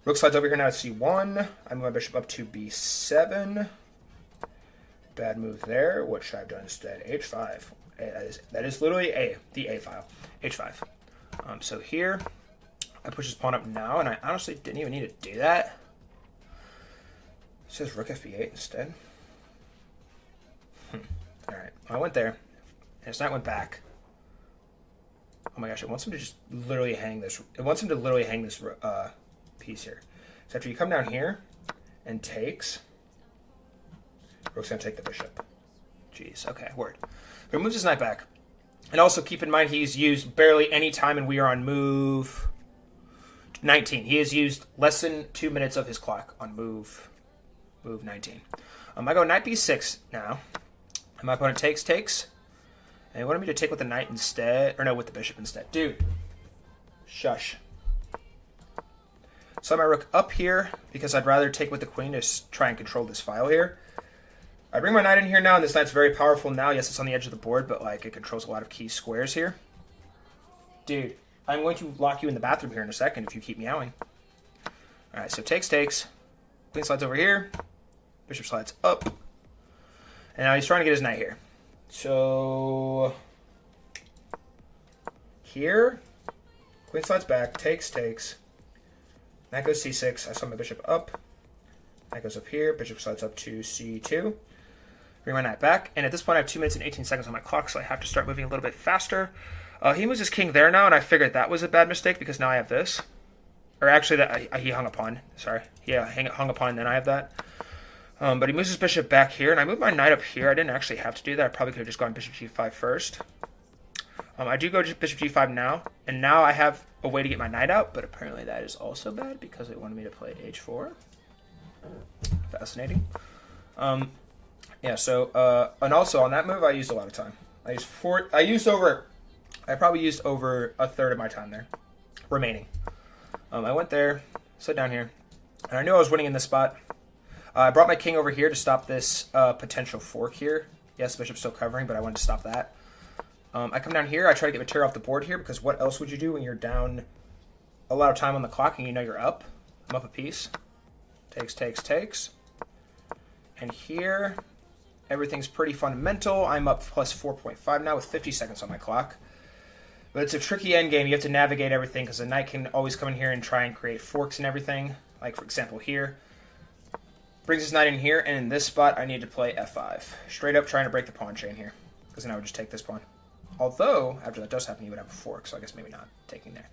Rook slides over here now to c1. I move my bishop up to b7. Bad move there. What should I have done instead? h5. That is literally the A file. h5. So here, I push his pawn up now, and I honestly didn't even need to do that. It says rook fb8 instead. Alright, I went there, and his knight went back. Oh my gosh, it wants him to just literally hang this. It wants him to literally hang this piece here. So after you come down here and takes, rook's going to take the bishop. Jeez, okay, word. But he moves his knight back. And also keep in mind he's used barely any time, and we are on move 19. He has used less than 2 minutes of his clock on move 19. I go knight b6 now. And my opponent takes. And he wanted me to take with the knight instead. Or no, with the bishop instead. Dude. Shush. So my rook up here because I'd rather take with the queen to try and control this file here. I bring my knight in here now, and this knight's very powerful now. Yes, it's on the edge of the board, but it controls a lot of key squares here. Dude, I'm going to lock you in the bathroom here in a second if you keep meowing. Alright, so takes. Queen slides over here. Bishop slides up. And now he's trying to get his knight here. So here, queen slides back, takes. Knight goes c6. I saw my bishop up. Knight goes up here. Bishop slides up to c2. Bring my knight back. And at this point, I have 2 minutes and 18 seconds on my clock, so I have to start moving a little bit faster. He moves his king there now, and I figured that was a bad mistake because now I have this. Or actually, he hung a pawn. Sorry. Yeah, hung a pawn, and then I have that. But he moves his bishop back here, and I move my knight up here. I didn't actually have to do that. I probably could have just gone bishop g5 first. I do go bishop g5 now, and now I have a way to get my knight out, but apparently that is also bad because it wanted me to play h4. Fascinating. Yeah, so, and also on that move, I used a lot of time. I probably used over a third of my time there, remaining. I went there, sat down here, and I knew I was winning in this spot. I brought my king over here to stop this potential fork here. Yes, bishop's still covering, but I wanted to stop that. I come down here, I try to get material off the board here, because what else would you do when you're down a lot of time on the clock and you know you're up? I'm up a piece. Takes. And here, everything's pretty fundamental. I'm up plus 4.5 now with 50 seconds on my clock. But it's a tricky endgame. You have to navigate everything because the knight can always come in here and try and create forks and everything. Like, for example, here. Brings his knight in here, and in this spot, I need to play f5. Straight up trying to break the pawn chain here. Because then I would just take this pawn. Although, after that does happen, you would have a fork, so I guess maybe not taking there.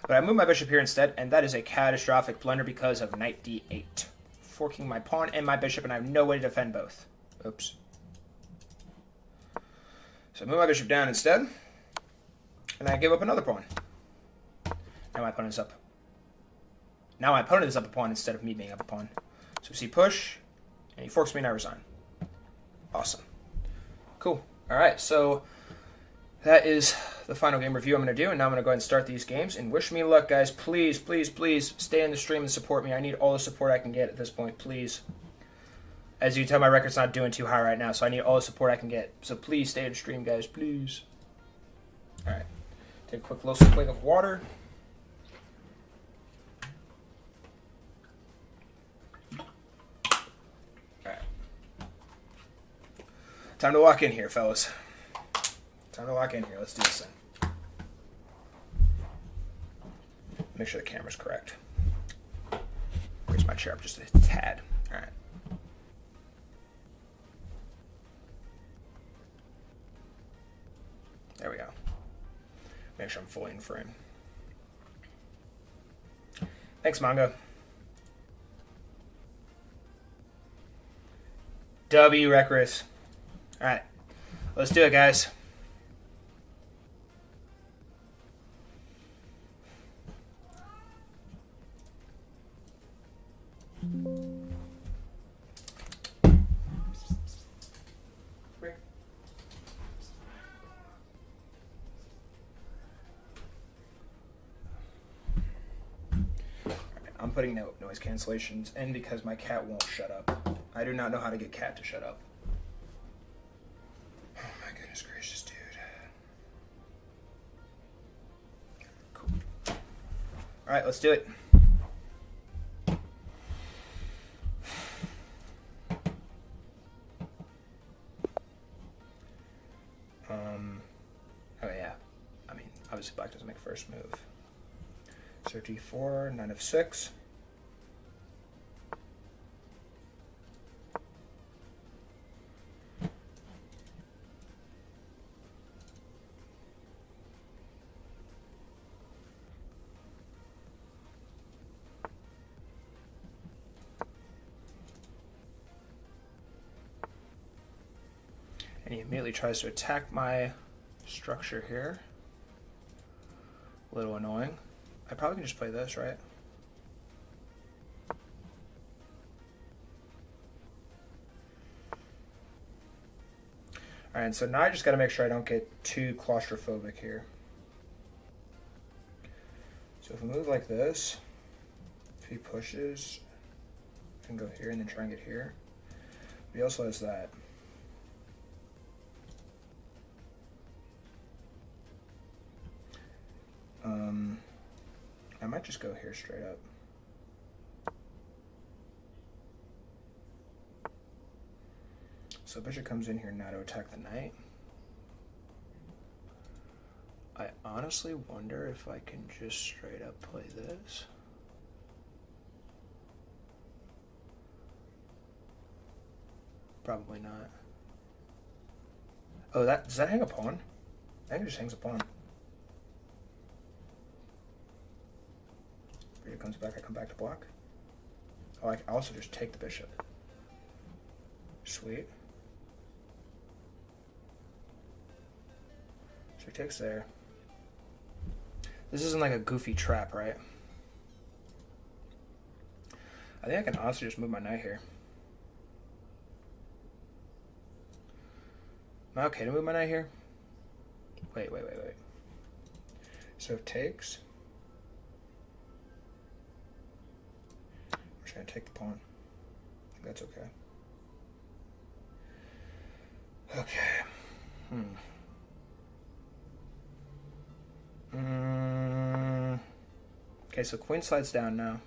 But I move my bishop here instead, and that is a catastrophic blunder because of knight d8. Forking my pawn and my bishop, and I have no way to defend both. Oops. So I move my bishop down instead, and I give up another pawn. Now my opponent is up. Now my opponent is up a pawn instead of me being up a pawn. So see push, and he forks me and I resign. Awesome. Cool. Alright, so that is the final game review I'm going to do, and now I'm going to go ahead and start these games. And wish me luck, guys. Please, please, please stay in the stream and support me. I need all the support I can get at this point, please. As you can tell, my record's not doing too high right now, so I need all the support I can get. So please stay in the stream, guys, please. Alright. Take a quick little swig of water. Alright. Time to lock in here, fellas. Time to lock in here. Let's do this thing. Make sure the camera's correct. Raise my chair up just a tad. All right. There we go. Make sure I'm fully in frame. Thanks, Mongo. W, Reckless. All right. Let's do it, guys. I'm putting no noise cancellations in because my cat won't shut up. I do not know how to get cat to shut up. Oh my goodness gracious, dude. Cool. Alright, let's do it. Oh yeah. I mean, obviously black doesn't make first move. So d4, knight of 6. And he immediately tries to attack my structure here. A little annoying. I probably can just play this, right? Alright, so now I just got to make sure I don't get too claustrophobic here. So if we move like this, if he pushes, I can go here and then try and get here. But he also has that. I might just go here straight up. So bishop comes in here now to attack the knight. I honestly wonder if I can just straight up play this. Probably not. Oh, does that hang a pawn? I think it just hangs a pawn. Bishop comes back, I come back to block. Oh, I can also just take the bishop. Sweet. So he takes there. This isn't like a goofy trap, right? I think I can also just move my knight here. Okay, to move my knight here. Wait. So it takes. I'm just gonna take the pawn. I think that's okay. Okay. Okay, so queen slides down now.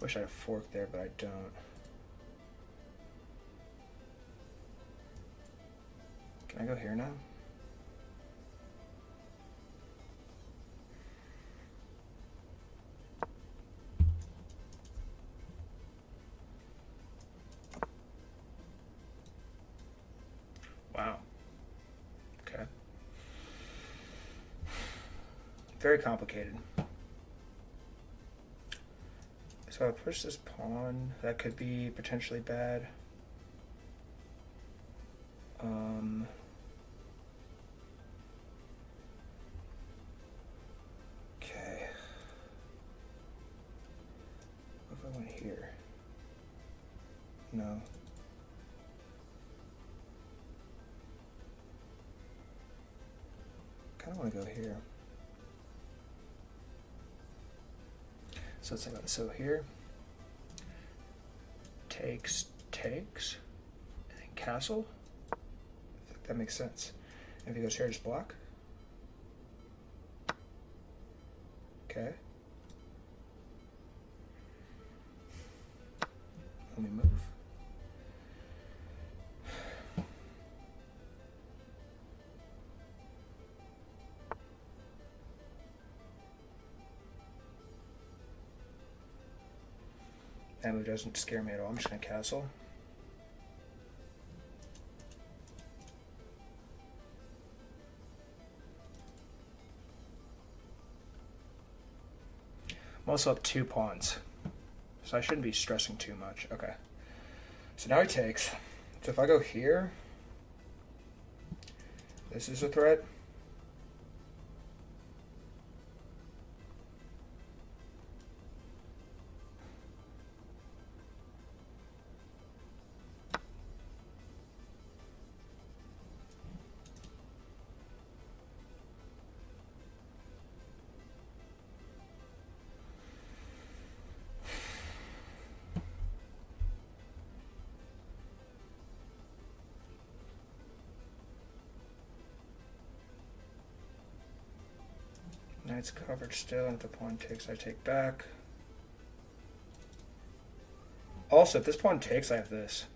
Wish I had a fork there, but I don't. Can I go here now? Wow. Okay. Very complicated. So I'll push this pawn. That could be potentially bad. Okay. What if I went here? No. I kind of want to go here. So it's like so here. Takes, and then castle. I think that makes sense. And if he goes here, just block. Okay. Let me move. That move doesn't scare me at all. I'm just going to castle. I'm also up 2 pawns, so I shouldn't be stressing too much. Okay. So now he takes. So if I go here, this is a threat. Knight's covered still, and if the pawn takes, I take back. Also, if this pawn takes, I have this.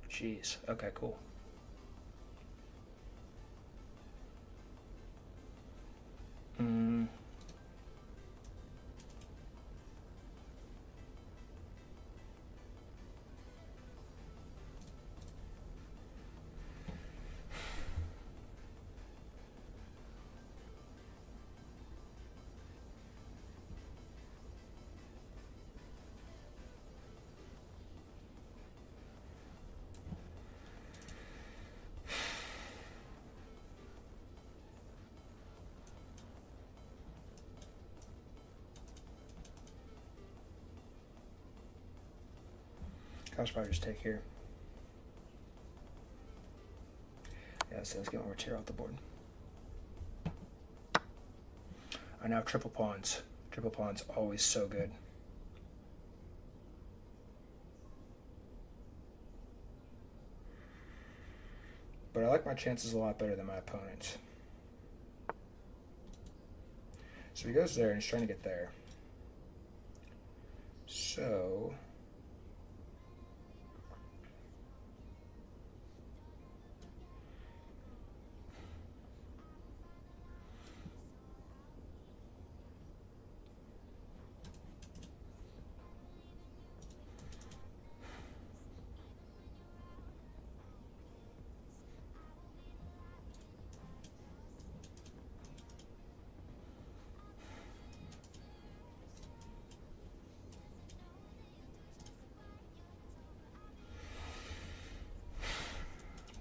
Jeez. Okay, cool. I'll probably just take here. Yeah, so let's get one more tier off the board. I now have triple pawns. Triple pawns always so good. But I like my chances a lot better than my opponent's. So he goes there and he's trying to get there. So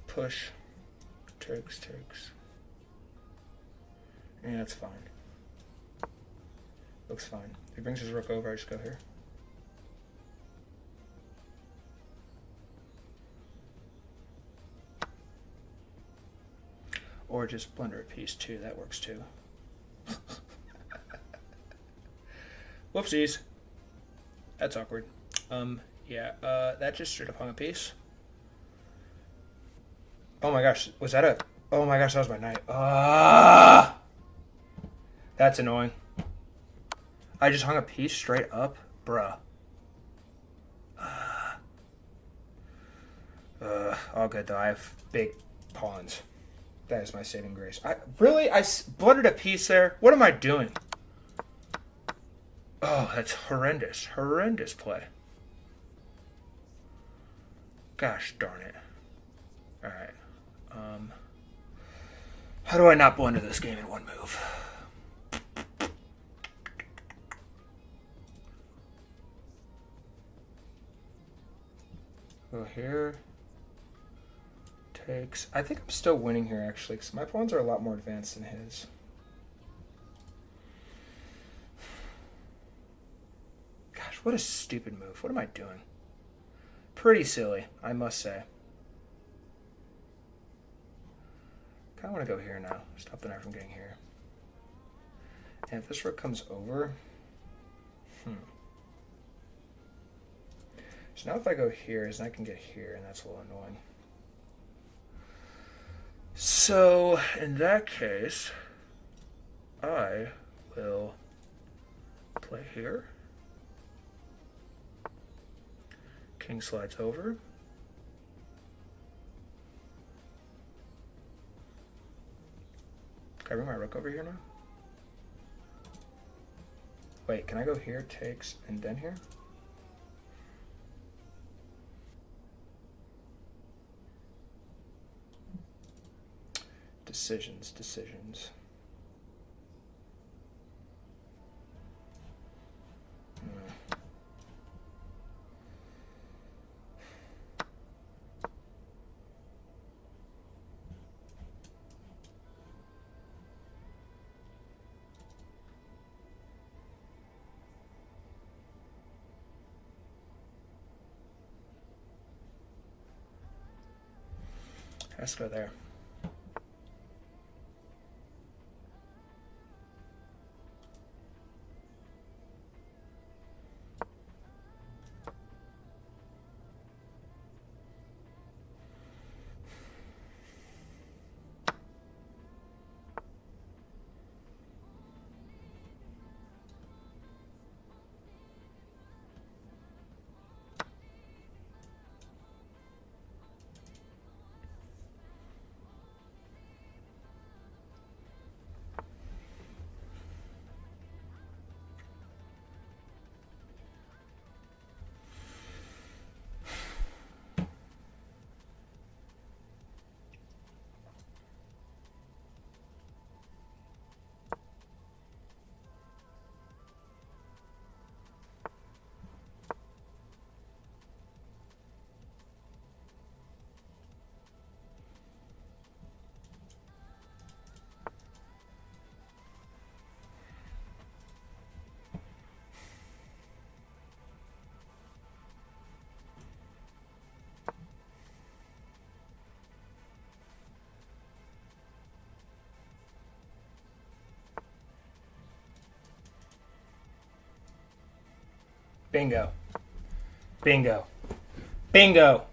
push, takes. Yeah, that's fine. Looks fine. If he brings his rook over, I just go here. Or just blunder a piece too. That works too. Whoopsies. That's awkward. Yeah, that just straight up hung a piece. Oh my gosh, was that a... Oh my gosh, that was my knight. Ah! That's annoying. I just hung a piece straight up? Bruh. All good though, I have big pawns. That is my saving grace. I blundered a piece there? What am I doing? Oh, that's horrendous. Horrendous play. Gosh darn it. Alright. How do I not blunder this game in one move? Go here. Takes. I think I'm still winning here, actually, because my pawns are a lot more advanced than his. Gosh, what a stupid move. What am I doing? Pretty silly, I must say. I want to go here now. Stop the knight from getting here. And if this rook comes over... So now if I go here, his knight can get here, and that's a little annoying. So, in that case, I will play here. King slides over. Can I bring my rook over here now? Wait, can I go here, takes, and then here? Decisions, decisions. Let's go there. Bingo. Bingo. Bingo.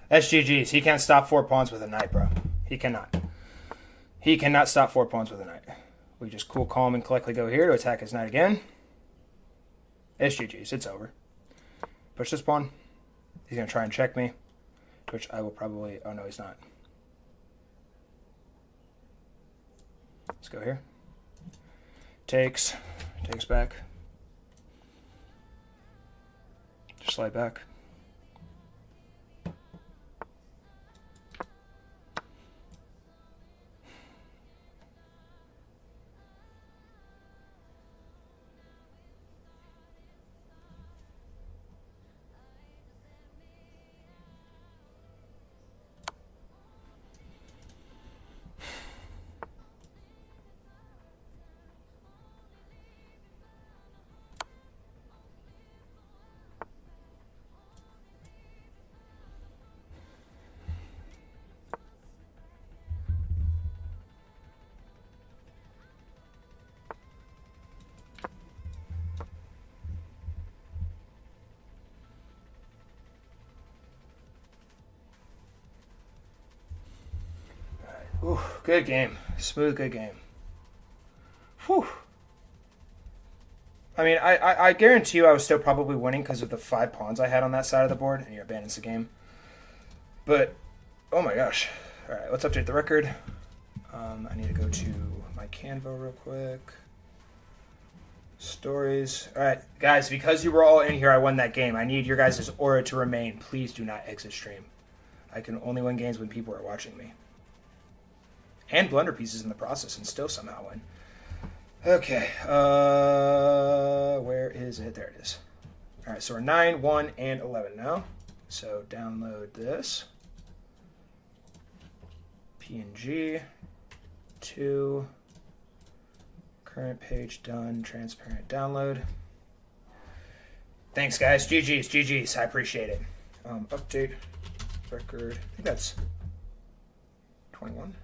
That's GG's. He can't stop 4 pawns with a knight, bro. He cannot. He cannot stop 4 pawns with a knight. We just cool, calm, and collectly go here to attack his knight again. It's GG's. It's over. Push this pawn. He's going to try and check me, which I will probably... Oh, no, he's not. Let's go here. Takes. Takes back. Just slide back. Ooh, good game. Smooth, good game. Whew. I mean, I guarantee you I was still probably winning because of the 5 pawns I had on that side of the board, and he abandons the game. But, oh my gosh. All right, let's update the record. I need to go to my Canva real quick. Stories. All right, guys, because you were all in here, I won that game. I need your guys' aura to remain. Please do not exit stream. I can only win games when people are watching me. And blunder pieces in the process and still somehow win. Okay, where is it? There it is. All right, so we're 9, 1, and 11 now. So download this. PNG. 2. Current page done. Transparent download. Thanks, guys. GG's. I appreciate it. Update record. I think that's 21.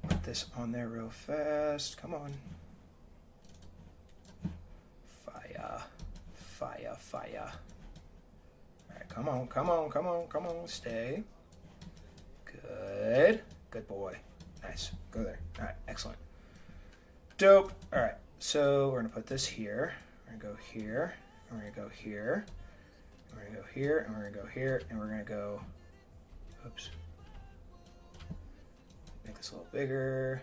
Put this on there real fast. Come on. Fire. All right, come on. Stay. Good boy. Nice. Go there. All right, excellent. Dope. All right, so we're going to put this here. We're going to go here. We're going to go here. We're going to go here. And we're going to go here. And we're going to go... Oops. Make this a little bigger.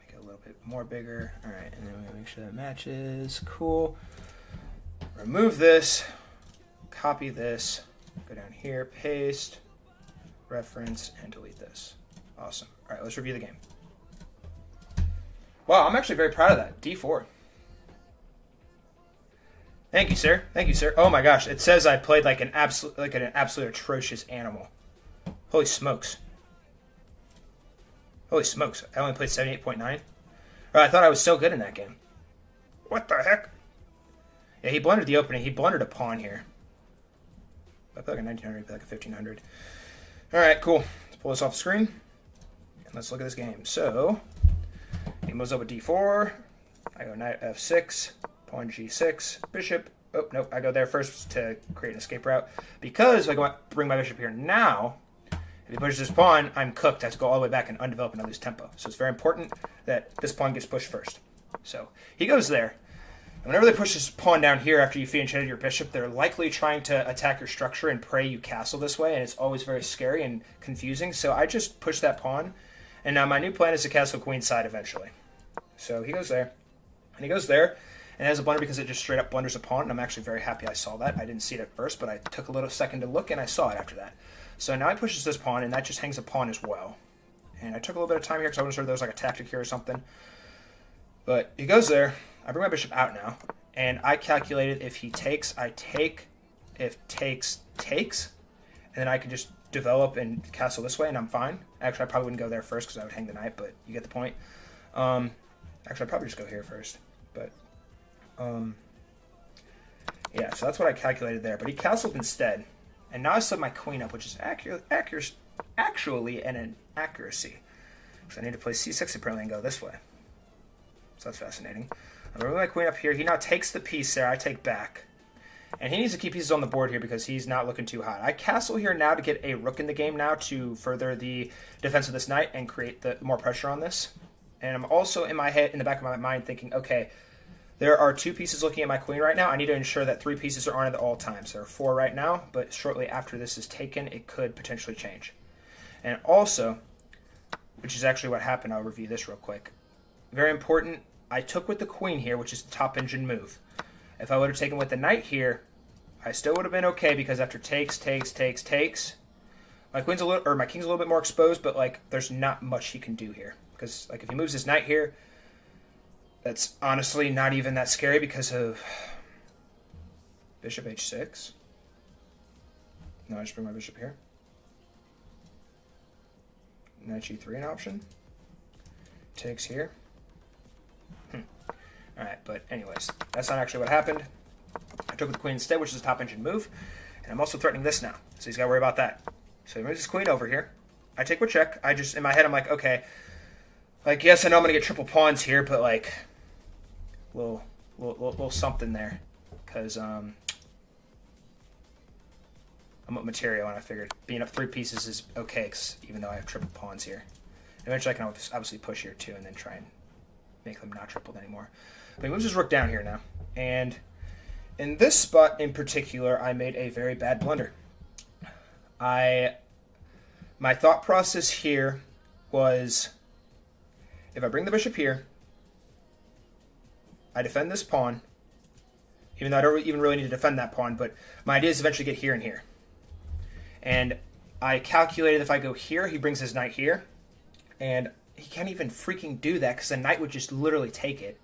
Make it a little bit more bigger. All right, and then we're going to make sure that matches. Cool. Remove this. Copy this. Go down here. Paste. Reference. And delete this. Awesome. All right, let's review the game. Wow, I'm actually very proud of that. D4. Thank you, sir. Oh my gosh, it says I played like an absolute atrocious animal. Holy smokes. I only played 78.9. I thought I was so good in that game. What the heck? Yeah, he blundered the opening. He blundered a pawn here. I play like a 1900, I play like a 1500. All right, cool. Let's pull this off the screen. And let's look at this game. So, he moves up with d4. I go knight f6, pawn g6, bishop. Oh, nope, I go there first to create an escape route. Because if I bring my bishop here now, if he pushes this pawn, I'm cooked. I have to go all the way back and undevelop and I lose tempo. So it's very important that this pawn gets pushed first. So he goes there. And whenever they push this pawn down here after you fianchetted your bishop, they're likely trying to attack your structure and pray you castle this way, and it's always very scary and confusing. So I just push that pawn, and now my new plan is to castle queenside eventually. So he goes there, and he goes there, and has a blunder because it just straight up blunders a pawn, and I'm actually very happy I saw that. I didn't see it at first, but I took a little second to look, and I saw it after that. So now he pushes this pawn, and that just hangs a pawn as well. And I took a little bit of time here because I wasn't sure if there was like a tactic here or something. But he goes there. I bring my bishop out now, and I calculated if he takes, I take. If takes, takes. And then I can just develop and castle this way, and I'm fine. Actually, I probably wouldn't go there first because I would hang the knight, but you get the point. Actually, I'd probably just go here first. But, yeah, so that's what I calculated there. But he castled instead. And now I slid my queen up, which is actually an inaccuracy. So I need to play c6 apparently and go this way. So that's fascinating. I'm moving my queen up here. He now takes the piece there. I take back. And he needs to keep pieces on the board here because he's not looking too hot. I castle here now to get a rook in the game now to further the defense of this knight and create the more pressure on this. And I'm also in my head, in the back of my mind, thinking, okay, there are 2 pieces looking at my queen right now. I need to ensure that 3 pieces are on at all times. There are 4 right now, but shortly after this is taken, it could potentially change. And also, which is actually what happened, I'll review this real quick. Very important, I took with the queen here, which is the top engine move. If I would have taken with the knight here, I still would have been okay because after takes, my queen's a little, or my king's a little bit more exposed, but like there's not much he can do here because like if he moves his knight here, that's honestly not even that scary because of bishop h6. No, I just bring my bishop here. Knight g3 an option. Takes here. Alright, but anyways, that's not actually what happened. I took with the queen instead, which is a top engine move. And I'm also threatening this now, so he's got to worry about that. So he moves his queen over here. I take with check. I just, in my head, I'm like, okay, Like, yes, I know I'm going to get triple pawns here, but, like, little something there. Because, I'm up material, and I figured being up 3 pieces is okay, 'cause even though I have triple pawns here. Eventually I can obviously push here, too, and then try and make them not tripled anymore. But he moves his rook down here now. And in this spot in particular, I made a very bad blunder. My thought process here was, if I bring the bishop here, I defend this pawn, even though I don't even really need to defend that pawn, but my idea is to eventually get here and here. And I calculated if I go here, he brings his knight here, and he can't even freaking do that because the knight would just literally take it.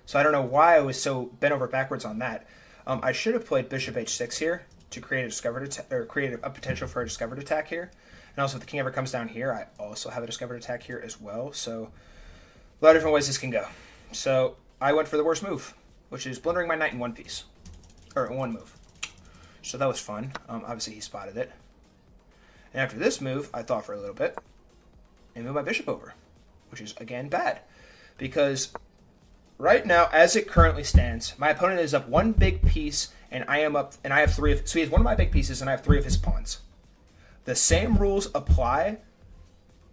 So I don't know why I was so bent over backwards on that. I should have played bishop h6 here to create a discovered or create a potential for a discovered attack here. And also, if the king ever comes down here, I also have a discovered attack here as well. So a lot of different ways this can go. So I went for the worst move, which is blundering my knight in one piece, or in one move. So that was fun. Obviously, he spotted it. And after this move, I thought for a little bit and moved my bishop over, which is, again, bad. Because right now, as it currently stands, my opponent is up 1 big piece, and I am up, and I have 3 of, so he has 1 of my big pieces, and I have 3 of his pawns. The same rules apply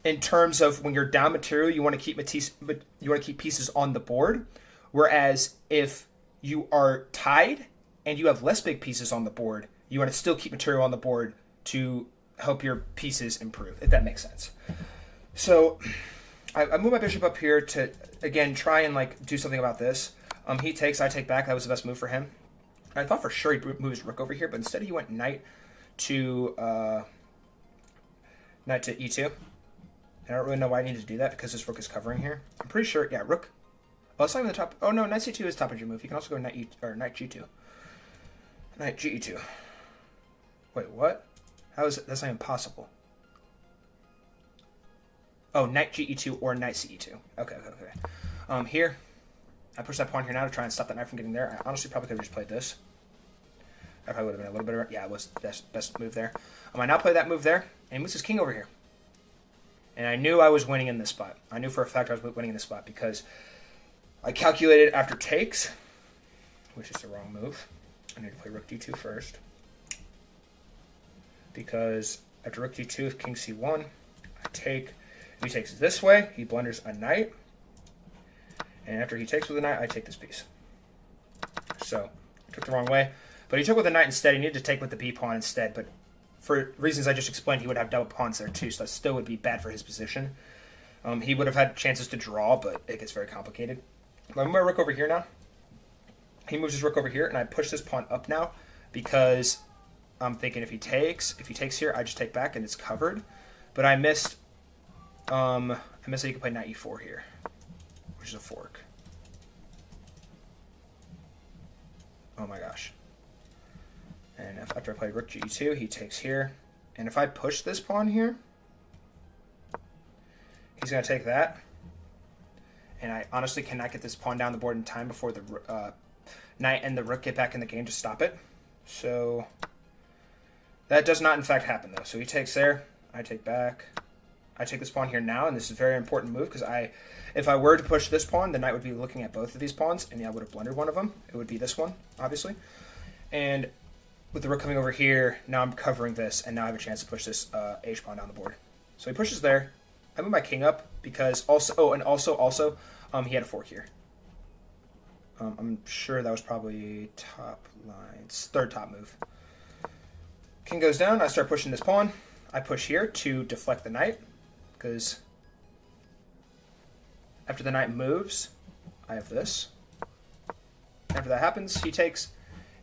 in terms of when you're down material, you want to keep pieces on the board, whereas if you are tied and you have less big pieces on the board, you want to still keep material on the board to help your pieces improve, if that makes sense. So I move my bishop up here to, again, try and like do something about this. He takes, I take back. That was the best move for him. I thought for sure he'd move his rook over here, but instead he went knight to e2. I don't really know why I needed to do that because this rook is covering here. I'm pretty sure, yeah, rook. Oh, it's not even the top. Oh no, knight c2 is top of your move. You can also go knight g2. Knight ge2. Wait, what? How is it? That's not even possible. Oh, knight ge2 or knight ce2. Okay. Here, I push that pawn here now to try and stop that knight from getting there. I honestly probably could have just played this. I probably would have been a little better. Yeah, it was the best move there. I now play that move there, and he moves his king over here. And I knew I was winning in this spot. I knew for a fact I was winning in this spot because I calculated after takes, which is the wrong move. I need to play rook d2 first. Because after rook d2, if king c1, I take. If he takes this way, he blunders a knight. And after he takes with a knight, I take this piece. So, I took the wrong way. But he took with a knight instead. He needed to take with the b-pawn instead. But for reasons I just explained, he would have double pawns there too. So that still would be bad for his position. He would have had chances to draw, but it gets very complicated. I move my rook over here now. He moves his rook over here, and I push this pawn up now because I'm thinking if he takes here, I just take back and it's covered. But I missed that you can play knight e4 here, which is a fork. Oh my gosh. And after I play rook ge2, he takes here. And if I push this pawn here, he's going to take that. And I honestly cannot get this pawn down the board in time before the knight and the rook get back in the game to stop it. So that does not in fact happen though. So he takes there, I take back. I take this pawn here now, and this is a very important move because if I were to push this pawn, the knight would be looking at both of these pawns, and I would have blundered one of them. It would be this one, obviously. And with the rook coming over here, now I'm covering this, and now I have a chance to push this h pawn down the board. So he pushes there. I move my king up because also, he had a fork here. I'm sure that was probably top lines, third top move. King goes down. I start pushing this pawn. I push here to deflect the knight because after the knight moves, I have this. After that happens, he takes,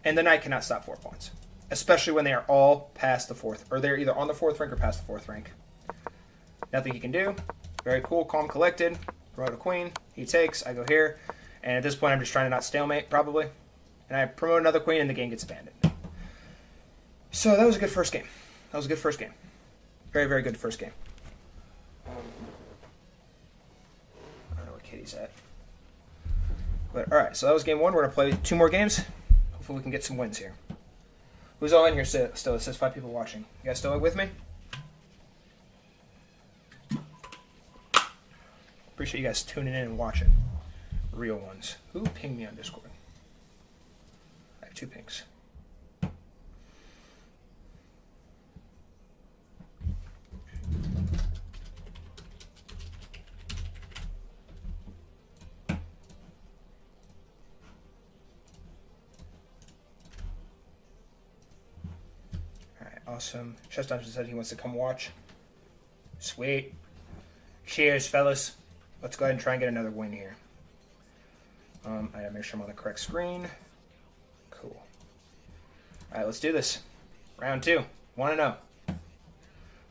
and the knight cannot stop 4 pawns, especially when they are all past the 4th, or they're either on the 4th rank or past the 4th rank. Nothing he can do. Very cool, calm, collected. Promote a queen. He takes. I go here. And at this point, I'm just trying to not stalemate, probably. And I promote another queen, and the game gets abandoned. So that was a good first game. Very, very good first game. I don't know where Kitty's at. But, all right, so that was game 1. We're going to play 2 more games. Hopefully we can get some wins here. Who's all in here still? It says 5 people watching. You guys still with me? Appreciate you guys tuning in and watching. Real ones. Who pinged me on Discord? I have 2 pings. Alright, awesome. Chess Dungeon said he wants to come watch. Sweet. Cheers, fellas. Let's go ahead and try and get another win here. I gotta make sure I'm on the correct screen. Cool. Alright, let's do this. Round 2. 1-0.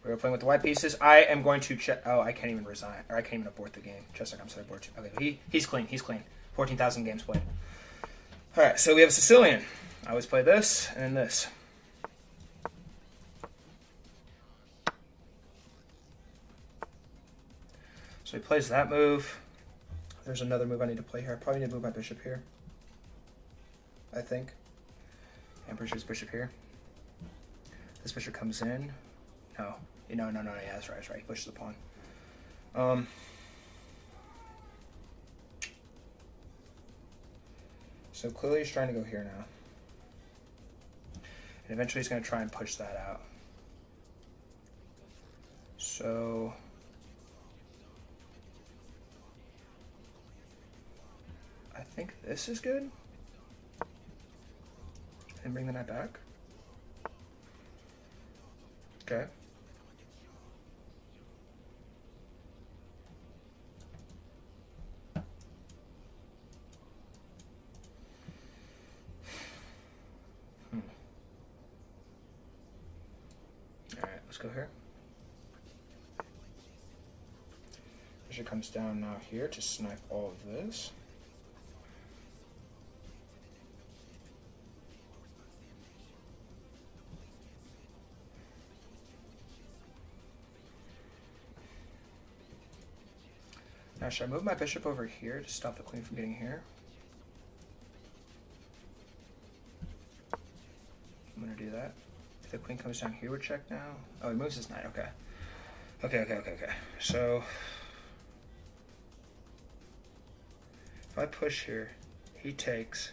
We're playing with the white pieces. I am going to check. Oh, I can't even resign. Or I can't even abort the game. Just like I'm sorry, abort. Okay, he's clean. He's clean. 14,000 games played. Alright, so we have a Sicilian. I always play this and then this. So he plays that move. There's another move I need to play here. I probably need to move my bishop here. I think. And pushes bishop here. This bishop comes in. No. No, yeah, that's right, He pushes the pawn. So clearly he's trying to go here now. And eventually he's going to try and push that out. So I think this is good. And bring the knight back. Okay. Alright, let's go here. Bishop comes down now here to snipe all of this. Now, should I move my bishop over here to stop the queen from getting here? I'm going to do that. If the queen comes down here, we'll check now. Oh, he moves his knight. Okay. Okay. So, if I push here, he takes.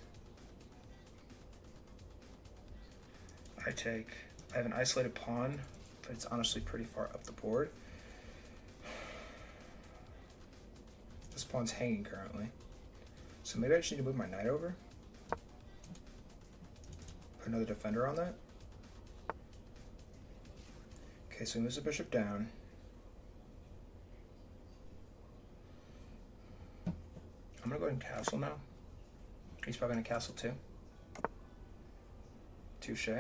I take. I have an isolated pawn, but it's honestly pretty far up the board. This pawn's hanging currently. So maybe I just need to move my knight over. Put another defender on that. Okay, so he moves the bishop down. I'm gonna go ahead and castle now. He's probably gonna castle too. Touche.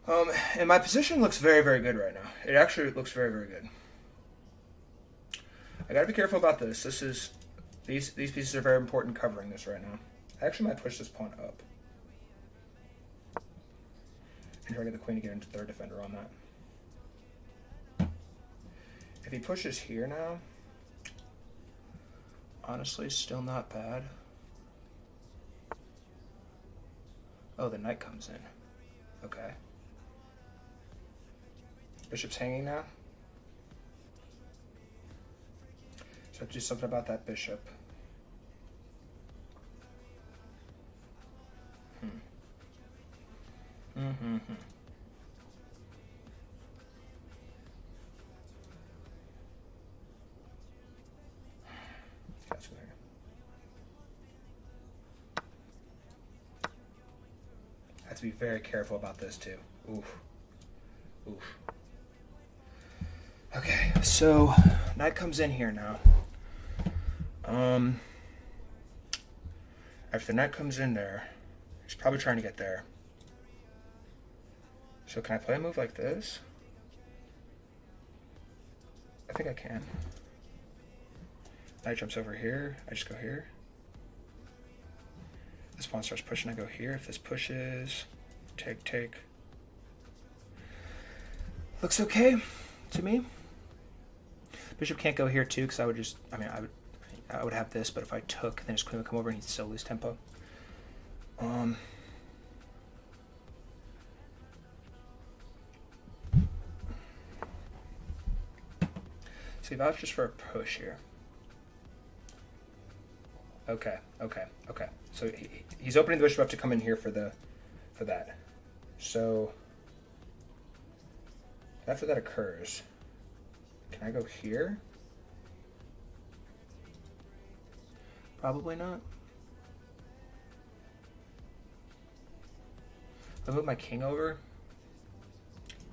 And my position looks very, very good right now. It actually looks very, very good. I gotta be careful about this. These pieces are very important covering this right now. I actually might push this pawn up. And try to get the queen to get into third defender on that. If he pushes here now, honestly, still not bad. Oh, the knight comes in. Okay. Bishop's hanging now. So I have to do something about that bishop. That's weird. I have to be very careful about this too. Oof. Okay, so knight comes in here now. After the knight comes in there, he's probably trying to get there. So can I play a move like this? I think I can. Knight jumps over here. I just go here. This pawn starts pushing. I go here. If this pushes, take. Looks okay to me. Bishop can't go here too, because I would just. I would have this, but if I took, then his queen would come over and he'd still lose tempo. See, that's just for a push here. Okay. So he's opening the bishop up to come in here for that. So after that occurs, can I go here? Probably not. If I move my king over,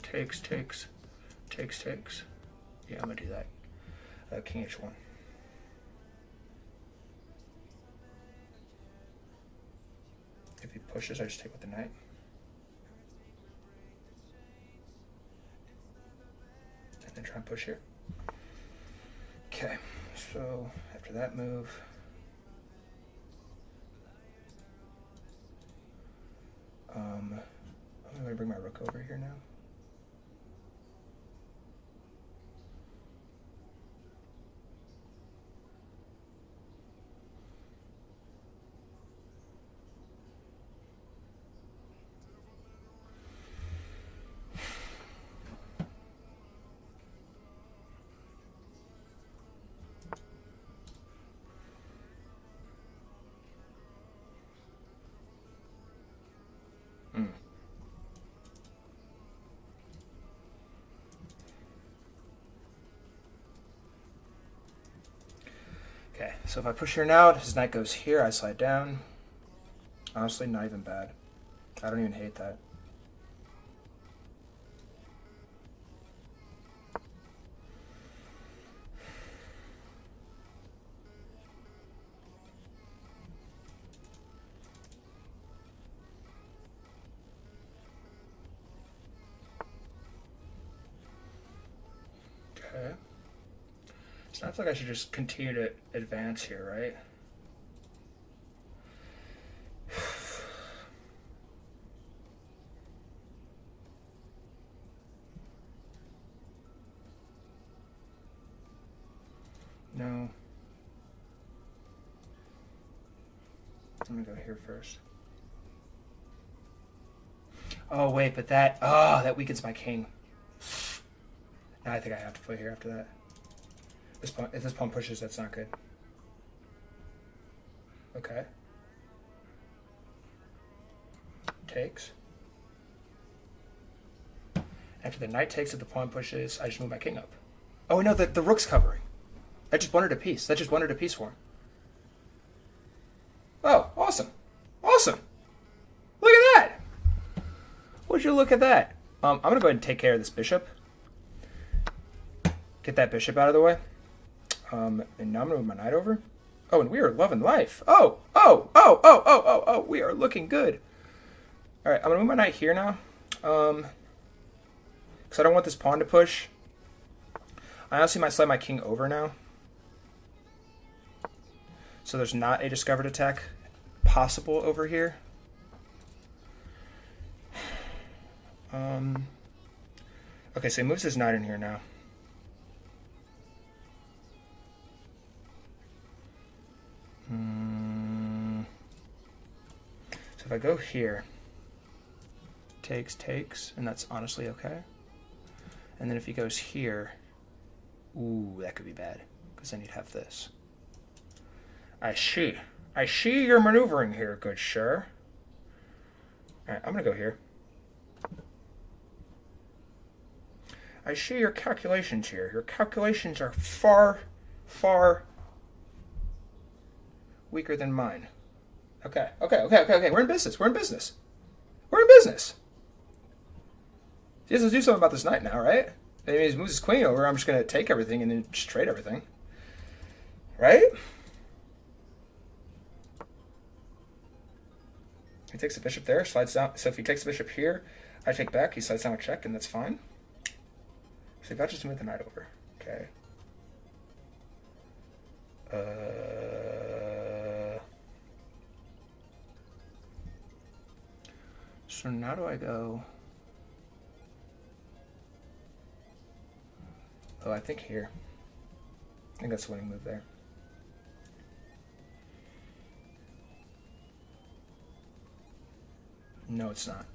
takes. Yeah, I'm gonna do that. King h1. If he pushes, I just take with the knight. And then try and push here. Okay, so after that move, I'm going to bring my rook over here now. Okay, so if I push here now, his knight goes here, I slide down. Honestly, not even bad. I don't even hate that. Okay. So I feel like I should just continue to advance here, right? No. I'm gonna go here first. Oh wait, but that weakens my king. Now I think I have to play here after that. If this pawn pushes, that's not good. Okay. Takes. After the knight takes, if the pawn pushes, I just move my king up. Oh no, the rook's covering. I just wanted a piece. That just wanted a piece for him. Oh, awesome. Awesome. Look at that. Would you look at that? I'm going to go ahead and take care of this bishop. Get that bishop out of the way. And now I'm going to move my knight over. Oh, and we are loving life. Oh, we are looking good. All right, I'm going to move my knight here now. Because I don't want this pawn to push. I honestly might slide my king over now. So there's not a discovered attack possible over here. Okay, so he moves his knight in here now. So if I go here, takes, and that's honestly okay. And then if he goes here, ooh, that could be bad, because then you'd have this. I see you're maneuvering here, good sir. Alright, I'm gonna go here. I see your calculations here. Your calculations are far, far weaker than mine. Okay. We're in business. He has to do something about this knight now, right? I mean, he moves his queen over. I'm just going to take everything and then just trade everything. Right? He takes the bishop there, slides down. So if he takes the bishop here, I take back. He slides down a check, and that's fine. So if I just move the knight over. Okay. So now do I go... Oh, I think here. I think that's the winning move there. No, it's not.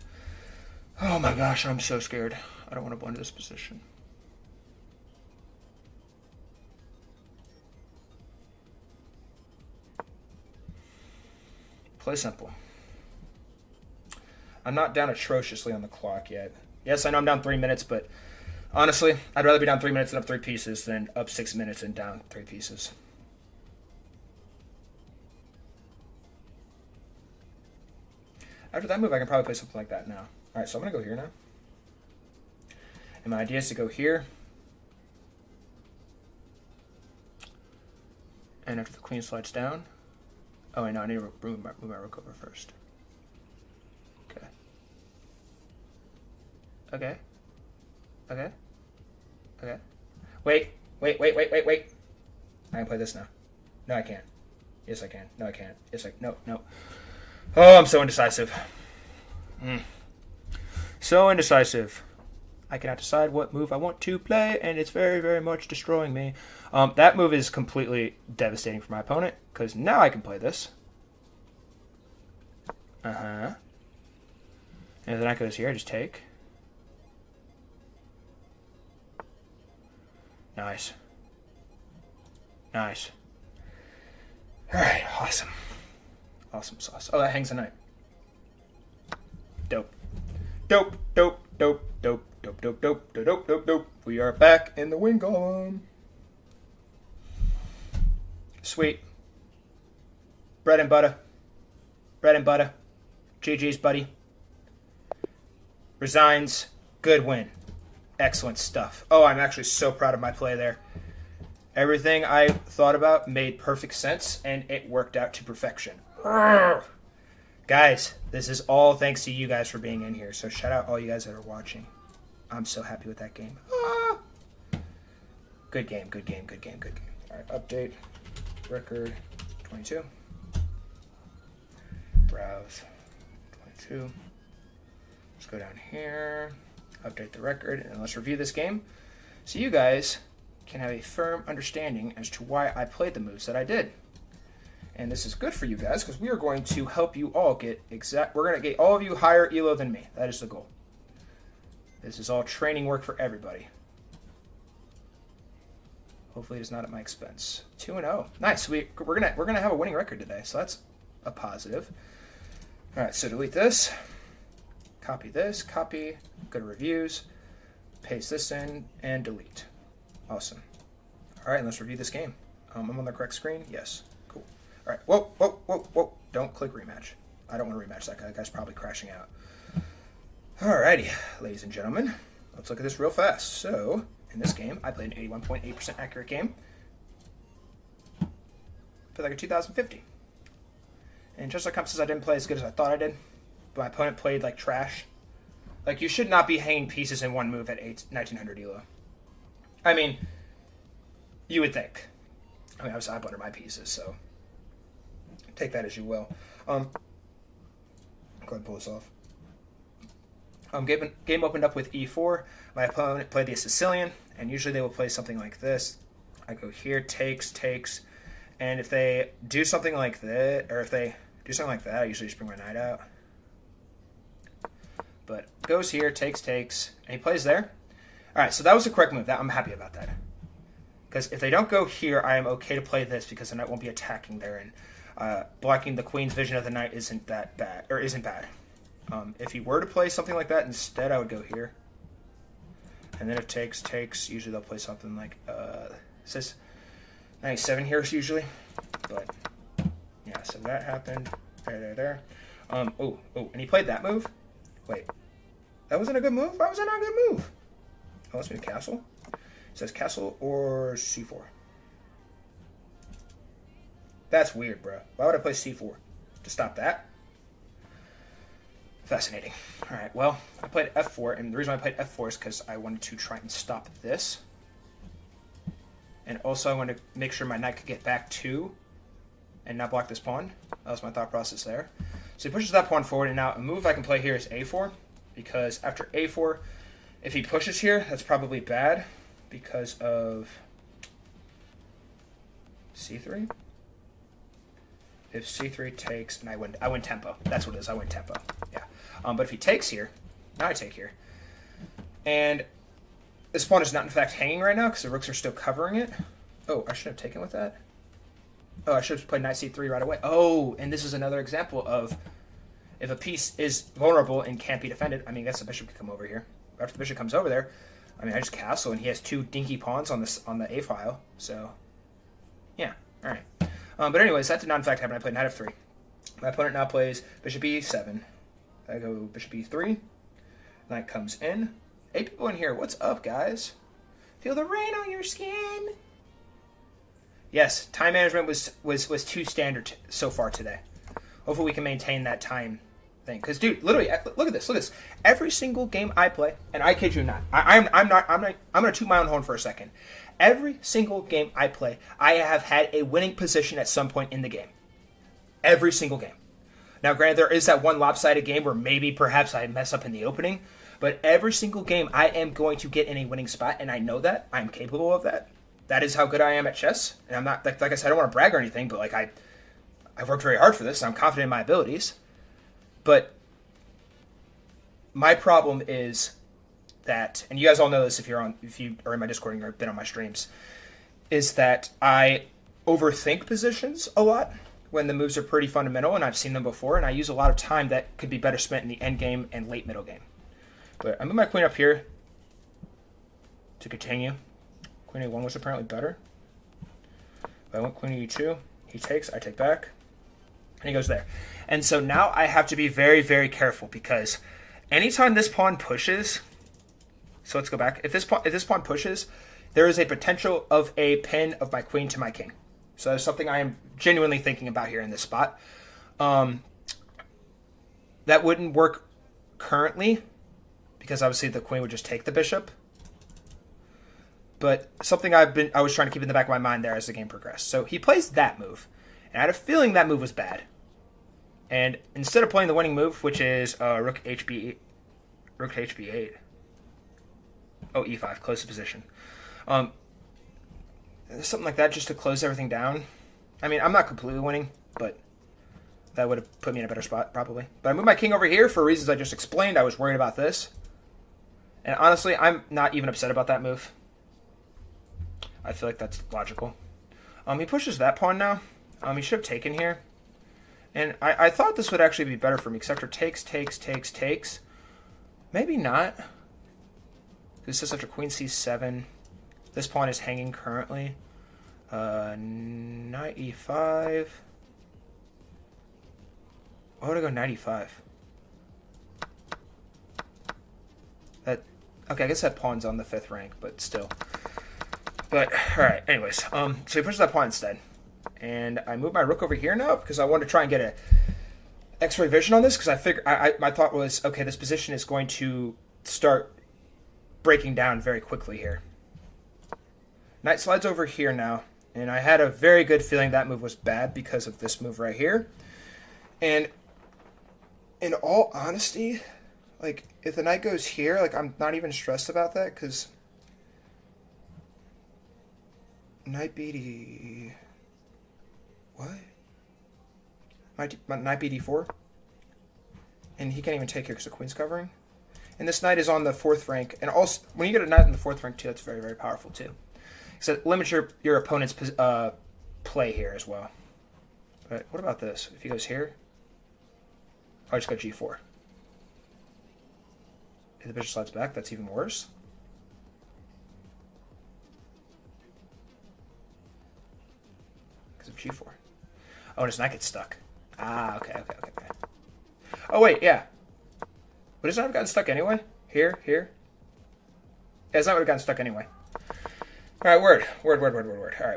Oh my gosh, I'm so scared. I don't want to go into this position. Play simple. I'm not down atrociously on the clock yet. Yes, I know I'm down 3 minutes, but honestly, I'd rather be down 3 minutes and up 3 pieces than up 6 minutes and down 3 pieces. After that move, I can probably play something like that now. All right, so I'm going to go here now. And my idea is to go here. And after the queen slides down... Oh, wait, no, I need to move my rook over first. Okay. Okay. Okay. Okay. Wait. I can play this now. No, I can't. Yes, I can. No, I can't. Yes, No. Oh, I'm so indecisive. So indecisive. I cannot decide what move I want to play, and it's very, very much destroying me. That move is completely devastating for my opponent, because now I can play this. And then that goes here. I just take. Nice. Nice. Alright, awesome. Awesome sauce. Oh, that hangs a knight. Dope. Dope. We are back in the win column. Sweet. Bread and butter. GG's, buddy. Resigns. Good win. Excellent stuff. Oh, I'm actually so proud of my play there. Everything I thought about made perfect sense, and it worked out to perfection. Guys, this is all thanks to you guys for being in here, so shout out all you guys that are watching. I'm so happy with that game. Good game. All right, update. Record 22. Browse 22. Let's go down here. Update the record, and let's review this game so you guys can have a firm understanding as to why I played the moves that I did. And this is good for you guys because we are going to help you all get we're going to get all of you higher ELO than me. That is the goal. This is all training work for everybody. Hopefully it's not at my expense. 2-0. Nice. We're gonna have a winning record today, so that's a positive. All right, so delete this. Copy this. Copy. Go to reviews. Paste this in and delete. Awesome. All right, let's review this game. I'm on the correct screen. Yes. Cool. All right. Whoa. Don't click rematch. I don't want to rematch that guy. That guy's probably crashing out. All righty, ladies and gentlemen. Let's look at this real fast. So, in this game, I played an 81.8% accurate game. Played like a 2050. And just like since I didn't play as good as I thought I did, but my opponent played like trash. Like, you should not be hanging pieces in one move at 1900 ELO. I mean, you would think. I mean, I was up under my pieces, so take that as you will. Go ahead and pull this off. Game opened up with e4. My opponent played the Sicilian, and usually they will play something like this. I go here, takes, and if they do something like that, or if they do something like that, I usually just bring my knight out. But goes here, takes, and he plays there. All right, so that was the correct move. I'm happy about that. Because if they don't go here, I am okay to play this because the knight won't be attacking there, and blocking the queen's vision of the knight isn't that bad, or isn't bad. If he were to play something like that instead, I would go here. And then if takes, usually they'll play something like, it says 97 here usually. But, yeah, so that happened. There. And he played that move. Wait, that wasn't a good move? Why was that not a good move? Oh, let's do castle. It says castle or c4. That's weird, bro. Why would I play c4? To stop that? Fascinating. All right, well, I played f4, and the reason I played f4 is because I wanted to try and stop this. And also I wanted to make sure my knight could get back to and not block this pawn. That was my thought process there. So he pushes that pawn forward, and now a move I can play here is a4, because after a4, if he pushes here, that's probably bad because of c3. If c3 takes, and I win tempo. That's what it is, I win tempo. Yeah. But if he takes here, now I take here. And this pawn is not in fact hanging right now because the rooks are still covering it. Oh, I should have taken with that. Oh, I should have played knight c3 right away. Oh, and this is another example of if a piece is vulnerable and can't be defended. I mean, I guess the bishop could come over here. After the bishop comes over there, I mean, I just castle, and he has 2 dinky pawns on the a file. So, yeah, all right. But anyways, that did not in fact happen. I played knight f3. My opponent now plays bishop e7. I go bishop e3. Knight comes in. 8 people in here. What's up, guys? Feel the rain on your skin. Yes, time management was too standard so far today. Hopefully we can maintain that time thing. Because, dude, literally, look at this. Every single game I play, and I kid you not, I'm going to toot my own horn for a second. Every single game I play, I have had a winning position at some point in the game. Every single game. Now, granted, there is that one lopsided game where maybe perhaps I mess up in the opening, but every single game I am going to get in a winning spot, and I know that. I'm capable of that. That is how good I am at chess. And I'm not, like I said, I don't want to brag or anything, but like I've worked very hard for this, and I'm confident in my abilities. But my problem is that, and you guys all know this if you are in my Discord and you've been on my streams, is that I overthink positions a lot when the moves are pretty fundamental, and I've seen them before, and I use a lot of time that could be better spent in the end game and late middle game. But I move my queen up here to continue. Queen a1 was apparently better. But I went queen e2. He takes, I take back. And he goes there. And so now I have to be very, very careful because anytime this pawn pushes, so let's go back. If this pawn pushes, there is a potential of a pin of my queen to my king. So that's something I am genuinely thinking about here in this spot. That wouldn't work currently because obviously the queen would just take the bishop. But something I was trying to keep in the back of my mind there as the game progressed. So he plays that move. And I had a feeling that move was bad. And instead of playing the winning move, which is rook to hb8. Oh, e5, close the position. Something like that just to close everything down. I mean, I'm not completely winning, but that would have put me in a better spot, probably. But I moved my king over here for reasons I just explained. I was worried about this. And honestly, I'm not even upset about that move. I feel like that's logical. He pushes that pawn now. He should have taken here. And I thought this would actually be better for me, because after takes. Maybe not. This is after queen c7. This pawn is hanging currently. Knight e5. Why would I go knight e5? Okay, I guess that pawn's on the 5th rank, but still. But, alright, anyways. So he pushes that pawn instead. And I move my rook over here now because I wanted to try and get a X-ray vision on this because I figured my thought was, okay, this position is going to start breaking down very quickly here. Knight slides over here now, and I had a very good feeling that move was bad because of this move right here. And in all honesty, like, if the knight goes here, like, I'm not even stressed about that because knight BD... What? Knight BD4? And he can't even take here because the queen's covering. And this knight is on the 4th rank. And also, when you get a knight in the 4th rank too, that's very, very powerful too. So it limits your opponent's play here as well. But what about this? If he goes here, I just go g4. If the bishop slides back, that's even worse. Because of g4. Oh, and his knight gets stuck. Ah, okay. Oh, wait, yeah. Would his knight have gotten stuck anyway? Here? Yeah, his knight would have gotten stuck anyway. Alright, word. Alright,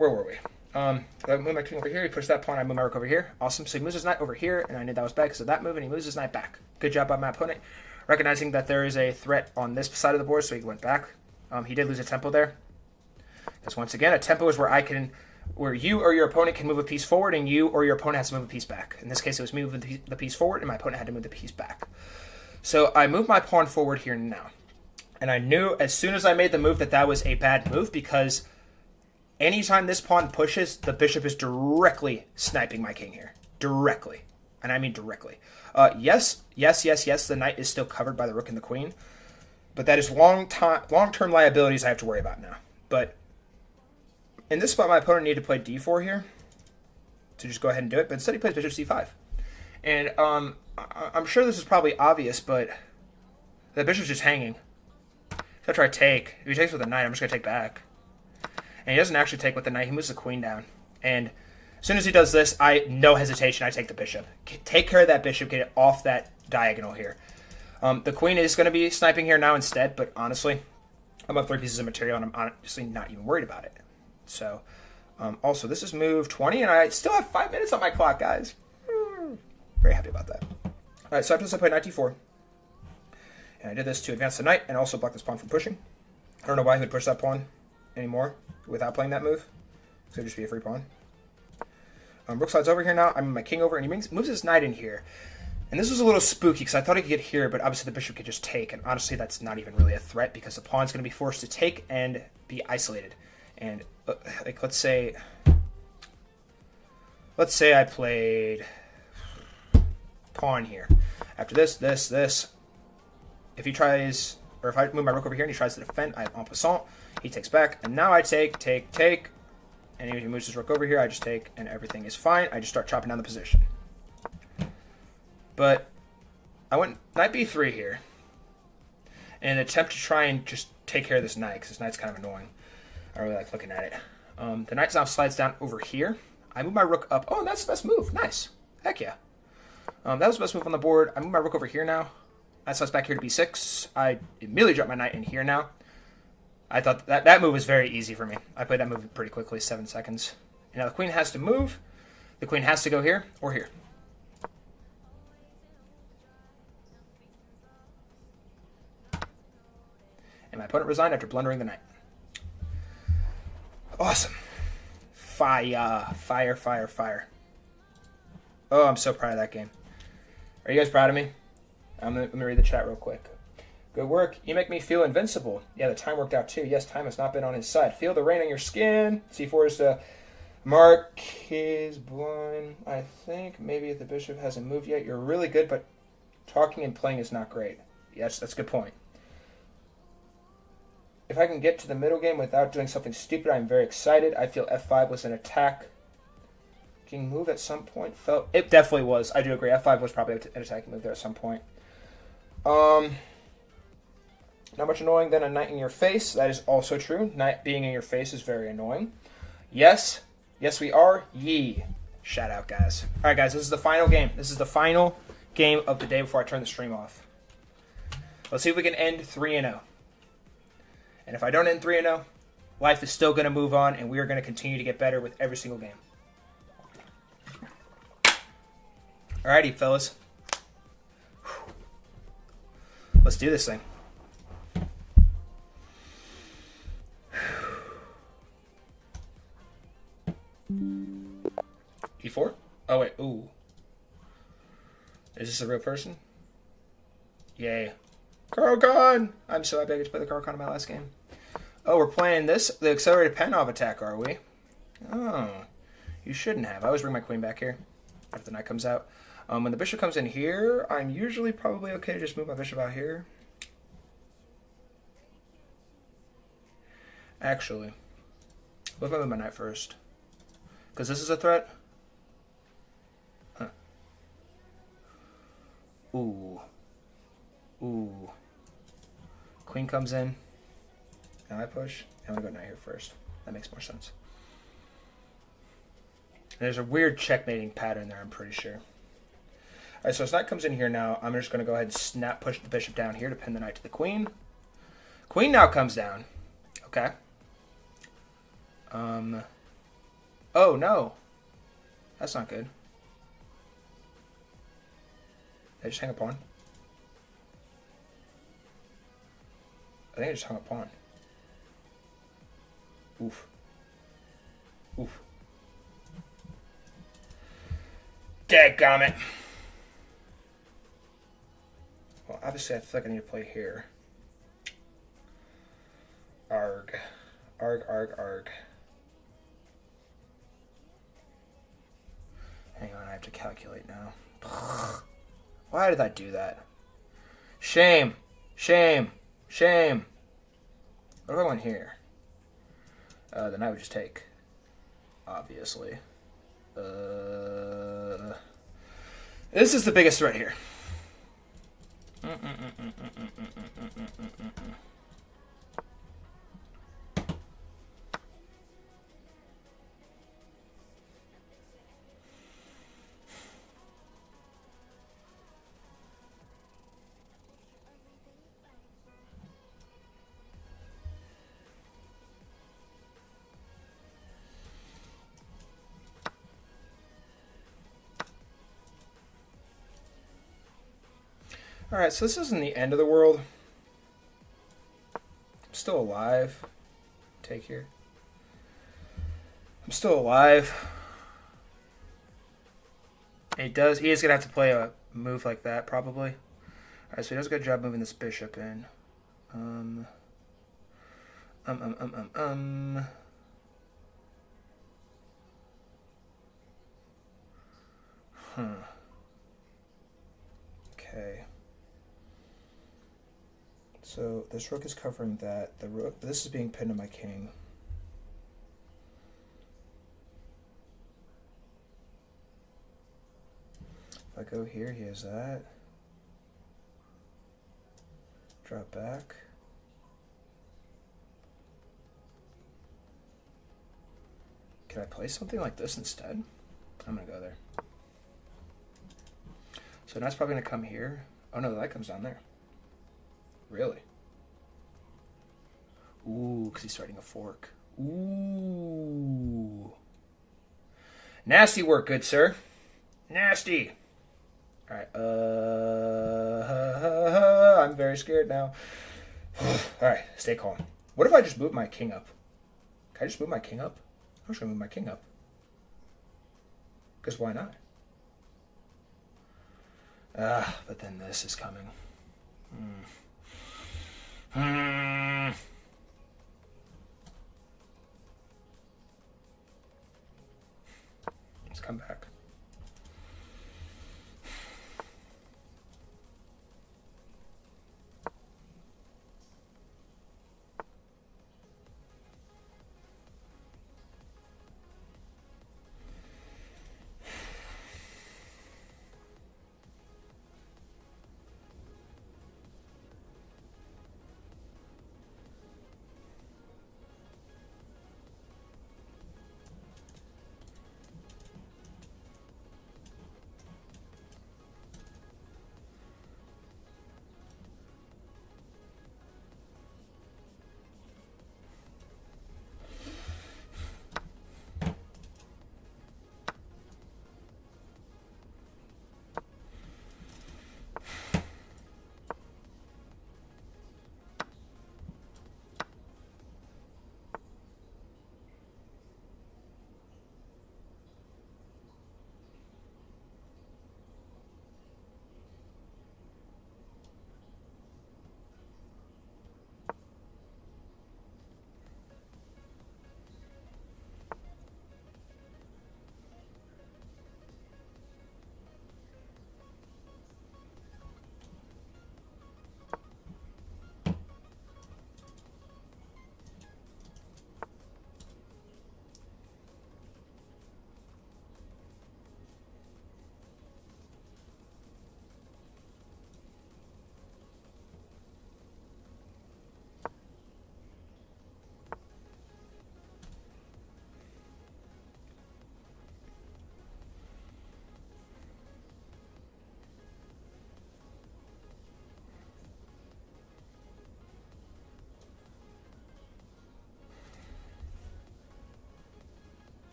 where were we? I move my king over here, he pushed that pawn, I move my rook over here. Awesome. So he moves his knight over here, and I knew that was bad because of that move, and he moves his knight back. Good job by my opponent. Recognizing that there is a threat on this side of the board, so he went back. He did lose a tempo there. Because once again, a tempo is where you or your opponent can move a piece forward, and you or your opponent has to move a piece back. In this case, it was me moving the piece forward, and my opponent had to move the piece back. So I moved my pawn forward here now. And I knew as soon as I made the move that was a bad move because anytime this pawn pushes, the bishop is directly sniping my king here. Directly. And I mean directly. Yes, the knight is still covered by the rook and the queen. But that is long-term liabilities I have to worry about now. But in this spot, my opponent needed to play d4 here. to just go ahead and do it, but instead he plays bishop c5. And I'm sure this is probably obvious, but the bishop's just hanging. So I try to take. If he takes with the knight, I'm just going to take back. And he doesn't actually take with the knight. He moves the queen down. And as soon as he does this, no hesitation, I take the bishop. Take care of that bishop. Get it off that diagonal here. The queen is going to be sniping here now instead, but honestly, I'm up 3 pieces of material, and I'm honestly not even worried about it. So, also, this is move 20, and I still have 5 minutes on my clock, guys. Very happy about that. All right, so after this, I play knight d4. And I did this to advance the knight and also block this pawn from pushing. I don't know why he would push that pawn anymore without playing that move. So it would just be a free pawn. Rook slides over here now. I'm my king over, and he moves his knight in here. And this was a little spooky because I thought he could get here, but obviously the bishop could just take. And honestly, that's not even really a threat because the pawn's going to be forced to take and be isolated. And like, let's say I played pawn here. After this. If he tries, or if I move my rook over here and he tries to defend, I have en passant. He takes back, and now I take. And he moves his rook over here. I just take, and everything is fine. I just start chopping down the position. But I went knight b3 here in an attempt to try and just take care of this knight, because this knight's kind of annoying. I really like looking at it. The knight now slides down over here. I move my rook up. Oh, that's the best move. Nice. Heck yeah. That was the best move on the board. I move my rook over here now. I slice back here to b6. I immediately drop my knight in here now. I thought that move was very easy for me. I played that move pretty quickly, 7 seconds. And now the queen has to move. The queen has to go here or here. And my opponent resigned after blundering the knight. Awesome. Fire. Oh, I'm so proud of that game. Are you guys proud of me? Let me read the chat real quick. Good work. You make me feel invincible. Yeah, the time worked out too. Yes, time has not been on his side. Feel the rain on your skin. C4 is to mark his blind. I think maybe if the bishop hasn't moved yet, you're really good, but talking and playing is not great. Yes, that's a good point. If I can get to the middle game without doing something stupid, I'm very excited. I feel F5 was an attack. King move at some point. It definitely was. I do agree. F5 was probably an attacking move there at some point. Not much annoying than a knight in your face. That is also true. Knight being in your face is very annoying. Yes, we are. Yee. Shout out, guys. All right, guys, this is the final game. This is the final game of the day before I turn the stream off. Let's see if we can end 3-0. And if I don't end 3-0, life is still going to move on, and we are going to continue to get better with every single game. Alrighty, fellas. Let's do this thing. E4? Oh, wait. Ooh. Is this a real person? Yay. Karokan! I'm so happy I get to play the Karokan in my last game. Oh, we're playing this? The accelerated Panov attack, are we? Oh. You shouldn't have. I always bring my queen back here after the knight comes out. When the bishop comes in here, I'm usually probably okay to just move my bishop out here. Actually, what if I move my knight first? Because this is a threat. Huh. Ooh. Queen comes in. Now I push. I'm going to go knight here first. That makes more sense. And there's a weird checkmating pattern there, I'm pretty sure. Alright, so as knight comes in here now, I'm just going to go ahead and push the bishop down here to pin the knight to the queen. Queen now comes down. Okay. Oh, no. That's not good. Did I just hang a pawn? I think I just hung a pawn. Oof. Dadgummit. Well, obviously I feel like I need to play here. Arg. Hang on, I have to calculate now. Why did I do that? Shame. What if I went here? The knight would just take. Obviously. This is the biggest threat here. Alright, so this isn't the end of the world. I'm still alive. Take here. I'm still alive. He is gonna have to play a move like that, probably. Alright, so he does a good job moving this bishop in. Okay. So this rook is covering that. The rook. This is being pinned to my king. If I go here, he has that. Drop back. Can I play something like this instead? I'm gonna go there. So now it's probably gonna come here. Oh no, that comes down there. Really? Ooh, because he's starting a fork. Ooh. Nasty work, good sir. Nasty. Alright, I'm very scared now. Alright, stay calm. What if I just move my king up? Can I just move my king up? I'm just going to move my king up. Because why not? But then this is coming. Let's come back.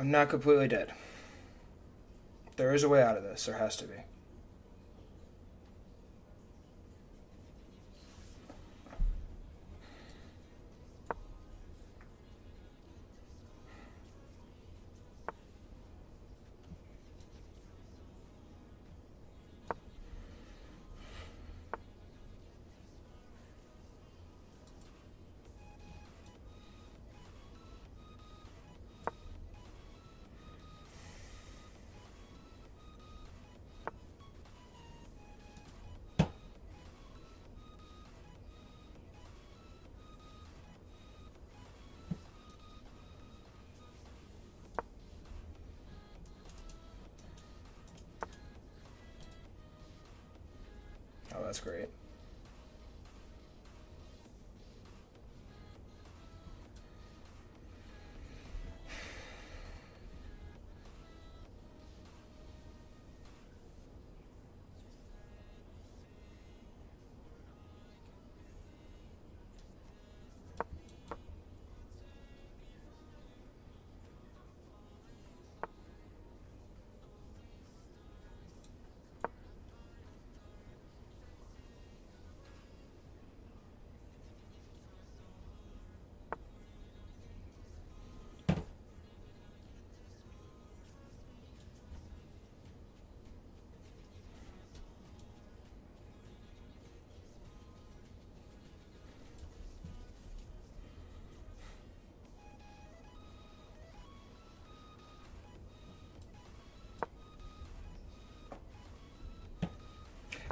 I'm not completely dead. There is a way out of this. There has to be. Oh, that's great.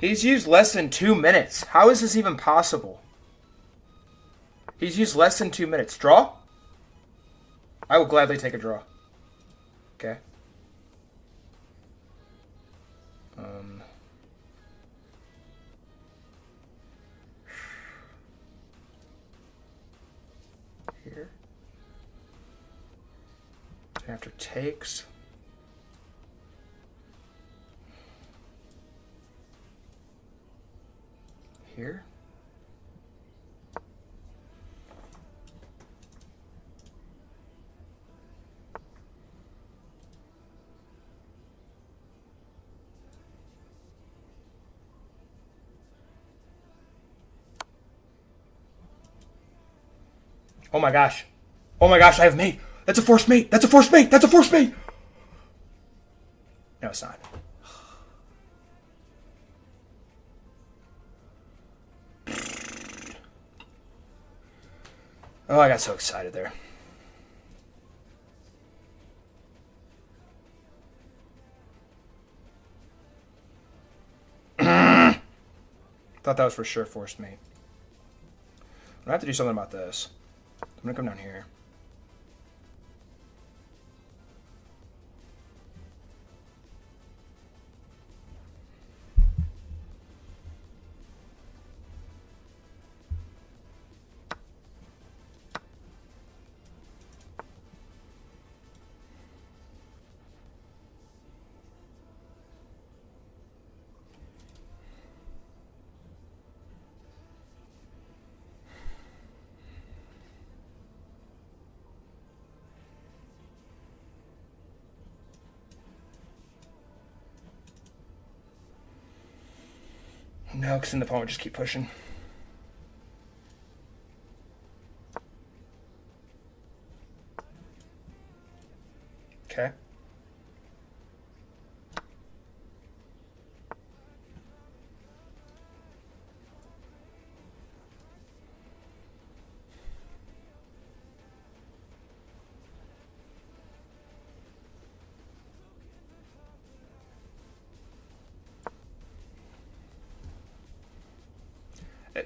He's used less than 2 minutes. How is this even possible? He's used less than 2 minutes. Draw? I will gladly take a draw. Okay. Here. After takes. Here. Oh my gosh. Oh my gosh, I have mate. That's a forced mate. That's a forced mate. That's a forced mate. No, it's not. Oh, I got so excited there. Thought that was for sure forced mate. I have to do something about this. I'm gonna come down here. No, because then the pawn would just keep pushing. Okay.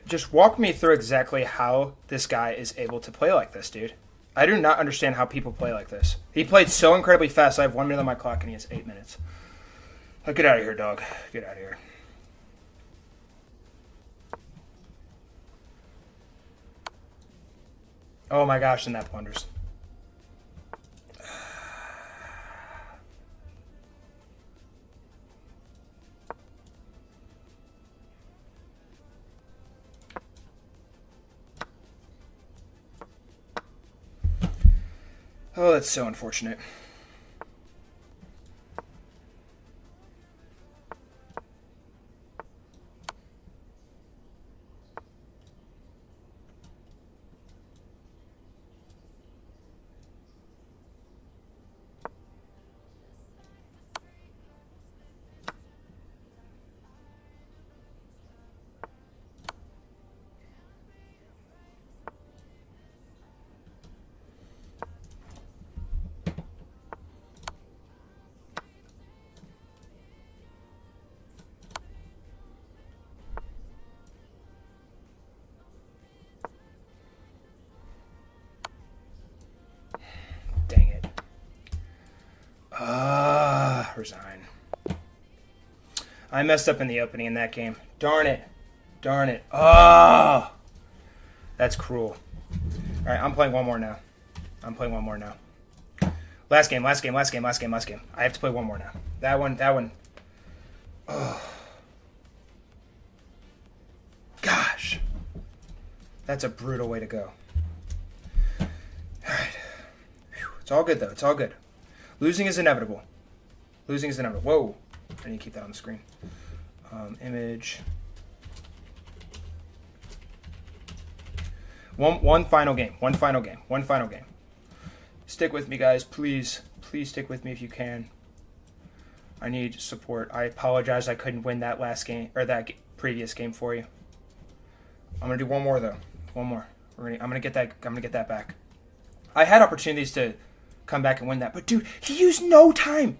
Just walk me through exactly how this guy is able to play like this, dude. I do not understand how people play like this. He played so incredibly fast. I have 1 minute on my clock, and he has 8 minutes. Oh, get out of here, dog. Get out of here. Oh my gosh, and that blunders. Oh, that's so unfortunate. resign. I messed up in the opening in that game. Darn it. Darn it. Oh! That's cruel. Alright, I'm playing one more now. Last game. I have to play one more now. That one. Oh. Gosh. That's a brutal way to go. Alright. It's all good, though. It's all good. Losing is inevitable. Whoa. I need to keep that on the screen. Image. One final game. Stick with me, guys. Please stick with me if you can. I need support. I apologize I couldn't win that last game or that previous game for you. I'm gonna do one more though. One more. I'm gonna get that back. I had opportunities to come back and win that, but dude, he used no time.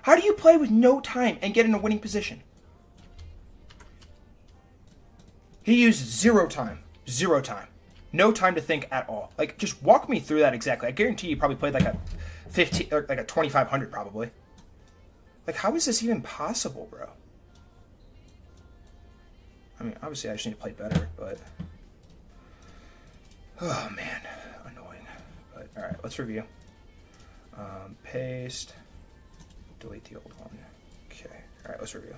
How do you play with no time and get in a winning position? He used zero time. No time to think at all. Like, just walk me through that exactly. I guarantee you probably played like a 15 or like a 2500 probably. Like, how is this even possible, bro? I mean, obviously I just need to play better, but oh man, annoying. But all right, let's review. Paste. Delete the old one. Okay. All right, let's review.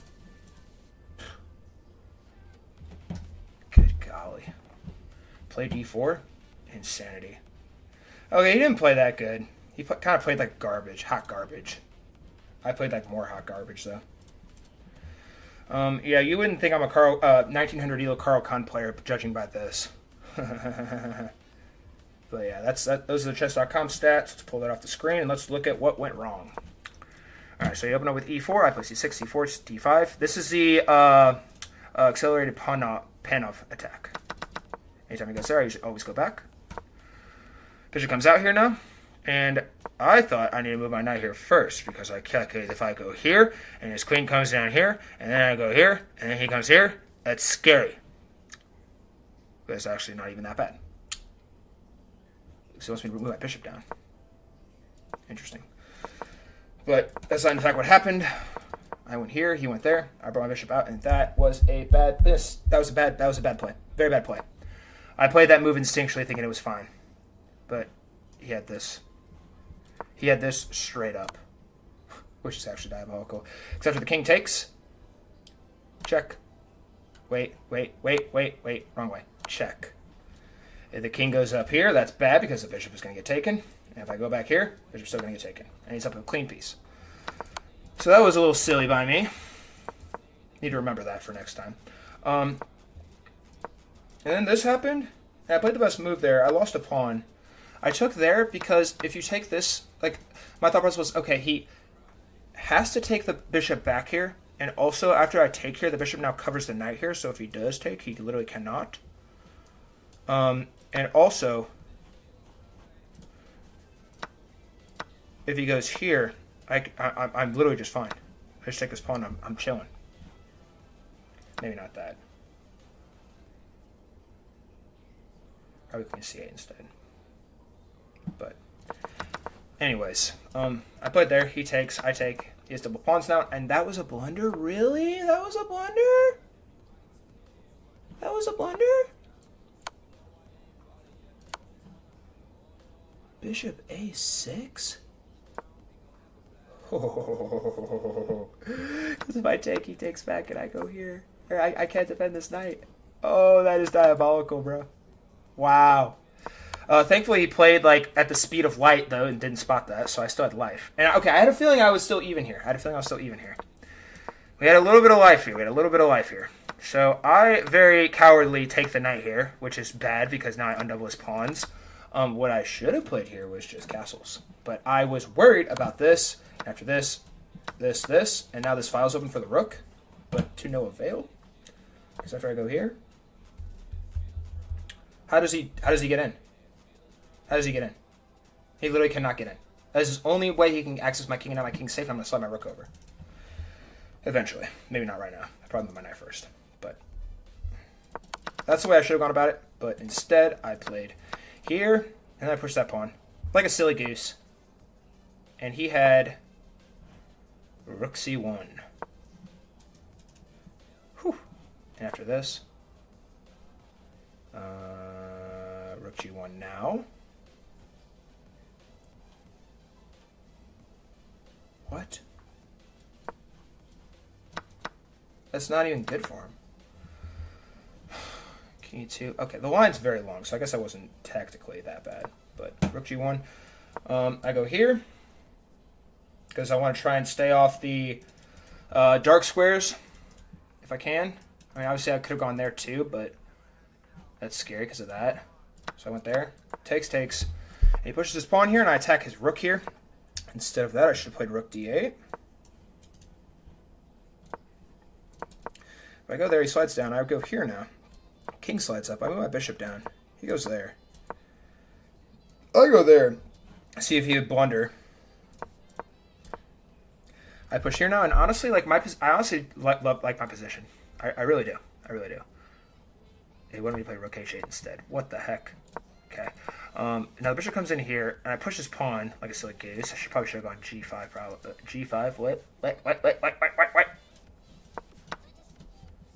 Good golly. Play D4? Insanity. Okay, he didn't play that good. He kind of played like garbage. Hot garbage. I played like more hot garbage, though. Yeah, you wouldn't think I'm a 1900 ELO Carl Khan player, judging by this. But yeah, those are the chess.com stats. Let's pull that off the screen, and let's look at what went wrong. Alright, so you open up with E4. I play C6, C4, D5. This is the accelerated Panov attack. Anytime he goes there, I usually always go back. Bishop comes out here now. And I thought I need to move my knight here first, because I calculated if I go here, and his queen comes down here, and then I go here, and then he comes here, that's scary. But it's actually not even that bad. So he wants me to move my bishop down. Interesting. But that's not in fact what happened. I went here, he went there, I brought my bishop out, and that was a bad play. Very bad play. I played that move instinctually thinking it was fine. But he had this. He had this straight up, which is actually diabolical. Except for the king takes. Check. Wait. Wrong way. Check. If the king goes up here, that's bad because the bishop is going to get taken. And if I go back here, the bishop's still going to get taken. And he's up with a clean piece. So that was a little silly by me. Need to remember that for next time. And then this happened. And I played the best move there. I lost a pawn. I took there because if you take this, like, my thought process was, okay, he has to take the bishop back here, and also after I take here, the bishop now covers the knight here, so if he does take, he literally cannot. And also, if he goes here, I'm literally just fine. I just take this pawn, I'm chilling. Maybe not that. Probably queen c8 instead. But anyways, I played there. He takes. I take. He has double pawns now, and that was a blunder. Really? That was a blunder. That was a blunder. Bishop a6. Oh, because if I take, he takes back, and I go here. Or I can't defend this knight. Oh, that is diabolical, bro. Wow. Thankfully, he played like at the speed of light, though, and didn't spot that, so I still had life. And okay, I had a feeling I was still even here. We had a little bit of life here. So I very cowardly take the knight here, which is bad because now I undouble his pawns. What I should have played here was just castles. But I was worried about this, after this, and now this file's open for the rook, but to no avail. Because after I go here, how does he get in? He literally cannot get in. That's his only way he can access my king, and now my king's safe, and I'm going to slide my rook over. Eventually. Maybe not right now. I probably move my knight first. But that's the way I should have gone about it. But instead, I played here, and then I pushed that pawn. Like a silly goose. And he had Rook c1. Whew. And after this, rook g1 now. What? That's not even good for him. King e2. Okay, the line's very long, so I guess I wasn't tactically that bad. But rook g1. I go here because I want to try and stay off the dark squares if I can. I mean, obviously I could have gone there too, but that's scary because of that. So I went there. Takes. And he pushes his pawn here, and I attack his rook here. Instead of that, I should have played rook d8. If I go there, he slides down. I would go here now. King slides up. I move my bishop down. He goes there. I go there. See if he would blunder. I push here now, and honestly, like I honestly like my position. I really do. I really do. They wanted me to play rook h8 instead. What the heck? Okay. Now the bishop comes in here, and I push his pawn like a silly goose. I probably should have gone g5. Probably g5. What?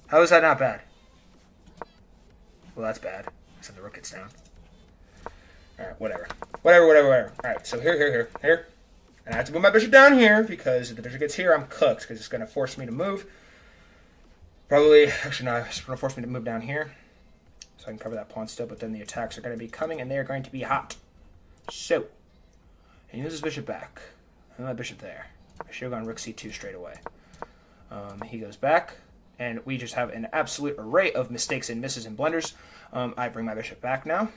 How is that not bad? Well, that's bad. Except the rook gets down. Alright, whatever. Alright, so here. And I have to move my bishop down here, because if the bishop gets here, I'm cooked, because it's going to force me to move. Actually, no, it's going to force me to move down here. So I can cover that pawn still, but then the attacks are going to be coming, and they are going to be hot. So, he moves his bishop back. I move my bishop there. I should have gone rook c2 straight away. He goes back. And we just have an absolute array of mistakes and misses and blunders. I bring my bishop back now.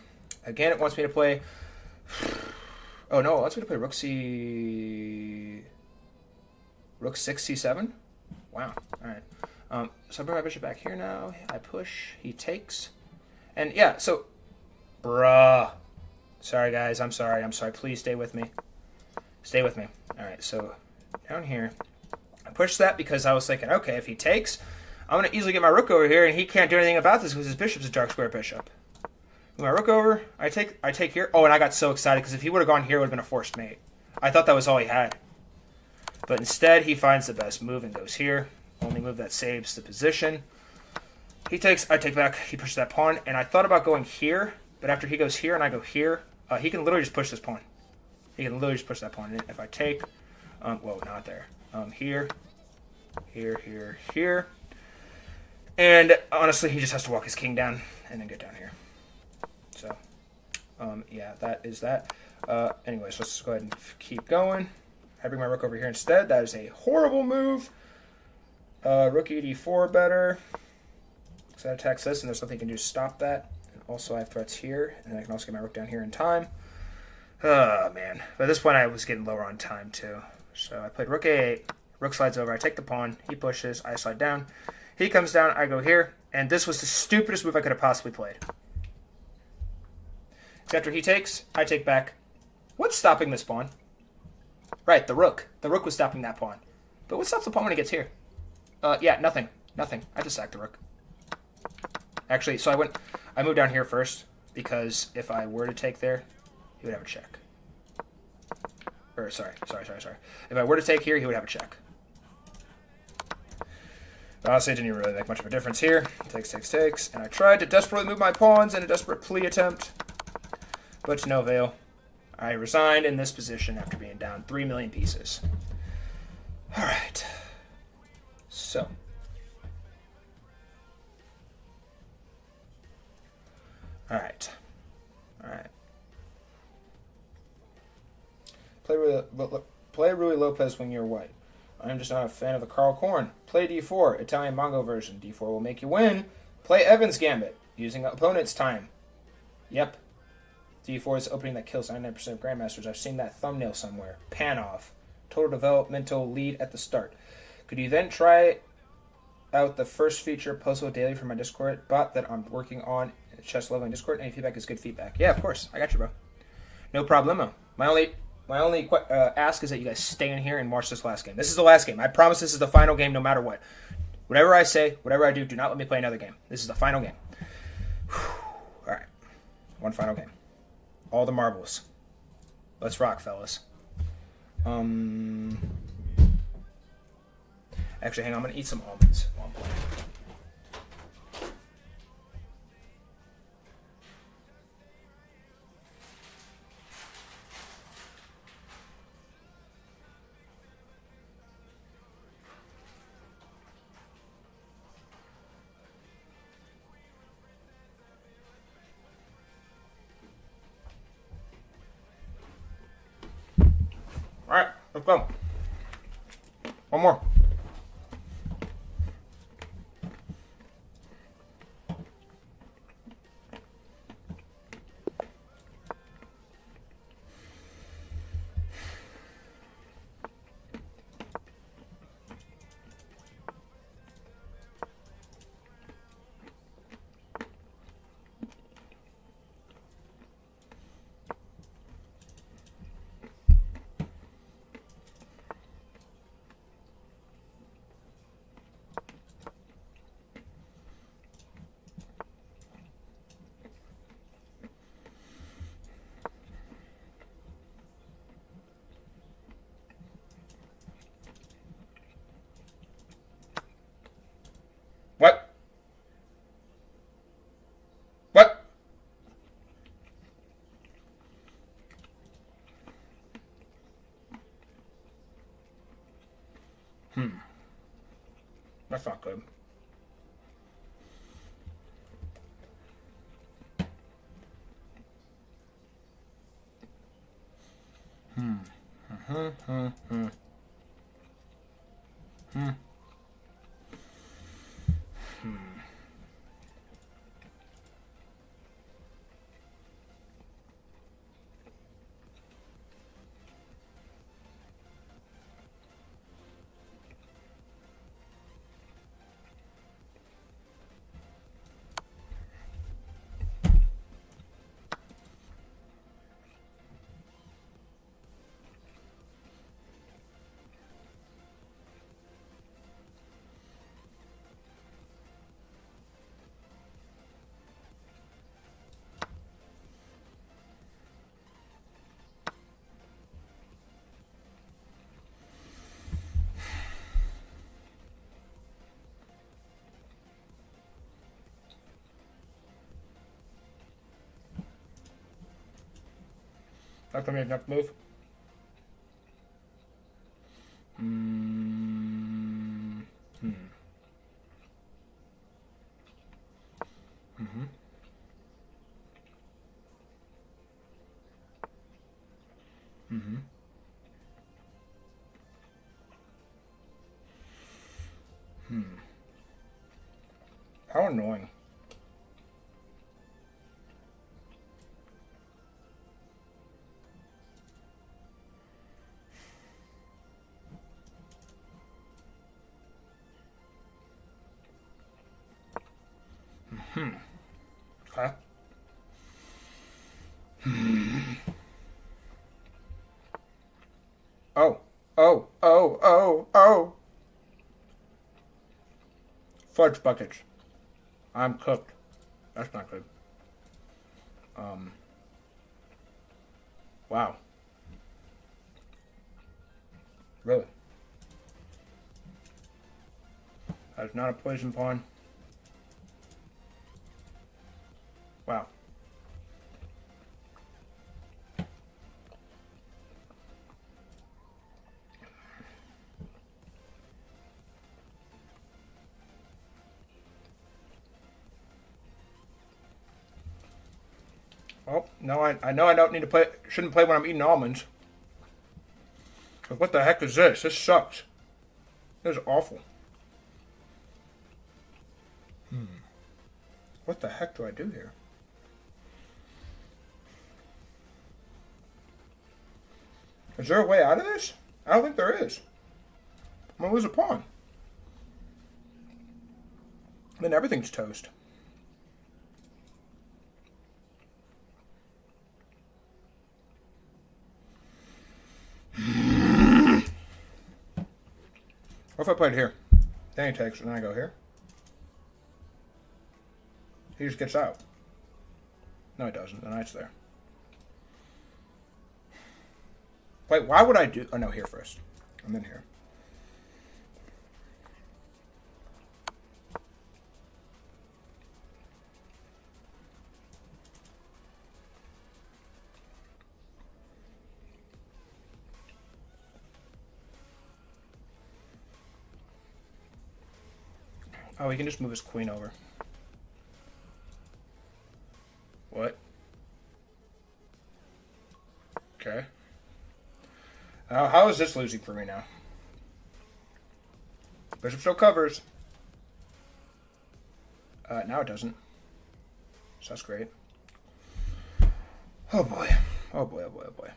Again, it wants me to play... Oh, no, it wants me to play rook six, c7? Wow, all right. So I bring my bishop back here now. I push. He takes. And, yeah, so... Bruh. Sorry, guys. I'm sorry. Please stay with me. Stay with me. All right, so down here. I pushed that because I was thinking, okay, if he takes... I'm going to easily get my rook over here, and he can't do anything about this because his bishop's a dark square bishop. Move my rook over. I take here. Oh, and I got so excited because if he would have gone here, it would have been a forced mate. I thought that was all he had. But instead, he finds the best move and goes here. Only move that saves the position. He takes. I take back. He pushes that pawn. And I thought about going here, but after he goes here and I go here, he can literally just push this pawn. He can literally just push that pawn. And if I take... whoa, not there. Here. And honestly, he just has to walk his king down and then get down here. So, yeah, that is that. Anyways, let's go ahead and keep going. I bring my rook over here instead. That is a horrible move. Rook ed4 better. So that attacks this, and there's nothing you can do to stop that. And also, I have threats here, and I can also get my rook down here in time. Oh, man. But at this point, I was getting lower on time, too. So I played rook a8. Rook slides over. I take the pawn. He pushes. I slide down. He comes down, I go here, and this was the stupidest move I could have possibly played. So after he takes, I take back. What's stopping this pawn? Right, the rook. The rook was stopping that pawn. But what stops the pawn when it gets here? Yeah, nothing. I have to sack the rook. Actually, so I moved down here first, because if I were to take there, he would have a check. Or, sorry. If I were to take here, he would have a check. Honestly, it didn't even really make much of a difference here. Takes. And I tried to desperately move my pawns in a desperate plea attempt. But to no avail. I resigned in this position after being down 3 million pieces. Alright. So. Alright. Play Rui Lopez when you're white. I'm just not a fan of the Carl Korn. Play d4, Italian Mongo version. d4 will make you win. Play Evans Gambit, using opponent's time. Yep. d4 is the opening that kills 99% of Grandmasters. I've seen that thumbnail somewhere. Pan off. Total developmental lead at the start. Could you then try out the first feature posted daily from my Discord bot that I'm working on chess leveling Discord? Any feedback is good feedback. Yeah, of course. I got you, bro. No problemo. My only ask is that you guys stay in here and watch this last game. This is the last game. I promise this is the final game no matter what. Whatever I say, whatever I do not let me play another game. This is the final game. Alright. One final game. All the marbles. Let's rock, fellas. Actually, hang on. I'm going to eat some almonds while I'm playing. All right, let's go. One more. What? What? That's not good. That's gonna be enough move. How annoying. Okay. Oh. Oh. Oh. Oh. Oh. Fudge buckets. I'm cooked. That's not good. Wow. Really? That's not a poison pawn. Wow. Oh, no, I know I don't need to play, shouldn't play when I'm eating almonds. But what the heck is this? This sucks. This is awful. What the heck do I do here? Is there a way out of this? I don't think there is. I'm gonna lose a pawn. Then everything's toast. What if I played here? Then he takes it and I go here. He just gets out. No, he doesn't. The knight's there. Wait, why would I do... Oh, no, here first. And then here. Oh, he can just move his queen over. What? Okay. How is this losing for me now? Bishop still covers. Now it doesn't. So that's great. Oh boy. Oh boy, oh boy, oh boy.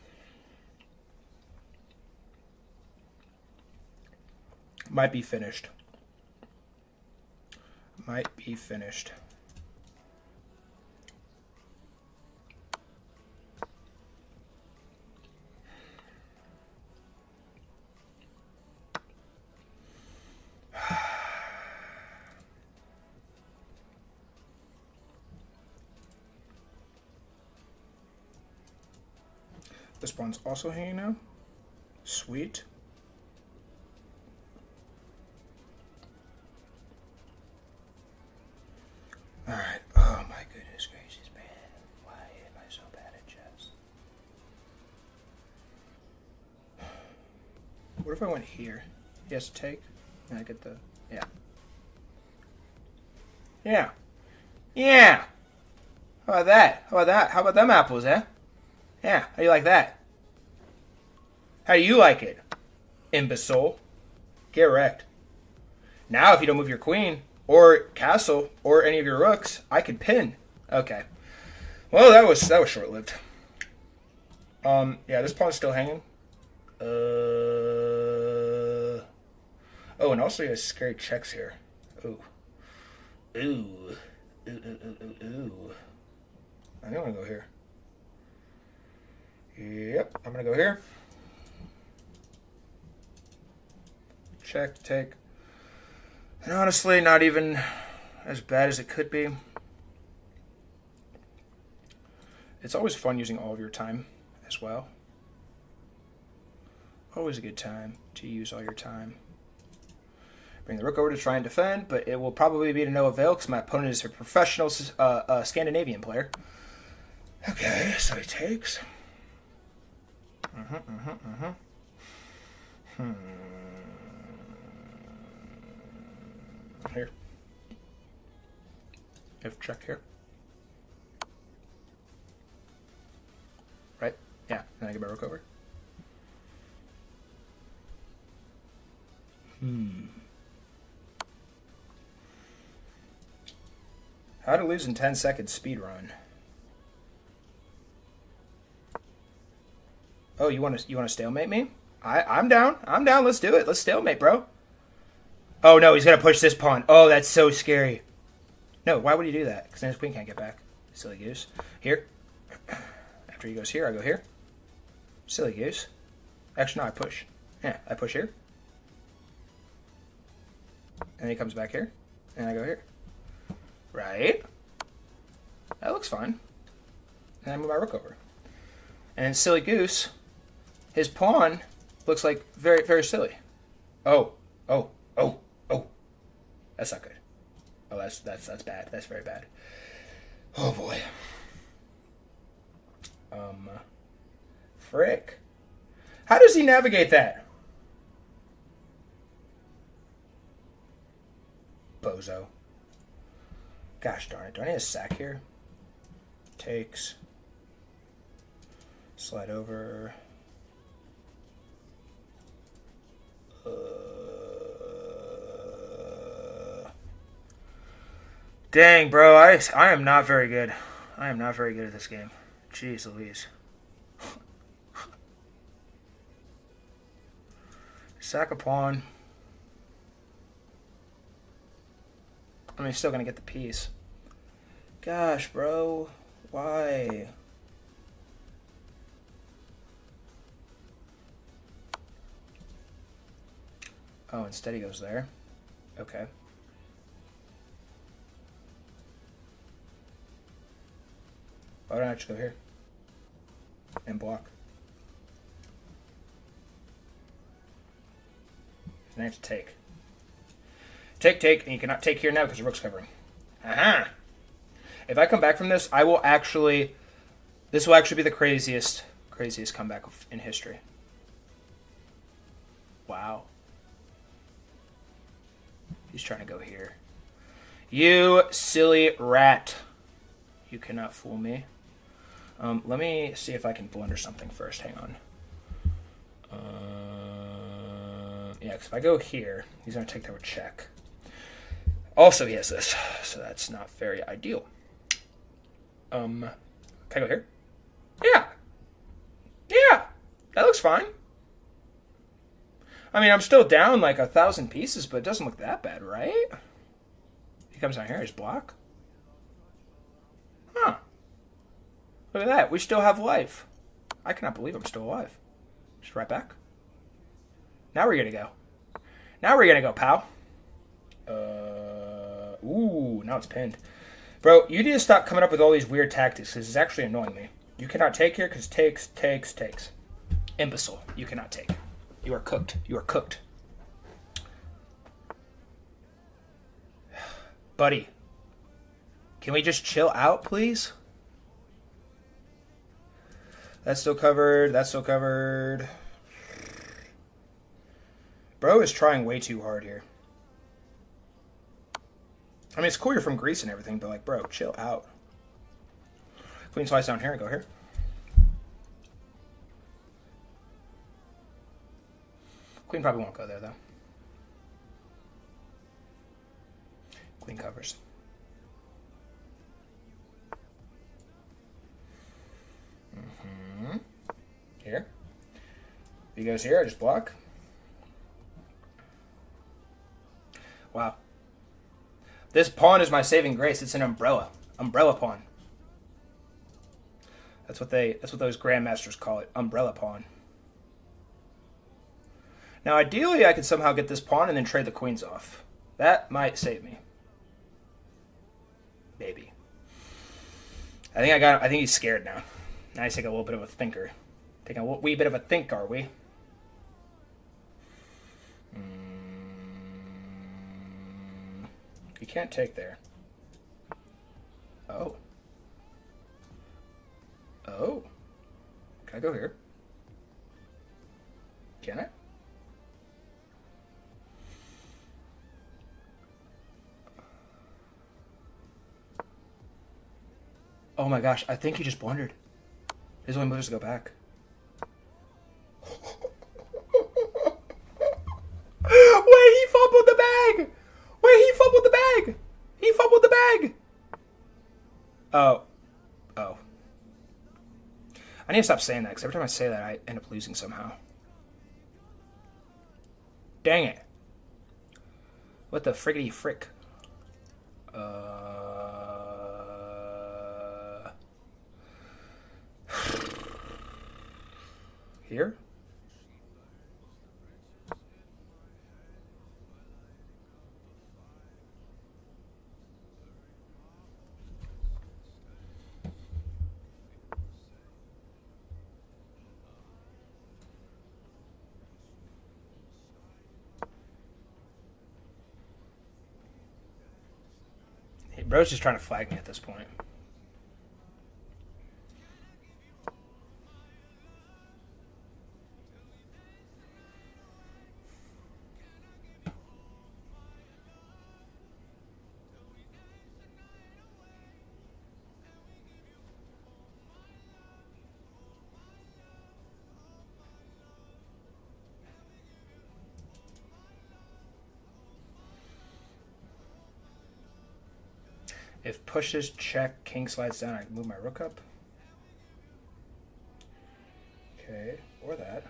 Might be finished. Might be finished. This pawn's also hanging now. Sweet. Alright. Oh my goodness gracious, man. Why am I so bad at chess? What if I went here? Yes, take. And I get the... Yeah. Yeah. Yeah! How about that? How about that? How about them apples, eh? Yeah, how do you like that? How do you like it? Imbecile. Get wrecked. Now, if you don't move your queen, or castle, or any of your rooks, I could pin. Okay. Well, that was short-lived. Yeah, this pawn's still hanging. Oh, and also he has scary checks here. Ooh. Ooh. Ooh, ooh, ooh, ooh, ooh. I think I'm gonna go here. Yep, I'm gonna go here. Check, take. And honestly, not even as bad as it could be. It's always fun using all of your time as well. Always a good time to use all your time. Bring the rook over to try and defend, but it will probably be to no avail because my opponent is a professional Scandinavian player. Okay, so he takes. Here. If check here. Right? Yeah, then I get my rook over. How to lose in 10 seconds speed run. Oh, you want to stalemate me? I'm down. I'm down. Let's do it. Let's stalemate, bro. Oh no, he's gonna push this pawn. Oh, that's so scary. No, why would he do that? Because then his queen can't get back. Silly goose. Here. After he goes here, I go here. Silly goose. Actually, no, I push. Yeah, I push here. And he comes back here. And I go here. Right. That looks fine. And I move my rook over. And silly goose, his pawn looks like very, very silly. Oh, oh, oh, oh. That's not good. Oh, that's bad. That's very bad. Oh boy. Frick. How does he navigate that? Bozo. Gosh darn it. Do I need a sack here? Takes. Slide over. Dang, bro. I am not very good. I am not very good at this game. Jeez Louise. Sack a pawn. I mean, he's still going to get the piece. Gosh, bro. Why? Oh, instead he goes there. Okay. Why don't I just go here? And block. And I have to take. Take, and you cannot take here now because the rook's covering. Aha! If I come back from this, I will actually... This will actually be the craziest comeback in history. Wow. He's trying to go here. You silly rat. You cannot fool me. Let me see if I can blunder something first. Hang on. Yeah, because if I go here, he's going to take that with check. Also, he has this, so that's not very ideal. Can I go here? Yeah. Yeah, that looks fine. I mean, I'm still down like 1,000 pieces, but it doesn't look that bad, right? He comes down here, he's block. Huh. Look at that, we still have life. I cannot believe I'm still alive. Just right back. Now we're gonna go. Now we're gonna go, pal. Ooh, now it's pinned. Bro, you need to stop coming up with all these weird tactics, because it's actually annoying me. You cannot take here, because takes. Imbecile. You cannot take. You are cooked. You are cooked. Buddy, can we just chill out, please? That's still covered. That's still covered. Bro is trying way too hard here. I mean, it's cool you're from Greece and everything, but, like, bro, chill out. Queen slice down here and go here. Queen probably won't go there, though. Queen covers. Here. If he goes here, I just block. Wow. This pawn is my saving grace. It's an umbrella. Umbrella pawn. That's what those grandmasters call it. Umbrella pawn. Now, ideally, I could somehow get this pawn and then trade the queens off. That might save me. Maybe. I think he's scared now. Now he's taking a little bit of a thinker. Taking a wee bit of a think, are we? You can't take there. Oh. Oh. Can I go here? Can I? Oh my gosh, I think he just blundered. His only move is to go back. Wait, he fumbled the bag! Wait, he fumbled the bag! He fumbled the bag! Oh. Oh. I need to stop saying that, because every time I say that, I end up losing somehow. Dang it. What the friggity frick? Here? Hey, bro's just trying to flag me at this point. If pushes check, king slides down, I can move my rook up. Okay, or that.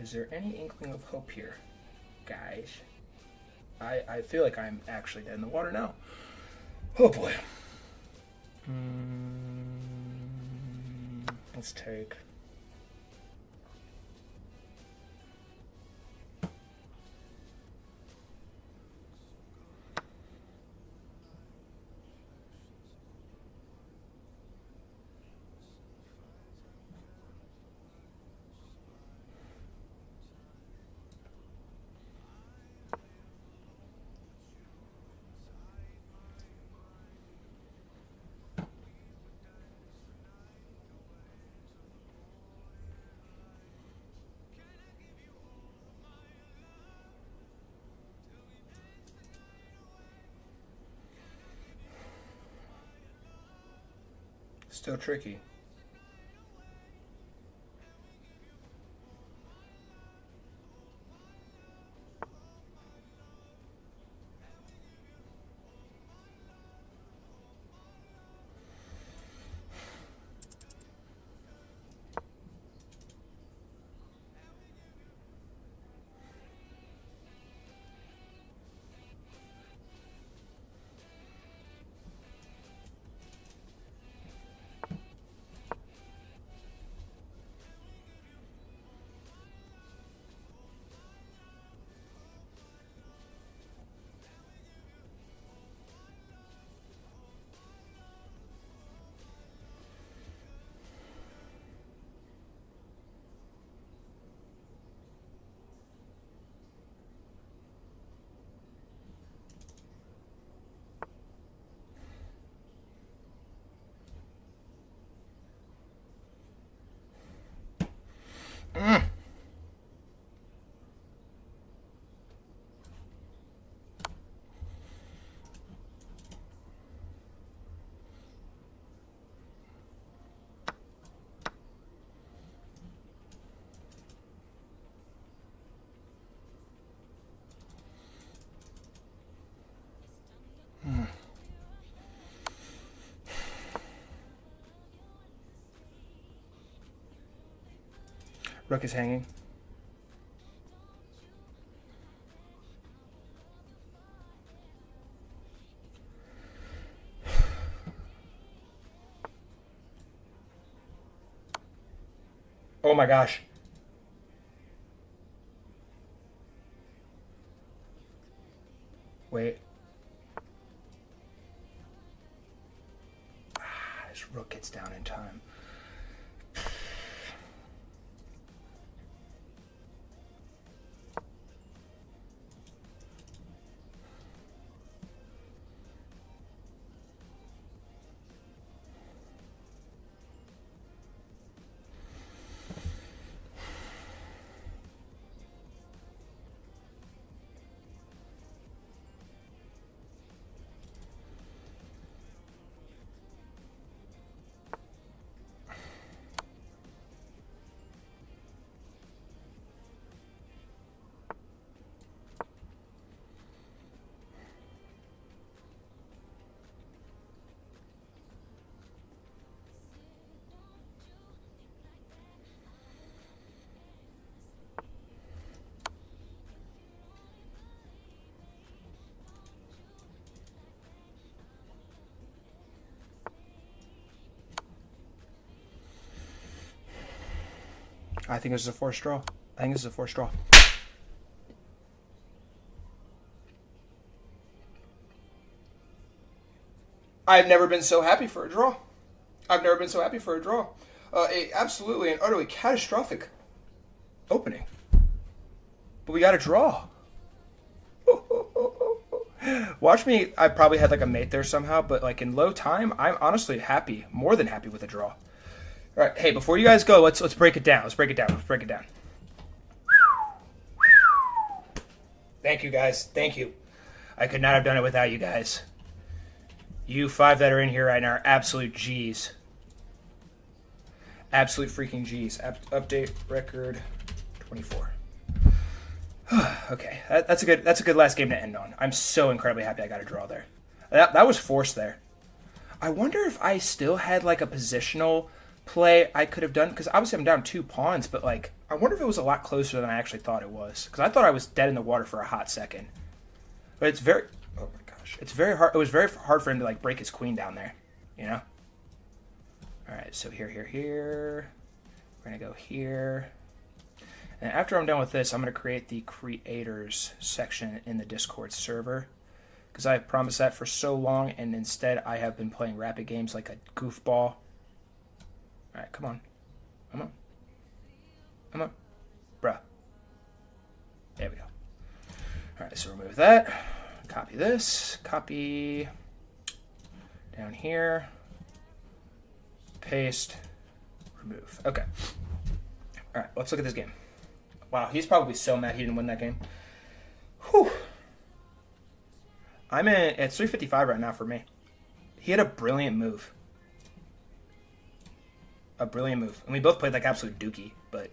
Is there any inkling of hope here, guys? I feel like I'm actually dead in the water now. Oh boy. Let's take. Still tricky. Rook is hanging. Oh my gosh. Wait. This rook gets down in time. I think this is a forced draw. I think this is a forced draw. I've never been so happy for a draw. I've never been so happy for a draw. Absolutely and utterly catastrophic opening. But we got a draw. Watch me. I probably had like a mate there somehow, but like in low time, I'm honestly happy, more than happy with a draw. All right, hey, before you guys go, let's break it down. Let's break it down. Thank you, guys. Thank you. I could not have done it without you guys. You 5 that are in here right now are absolute G's. Absolute freaking G's. Update record 24. Okay, that's a good last game to end on. I'm so incredibly happy I got a draw there. That was forced there. I wonder if I still had like a positional play I could have done, because obviously I'm down 2 pawns, but like I wonder if it was a lot closer than I actually thought it was, because I thought I was dead in the water for a hot second. But it's very, oh my gosh, it's very hard. It was very hard for him to like break his queen down there, you know. All right, so here, we're gonna go here, and after I'm done with this, I'm gonna create the creators section in the Discord server, because I promised that for so long, and instead I have been playing rapid games like a goofball. All right, come on. Bruh. There we go. All right, so remove that. Copy this. Copy down here. Paste. Remove. Okay. All right, let's look at this game. Wow, he's probably so mad he didn't win that game. Whew. It's 355 right now for me. He had a brilliant move. a brilliant move. And we both played like absolute dookie, but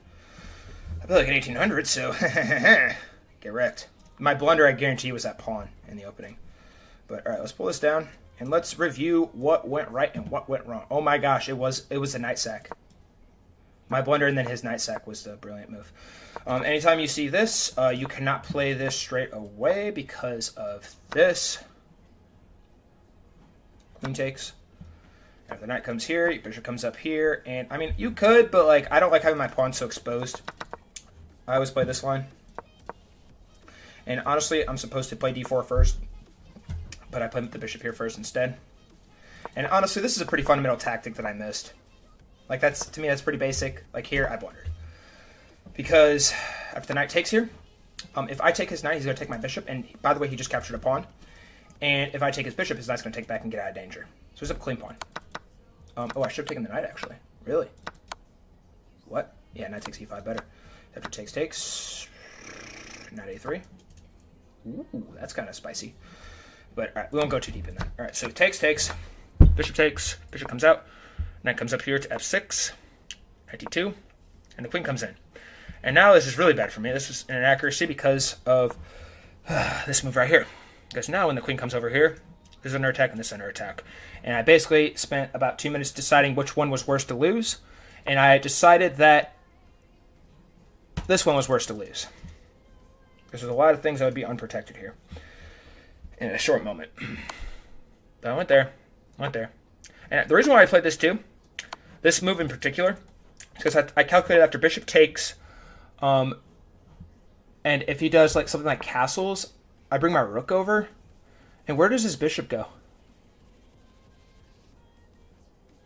I played like an 1800, so get wrecked. My blunder, I guarantee, was that pawn in the opening. But all right, let's pull this down and let's review what went right and what went wrong. Oh my gosh, it was a knight sack. My blunder and then his knight sack was the brilliant move. Anytime you see this, you cannot play this straight away because of this. Queen takes. If the knight comes here, bishop comes up here, and I mean you could, but like I don't like having my pawn so exposed. I always play this line. And honestly, I'm supposed to play d4 first, but I played the bishop here first instead. And honestly, this is a pretty fundamental tactic that I missed. Like to me, that's pretty basic. Like here, I blundered. Because after the knight takes here, if I take his knight, he's going to take my bishop. And by the way, he just captured a pawn. And if I take his bishop, his knight's going to take back and get out of danger. So he's up a clean pawn. Oh, I should have taken the knight, actually. Really? What? Yeah, knight takes e5 better. After takes. Knight a3. Ooh, that's kind of spicy. But all right, we won't go too deep in that. All right, so takes. Bishop comes out. Knight comes up here to f6. Knight d2. And the queen comes in. And now this is really bad for me. This is an inaccuracy because of this move right here. Because now when the queen comes over here, this is under attack and this is under attack. And I basically spent about 2 minutes deciding which one was worse to lose. And I decided that this one was worse to lose. Because there's a lot of things that would be unprotected here in a short moment. But I went there. And the reason why I played this too, this move in particular, is because I calculated after bishop takes, and if he does like something like castles, I bring my rook over. And where does his bishop go?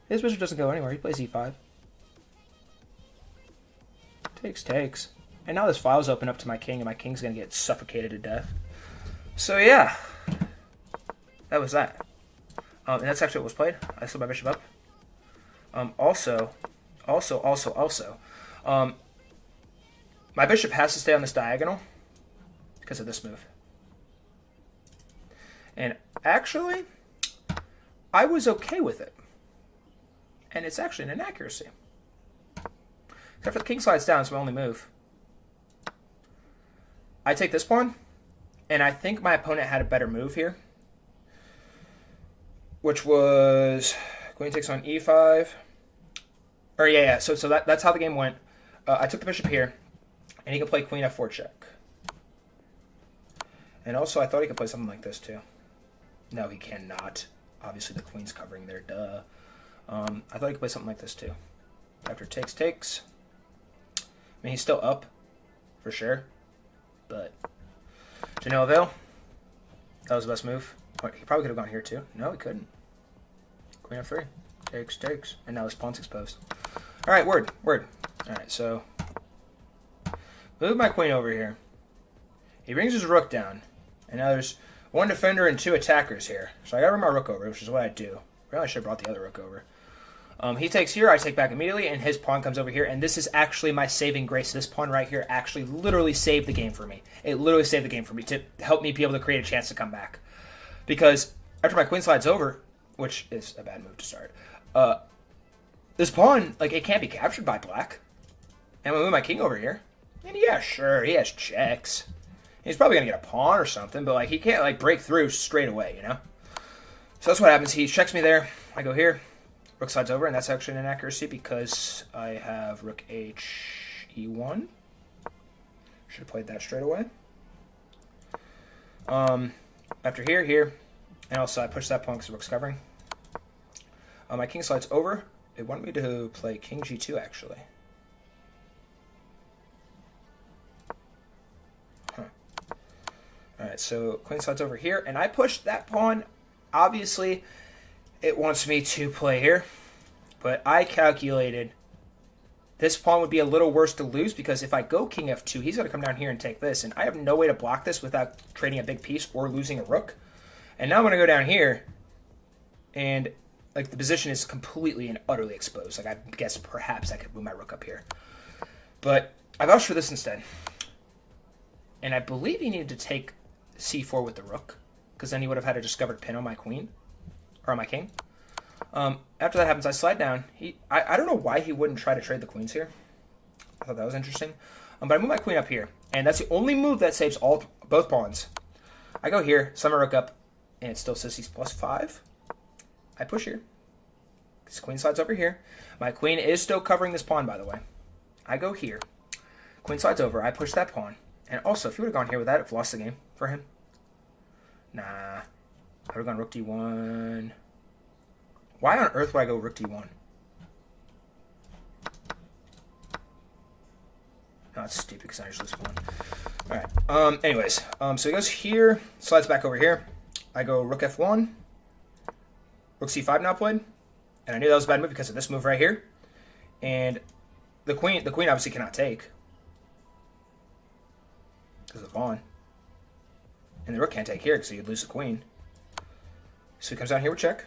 His bishop doesn't go anywhere. He plays e5. Takes. And now this file's open up to my king, and my king's going to get suffocated to death. So yeah, that was that. And that's actually what was played. I slid my bishop up. Also, my bishop has to stay on this diagonal because of this move. And actually, I was okay with it. And it's actually an inaccuracy. Except for the king slides down, it's my only move. I take this pawn, and I think my opponent had a better move here. Which was queen takes on e5. Or yeah. So that's how the game went. I took the bishop here, and he can play queen f4 check. And also, I thought he could play something like this too. No, he cannot. Obviously, the queen's covering there. Duh. I thought he could play something like this too. After takes. I mean, he's still up for sure, but to no avail. That was the best move. He probably could have gone here too. No, he couldn't. Queen f3. Takes. And now his pawn's exposed. All right, word. All right, so move my queen over here. He brings his rook down. And now there's one defender and 2 attackers here. So I got to bring my rook over, which is what I do. Really, I should have brought the other rook over. He takes here, I take back immediately, and his pawn comes over here. And this is actually my saving grace. This pawn right here actually literally saved the game for me. It literally saved the game for me to help me be able to create a chance to come back. Because after my queen slides over, which is a bad move to start, this pawn, like, it can't be captured by black. And we move my king over here. And yeah, sure, he has checks. He's probably going to get a pawn or something, but like he can't like break through straight away, you know? So that's what happens. He checks me there. I go here. Rook slides over, and that's actually an inaccuracy because I have rook h e1. Should have played that straight away. After here, and also I push that pawn because the rook's covering. My king slides over. They want me to play king g2, actually. All right, so queen slides over here, and I push that pawn. Obviously, it wants me to play here, but I calculated this pawn would be a little worse to lose because if I go king f2, he's going to come down here and take this, and I have no way to block this without trading a big piece or losing a rook. And now I'm going to go down here, and like the position is completely and utterly exposed. Like I guess perhaps I could move my rook up here, but I vouched for this instead. And I believe he needed to take c4 with the rook, because then he would have had a discovered pin on my queen, or on my king. After that happens, I slide down. I don't know why he wouldn't try to trade the queens here. I thought that was interesting. But I move my queen up here, and that's the only move that saves both pawns. I go here, summon my rook up, and it still says he's +5. I push here. This queen slides over here. My queen is still covering this pawn, by the way. I go here. Queen slides over. I push that pawn. And also, if he would have gone here with that, I've lost the game for him. Nah. I would have gone rook d1. Why on earth would I go rook d1? No, it's stupid because I just lose one. Alright. Anyways. So he goes here. Slides back over here. I go rook f1. Rook c5 now played. And I knew that was a bad move because of this move right here. And the queen obviously cannot take. Because of the pawn. And the rook can't take here because you'd lose the queen. So he comes down here with check.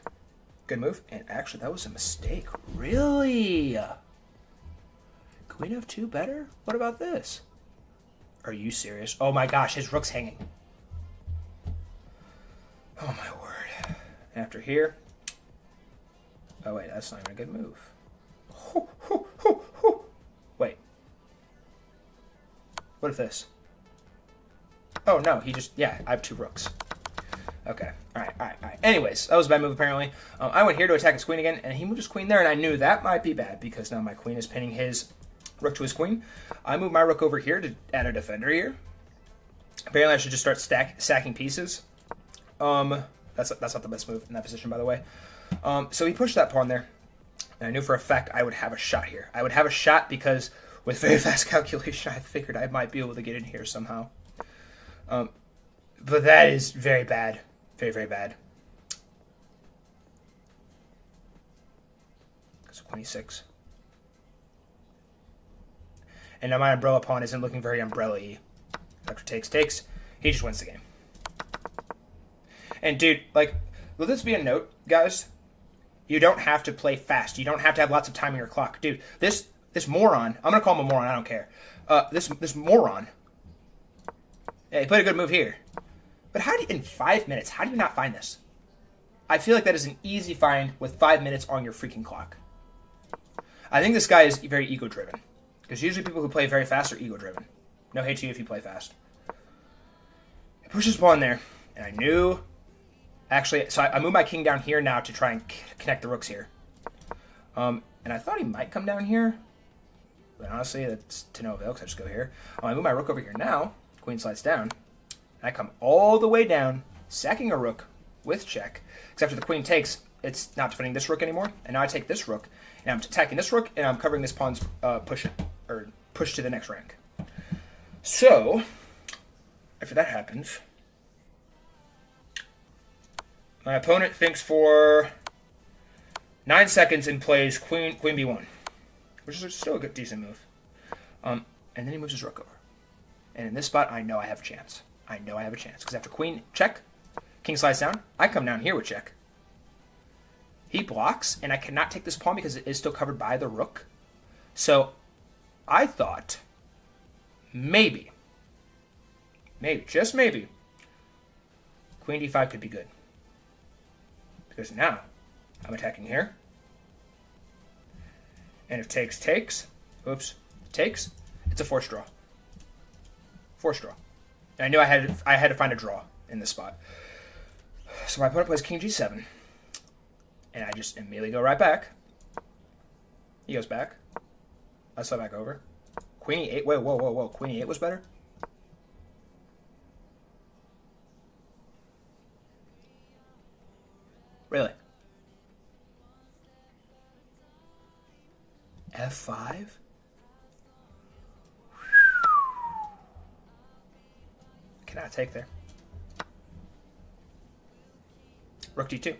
Good move. And actually, that was a mistake. Really? Queen f2 better? What about this? Are you serious? Oh my gosh, his rook's hanging. Oh my word. After here. Oh wait, that's not even a good move. Wait. What if this? Oh no, he just, yeah, I have 2 rooks. Okay, alright. Anyways, that was a bad move apparently. I went here to attack his queen again, and he moved his queen there, and I knew that might be bad because now my queen is pinning his rook to his queen. I move my rook over here to add a defender here. Apparently I should just start stacking pieces. That's not the best move in that position, by the way. So he pushed that pawn there, and I knew for a fact I would have a shot here. I would have a shot because with very fast calculation, I figured I might be able to get in here somehow. But that is very bad. Very, very bad. So 26. And now my umbrella pawn isn't looking very umbrella-y. After takes, he just wins the game. And dude, like, will this be a note, guys? You don't have to play fast. You don't have to have lots of time on your clock. Dude, this moron, I'm going to call him a moron, I don't care. This moron, yeah, he played a good move here. But how do you, in 5 minutes, how do you not find this? I feel like that is an easy find with 5 minutes on your freaking clock. I think this guy is very ego-driven. Because usually people who play very fast are ego-driven. No hate to you if you play fast. He pushes pawn there. And I knew... Actually, so I moved my king down here now to try and connect the rooks here. And I thought he might come down here. But honestly, that's to no avail because I just go here. I move my rook over here now. Queen slides down. I come all the way down, sacking a rook with check. Because after the queen takes, it's not defending this rook anymore. And now I take this rook, and I'm attacking this rook, and I'm covering this pawn's push to the next rank. So, after that happens, my opponent thinks for 9 seconds and plays queen b1, which is still a good, decent move. And then he moves his rook over. And in this spot, I know I have a chance. I know I have a chance. Because after queen check, king slides down, I come down here with check. He blocks, and I cannot take this pawn because it is still covered by the rook. So I thought maybe, just maybe, queen d5 could be good. Because now I'm attacking here. And if takes, it's a forced draw. Forced draw. And I knew I had to find a draw in this spot. So my opponent plays king g7. And I just immediately go right back. He goes back. I slide back over. Queen e8. Wait, whoa. Queen e8 was better? Really? F5? Cannot take there. Rook d2.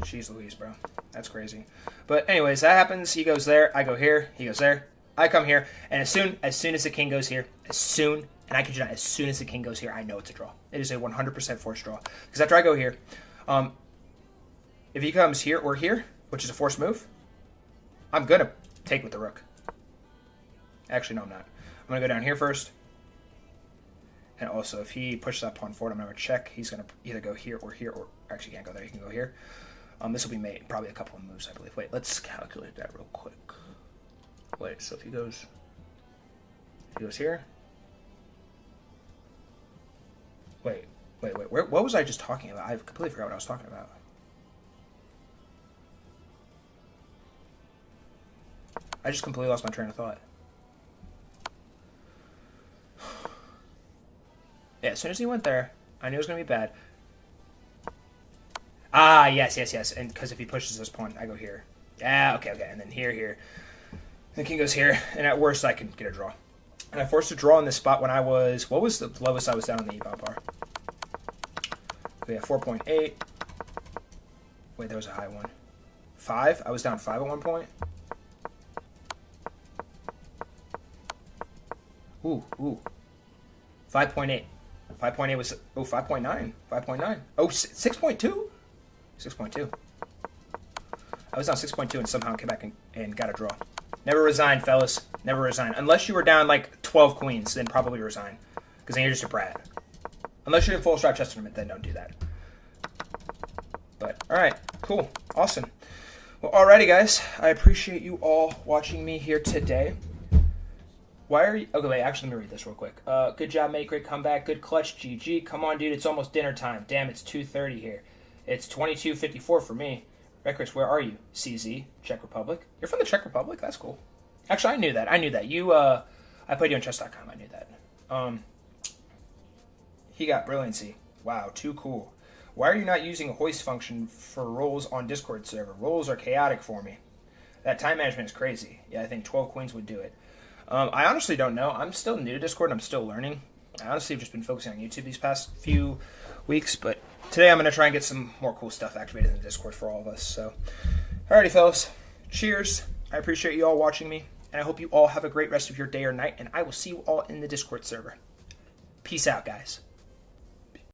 Jeez Louise, bro. That's crazy. But anyways, that happens. He goes there. I go here. He goes there. I come here. And as soon as the king goes here, as soon as the king goes here, I know it's a draw. It is a 100% forced draw. Because after I go here, if he comes here or here, which is a forced move, I'm going to take with the rook. Actually, no, I'm not. I'm going to go down here first. And also, if he pushes that pawn forward, I'm going to check. He's going to either go here, or actually can't go there. He can go here. This will be made probably a couple of moves, I believe. Wait, let's calculate that real quick. Wait, so if he goes here. Wait. What was I just talking about? I completely forgot what I was talking about. I just completely lost my train of thought. Yeah, as soon as he went there, I knew it was going to be bad. Ah, yes. And because if he pushes this pawn, I go here. Yeah, okay. And then here. The king goes here. And at worst, I can get a draw. And I forced a draw in this spot when I was... What was the lowest I was down on the e-bot bar? We have 4.8. Wait, there was a high one. 5? I was down 5 at one point. Ooh. 5.8. 5.8 was... Oh, 5.9. 5.9. Oh, 6.2? 6.2. I was down 6.2 and somehow came back and got a draw. Never resign, fellas. Never resign. Unless you were down like 12 queens, then probably resign. Because then you're just a brat. Unless you're in full strap chess tournament, then don't do that. But, alright. Cool. Awesome. Well, alrighty, guys. I appreciate you all watching me here today. Why are you... Okay, wait. Actually, let me read this real quick. Good job, mate. Great comeback. Good clutch. GG. Come on, dude. It's almost dinner time. Damn, it's 2:30 here. It's 22:54 for me. Rekris, where are you? CZ, Czech Republic. You're from the Czech Republic? That's cool. Actually, I knew that. You, I played you on chess.com. I knew that. He got brilliancy. Wow, too cool. Why are you not using a hoist function for roles on Discord server? Roles are chaotic for me. That time management is crazy. Yeah, I think 12 queens would do it. I honestly don't know. I'm still new to Discord. I'm still learning. I honestly have just been focusing on YouTube these past few weeks, but today I'm going to try and get some more cool stuff activated in the Discord for all of us. So, alrighty, fellas. Cheers. I appreciate you all watching me, and I hope you all have a great rest of your day or night, and I will see you all in the Discord server. Peace out, guys.